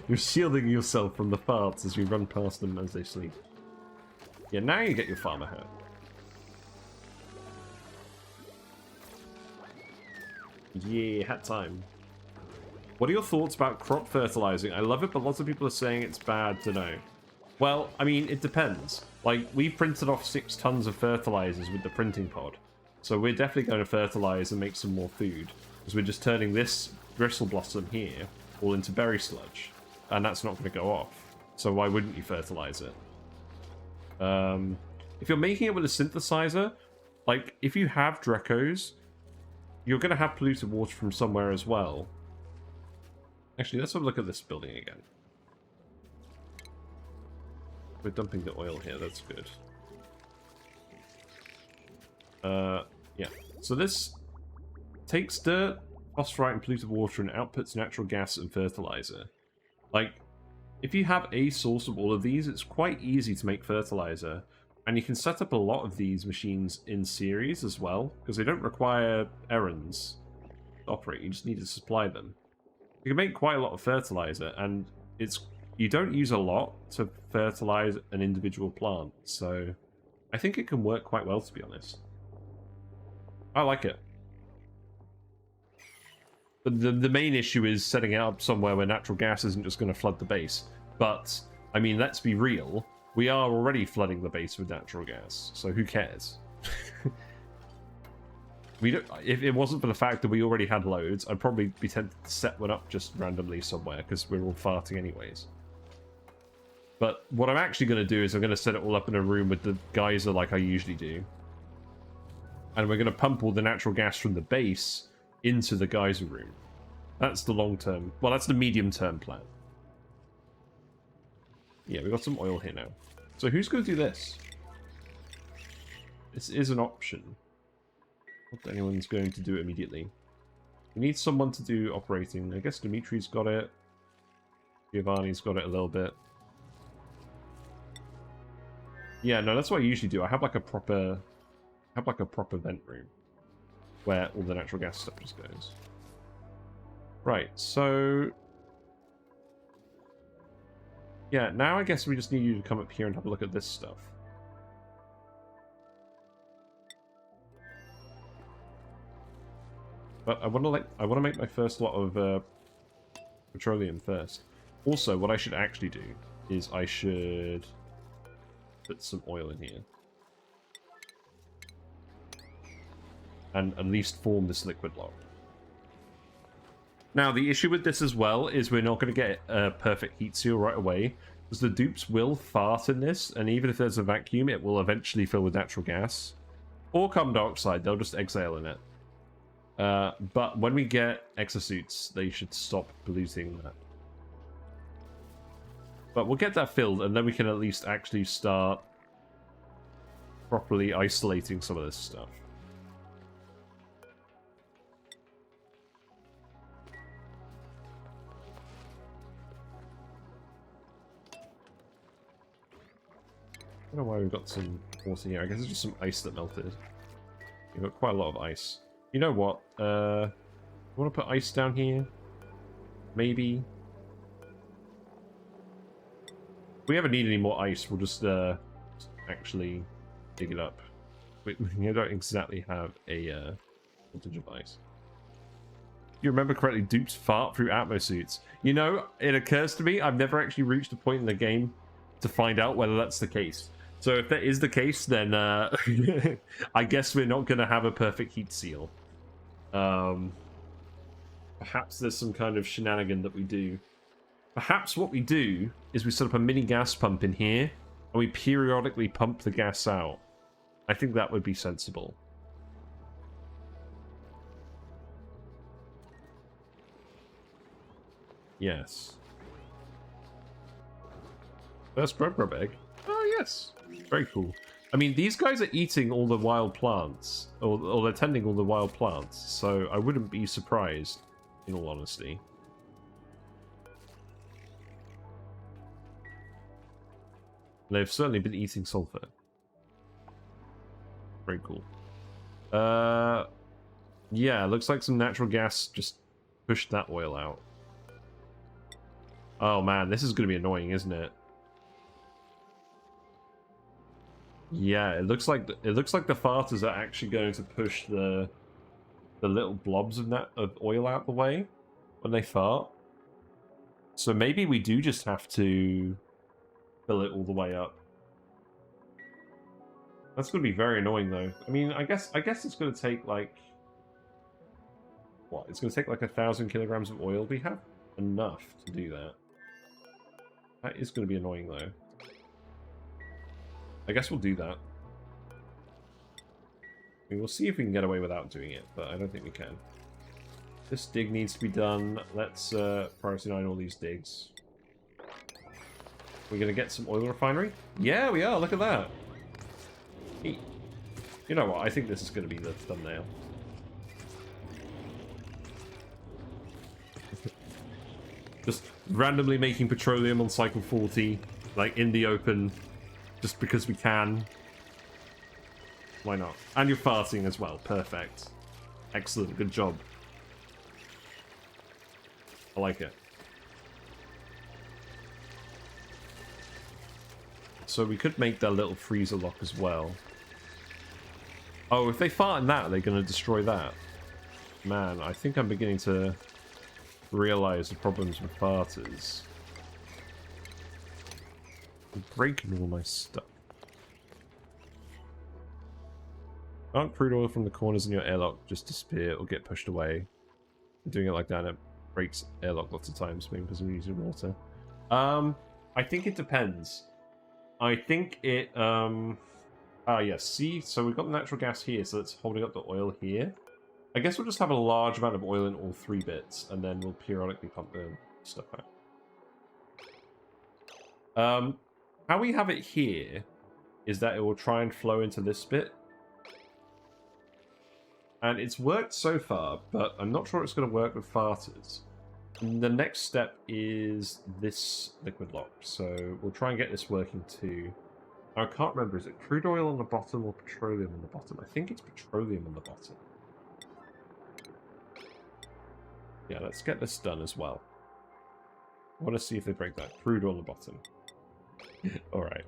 You're shielding yourself from the farts as you run past them as they sleep. Yeah, now you get your farmer hat. Yeah, hat time. What are your thoughts about crop fertilizing? I love it, but lots of people are saying it's bad to know. Well, I mean, it depends. Like, we printed off 6 tons of fertilizers with the printing pod. So we're definitely going to fertilize and make some more food. Because we're just turning this bristle blossom here all into berry sludge. And that's not going to go off. So why wouldn't you fertilize it? If you're making it with a synthesizer, like, if you have Dreckos, you're going to have polluted water from somewhere as well. Actually, let's have a look at this building again. We're dumping the oil here, that's good. Yeah. So this takes dirt, phosphorite, and polluted water and outputs natural gas and fertilizer. Like, if you have a source of all of these, it's quite easy to make fertilizer. And you can set up a lot of these machines in series as well, because they don't require errands to operate, you just need to supply them. You can make quite a lot of fertilizer, and you don't use a lot to fertilize an individual plant, so I think it can work quite well, to be honest. I like it. But the main issue is setting it up somewhere where natural gas isn't just going to flood the base. But, I mean, let's be real. We are already flooding the base with natural gas, so who cares? If it wasn't for the fact that we already had loads, I'd probably be tempted to set one up just randomly somewhere, because we're all farting anyways. But what I'm actually going to do is I'm going to set it all up in a room with the geyser like I usually do. And we're going to pump all the natural gas from the base into the geyser room. That's the long-term... Well, that's the medium-term plan. Yeah, we've got some oil here now. So who's going to do this? This is an option. Not that anyone's going to do it immediately. We need someone to do operating. I guess Dimitri's got it. Giovanni's got it a little bit. Yeah, no, that's what I usually do. I have like a proper vent room where all the natural gas stuff just goes. Right, so yeah, now I guess we just need you to come up here and have a look at this stuff. But I want to make my first lot of petroleum first. Also, what I should actually do is I should put some oil in here. And at least form this liquid lock. Now, the issue with this as well is we're not going to get a perfect heat seal right away, because the dupes will fart in this, and even if there's a vacuum, it will eventually fill with natural gas. Or carbon dioxide, they'll just exhale in it. But when we get exosuits, they should stop polluting that. But we'll get that filled, and then we can at least actually start properly isolating some of this stuff. I don't know why we've got some water here. I guess it's just some ice that melted. We've got quite a lot of ice. You know what? I want to put ice down here. Maybe. If we ever need any more ice, we'll just actually dig it up. We don't exactly have a shortage of ice. If you remember correctly, dupes fart through atmosuits. You know, it occurs to me, I've never actually reached a point in the game to find out whether that's the case. So if that is the case, then I guess we're not going to have a perfect heat seal. Perhaps there's some kind of shenanigan that we do. Perhaps what we do is we set up a mini gas pump in here, and we periodically pump the gas out. I think that would be sensible. Yes. First grub egg. Oh, yes. Very cool. I mean, these guys are eating all the wild plants, or they're tending all the wild plants, so I wouldn't be surprised, in all honesty. They've certainly been eating sulfur. Very cool. Yeah, looks like some natural gas just pushed that oil out. Oh man, this is going to be annoying, isn't it? Yeah, it looks like the farters are actually going to push the the little blobs of oil out the way when they fart. So maybe we do just have to fill it all the way up. That's going to be very annoying, though. I mean, I guess it's going to take, like... What? It's going to take, like, 1,000 kilograms of oil. We have enough to do that. That is going to be annoying, though. I guess we'll do that. I mean, we'll see if we can get away without doing it, but I don't think we can. This dig needs to be done. Let's priority 9 all these digs. We're going to get some oil refinery? Yeah, we are. Look at that. You know what? I think this is going to be the thumbnail. Just randomly making petroleum on cycle 40, like in the open, just because we can. Why not? And you're farting as well. Perfect. Excellent. Good job. I like it. So we could make that little freezer lock as well. Oh, if they fart in that, they're going to destroy that. Man, I think I'm beginning to realize the problems with farters. I'm breaking all my stuff. Can't crude oil from the corners in your airlock just disappear or get pushed away? Doing it like that, it breaks airlock lots of times, maybe because we're using water. I think it depends. I think it, yes, see, so we've got the natural gas here, so it's holding up the oil here. I guess we'll just have a large amount of oil in all 3 bits, and then we'll periodically pump the stuff out. How we have it here is that it will try and flow into this bit. And it's worked so far, but I'm not sure it's going to work with farters. And the next step is this liquid lock, so we'll try and get this working too. I can't remember, is it crude oil on the bottom or petroleum on the bottom? I think it's petroleum on the bottom. Yeah, let's get this done as well. I want to see if they break that. Crude on the bottom. Alright.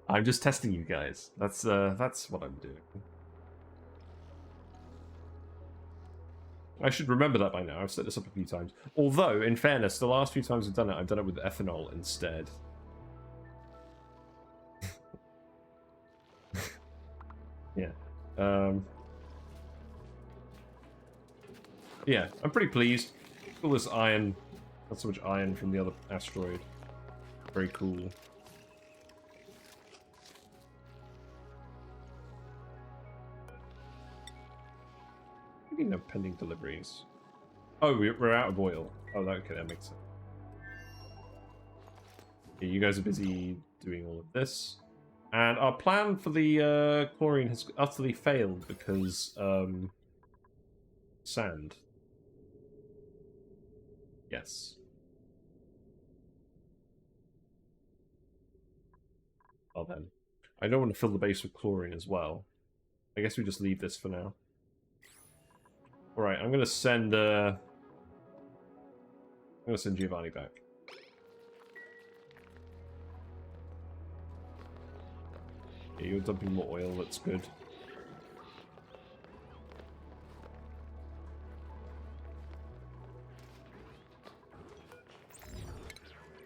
I'm just testing you guys. That's what I'm doing. I should remember that by now. I've set this up a few times. Although, in fairness, the last few times I've done it with ethanol instead. Yeah. Yeah, I'm pretty pleased. All this iron. Not so much iron from the other asteroid. Very cool. No pending deliveries. Oh, we're out of oil. Oh, okay, that makes sense. Okay, you guys are busy doing all of this. And our plan for the chlorine has utterly failed because sand. Yes. Well then. I don't want to fill the base with chlorine as well. I guess we just leave this for now. Alright, I'm gonna send Giovanni back. Yeah, you're dumping more oil, that's good.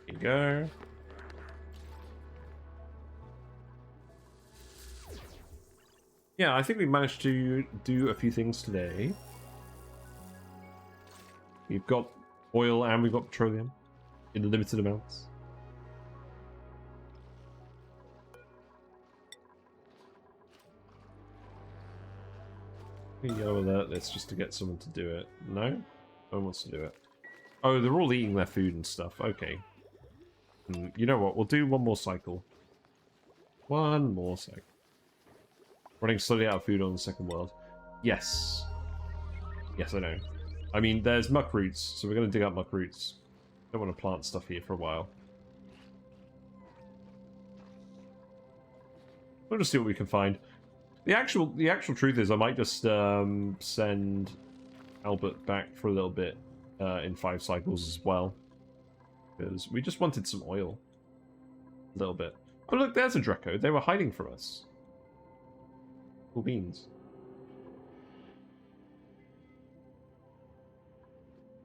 There you go. Yeah, I think we managed to do a few things today. We've got oil and we've got petroleum in limited amounts. Yellow alert, that's just to get someone to do it. No? No one wants to do it. Oh, they're all eating their food and stuff. Okay. You know what? We'll do one more cycle. One more cycle. Running slowly out of food on the second world. Yes. Yes, I know. I mean, there's muck roots, so we're going to dig up muck roots. Don't want to plant stuff here for a while. We'll just see what we can find. The actual truth is, I might just send Albert back for a little bit in 5 cycles as well, because we just wanted some oil. A little bit. Oh look, there's a Drecko. They were hiding from us. Cool beans.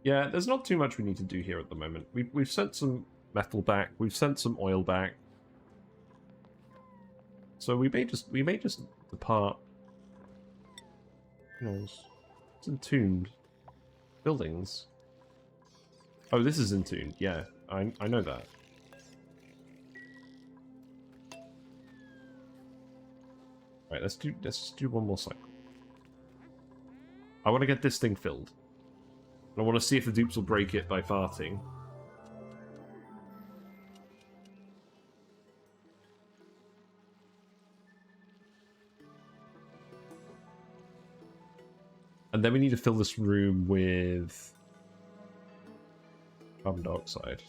Yeah, there's not too much we need to do here at the moment. We've sent some metal back. We've sent some oil back. So we may just depart. Who knows? It's entombed. Buildings. Oh, this is entombed. Yeah, I know that. Right, let's do one more cycle. I want to get this thing filled. I want to see if the dupes will break it by farting. And then we need to fill this room with carbon dioxide.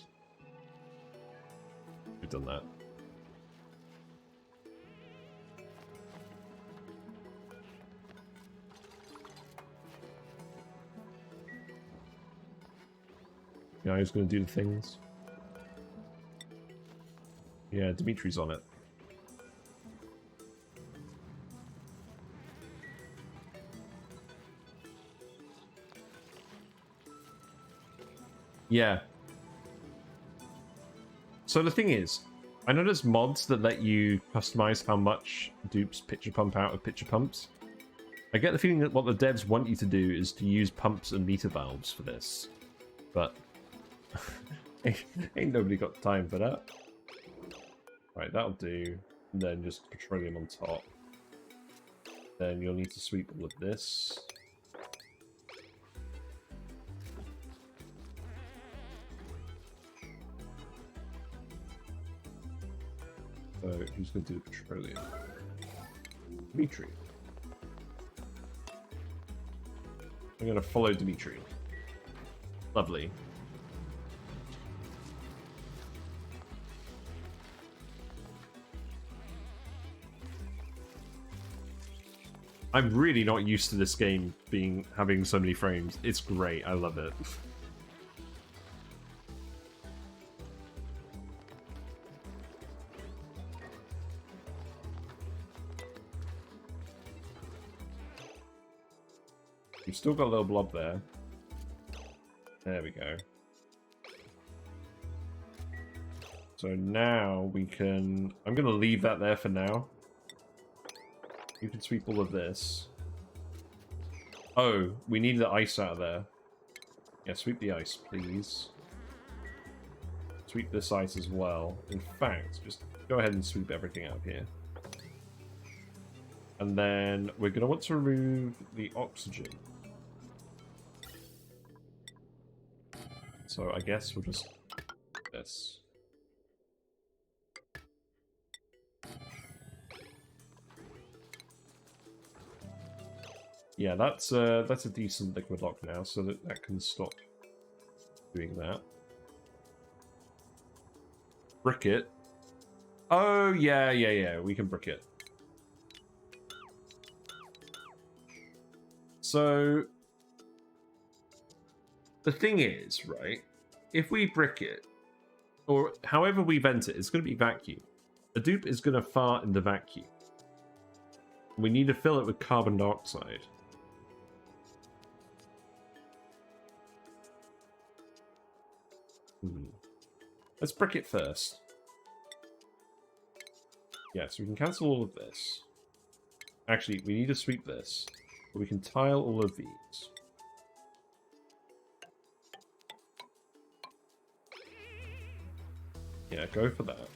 We've done that. Yeah, who's going to do the things? Yeah, Dimitri's on it. Yeah. So the thing is, I know there's mods that let you customize how much dupes pitcher pump out of pitcher pumps. I get the feeling that what the devs want you to do is to use pumps and meter valves for this. But ain't nobody got time for that. Right, that'll do. And then just petroleum on top. Then you'll need to sweep all of this. So who's going to do the petroleum? Dimitri. I'm going to follow Dimitri. Lovely. I'm really not used to this game having so many frames. It's great. I love it. We've still got a little blob there. There we go. So now we can... I'm going to leave that there for now. You can sweep all of this. Oh, we need the ice out of there. Yeah, sweep the ice, please. Sweep this ice as well. In fact, just go ahead and sweep everything out of here. And then we're going to want to remove the oxygen. So I guess we'll just do this. Yeah, that's a decent liquid lock now, so that can stop doing that. Brick it. Oh yeah, we can brick it. So the thing is, right, if we brick it, or however we vent it, it's going to be vacuum. The dupe is going to fart in the vacuum. We need to fill it with carbon dioxide. Let's brick it first. Yeah, so we can cancel all of this. Actually, we need to sweep this. But we can tile all of these. Yeah, go for that.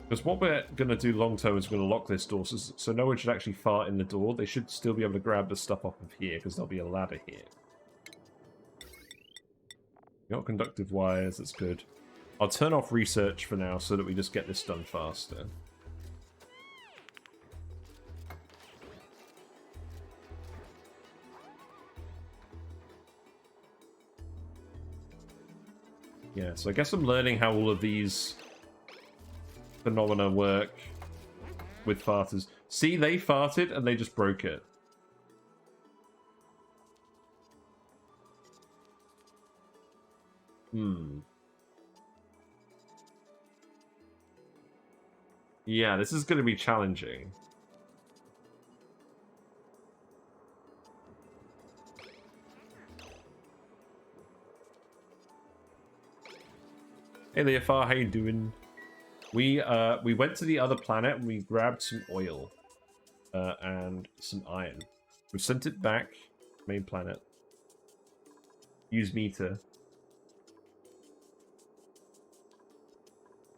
Because what we're going to do long term is we're going to lock this door, so no one should actually fart in the door. They should still be able to grab the stuff off of here, because there'll be a ladder here. Got conductive wires, that's good. I'll turn off research for now, so that we just get this done faster. Yeah, so I guess I'm learning how all of these phenomena work with farters. See, they farted and they just broke it. Yeah, this is going to be challenging. Hey Leofar, how you doing? We went to the other planet and we grabbed some oil and some iron. We sent it back, main planet. Use meter.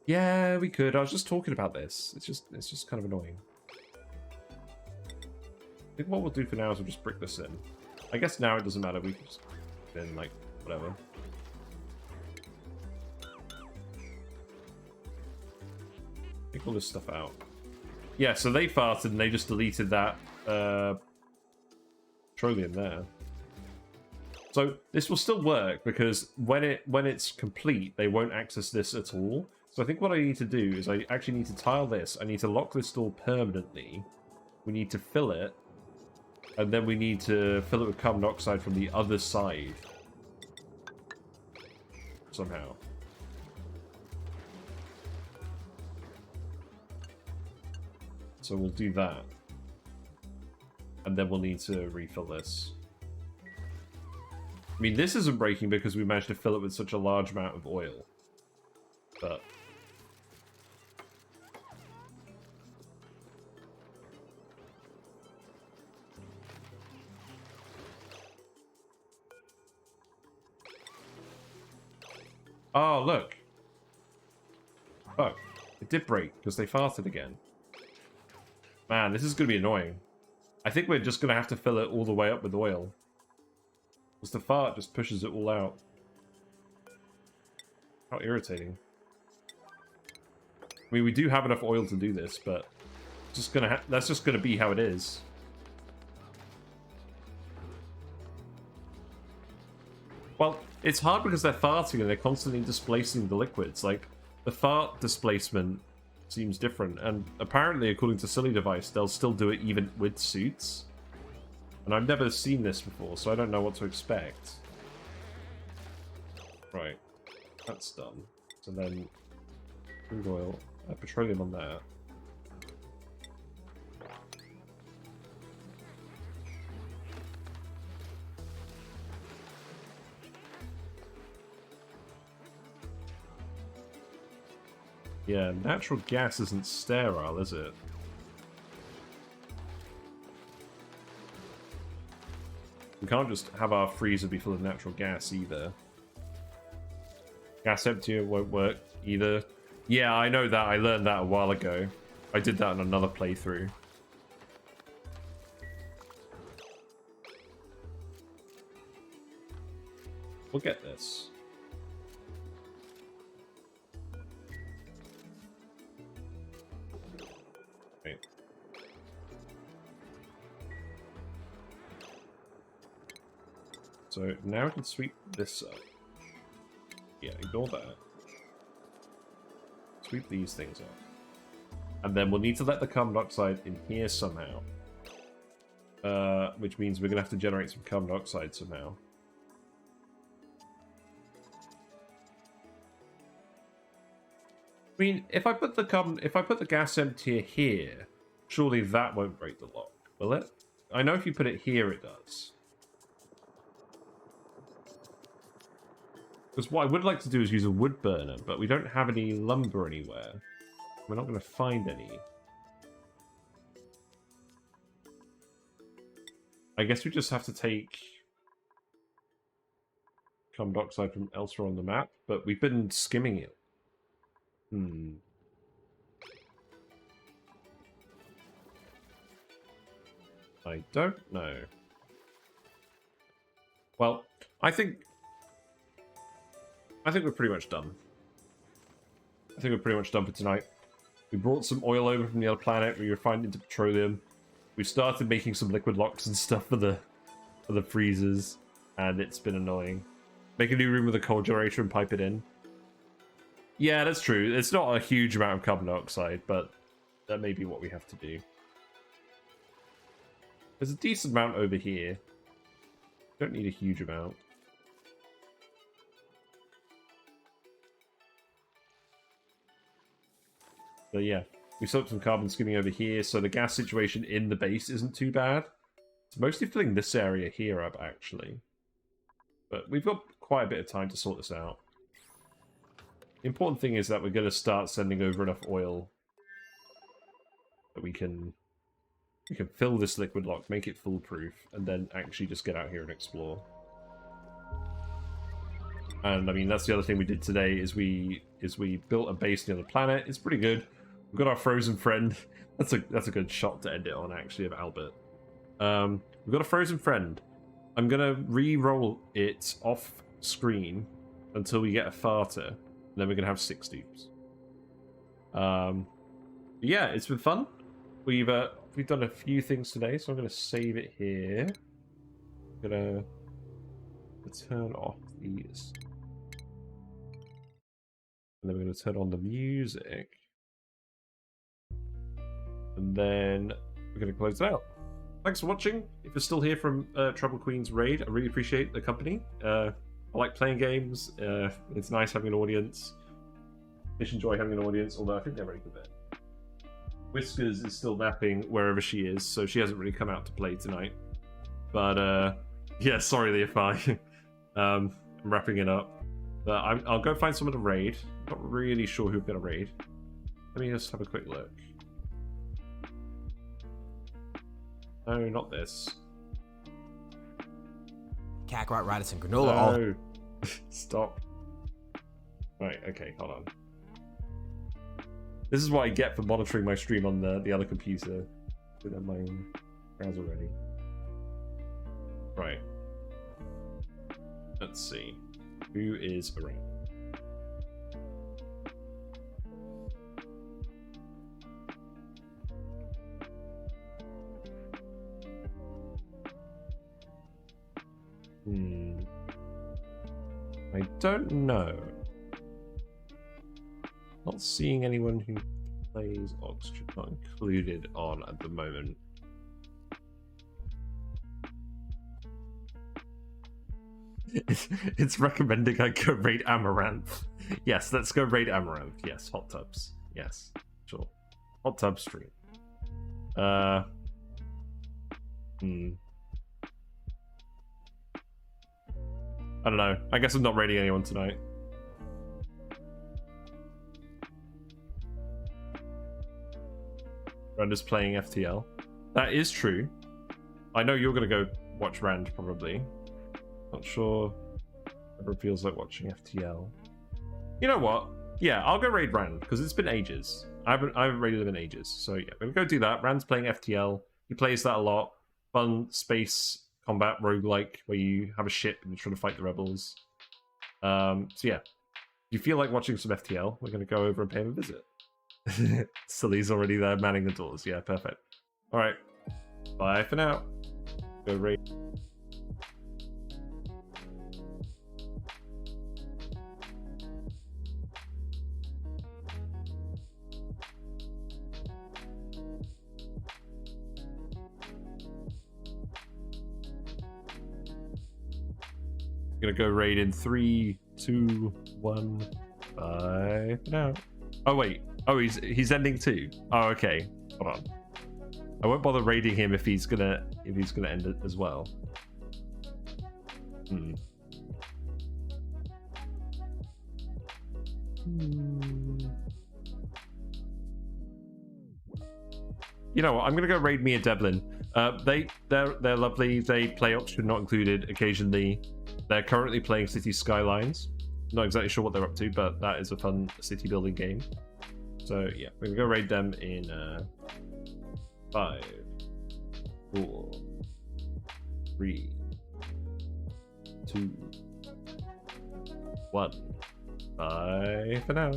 Yeah, we could. I was just talking about this. It's just kind of annoying. I think what we'll do for now is we'll just brick this in. I guess now it doesn't matter. We can just then like whatever. Take all this stuff out. Yeah, so they farted and they just deleted that petroleum there. So this will still work because when it's complete, they won't access this at all. So I think what I need to do is I actually need to tile this. I need to lock this door permanently. We need to fill it. And then we need to fill it with carbon dioxide from the other side. Somehow. So we'll do that. And then we'll need to refill this. I mean, this isn't breaking because we managed to fill it with such a large amount of oil. But... oh, look. Oh, it did break because they farted again. Man, this is going to be annoying. I think we're just going to have to fill it all the way up with oil. Because the fart just pushes it all out. How irritating. I mean, we do have enough oil to do this, but that's just going to be how it is. Well, it's hard because they're farting and they're constantly displacing the liquids. Like, the fart displacement seems different, and apparently, according to Silly Device, they'll still do it even with suits. And I've never seen this before, so I don't know what to expect. Right, that's done. So then, crude oil, petroleum on that. Yeah, natural gas isn't sterile, is it? We can't just have our freezer be full of natural gas either. Gas emptier won't work either. Yeah, I know that. I learned that a while ago. I did that in another playthrough. We'll get this. Right. So now we can sweep this up. Yeah, ignore that. Sweep these things up. And then we'll need to let the carbon dioxide in here somehow. Which means we're going to have to generate some carbon dioxide somehow. I mean, if I put the gas emptier here, surely that won't break the lock, will it? I know if you put it here, it does. Because what I would like to do is use a wood burner, but we don't have any lumber anywhere. We're not going to find any. I guess we just have to take carbon dioxide from elsewhere on the map, but we've been skimming it. I don't know. Well, I think we're pretty much done. I think we're pretty much done for tonight. We brought some oil over from the other planet. We refined it into petroleum. We started making some liquid locks and stuff for the freezers, and it's been annoying. Make a new room with a coal generator and pipe it in. Yeah, that's true. It's not a huge amount of carbon dioxide, but that may be what we have to do. There's a decent amount over here. Don't need a huge amount. But yeah, We set up some carbon skimming over here, so the gas situation in the base isn't too bad. It's mostly filling this area here up, actually. But we've got quite a bit of time to sort this out. The important thing is that we're going to start sending over enough oil that we can fill this liquid lock, make it foolproof, and then actually just get out here and explore. And I mean, that's the other thing we did today is we built a base near the planet. It's pretty good. We've got our frozen friend. That's a good shot to end it on, actually, of Albert. We've got a frozen friend. I'm gonna re-roll it off screen until we get a farter, and then we're gonna have 6 dupes. Yeah, it's been fun. We've done a few things today, so I'm gonna save it here. I'm gonna turn off these, and then we're gonna turn on the music, and then we're gonna close it out. Thanks for watching. If you're still here from Trouble Queen's raid, I really appreciate the company. I like playing games. It's nice having an audience. Fish enjoy having an audience, although I think they're ready for bed. Whiskers is still napping wherever she is, so she hasn't really come out to play tonight. But yeah, sorry, the FI. I'm wrapping it up. But I'll go find someone to raid. Not really sure who we're going to raid. Let me just have a quick look. No, not this. Kakarot, Radisson, Granola, all. No. Stop. Right, okay, hold on. This is what I get for monitoring my stream on the other computer. With my browser ready. Right. Let's see. Who is around? I don't know. Not seeing anyone who plays Oxygen not included on at the moment. It's recommending I go raid Amaranth. Yes, let's go raid Amaranth. Yes, hot tubs. Yes, sure. Hot tub stream. I don't know. I guess I'm not raiding anyone tonight. Rand is playing FTL. That is true. I know you're going to go watch Rand, probably. Not sure everyone feels like watching FTL. You know what? Yeah, I'll go raid Rand, because it's been ages. I haven't raided him in ages. So yeah, we're going to go do that. Rand's playing FTL. He plays that a lot. Fun space combat roguelike where you have a ship and you're trying to fight the rebels. So yeah, if you feel like watching some FTL, we're going to go over and pay him a visit. Sully's already there manning the doors. Yeah, perfect. All right, bye for now. Go raid. Gonna go raid in 3, 2, 1. Bye for now. Oh wait. Oh, he's ending too. Oh, okay. Hold on. I won't bother raiding him if he's gonna end it as well. You know what? I'm gonna go raid Mia Devlin. They're lovely. They play Oxygen Not Included occasionally. They're currently playing City Skylines. Not exactly sure what they're up to, but that is a fun city building game. So yeah, we're gonna go raid them in 5, 4, 3, 2, 1. Bye for now.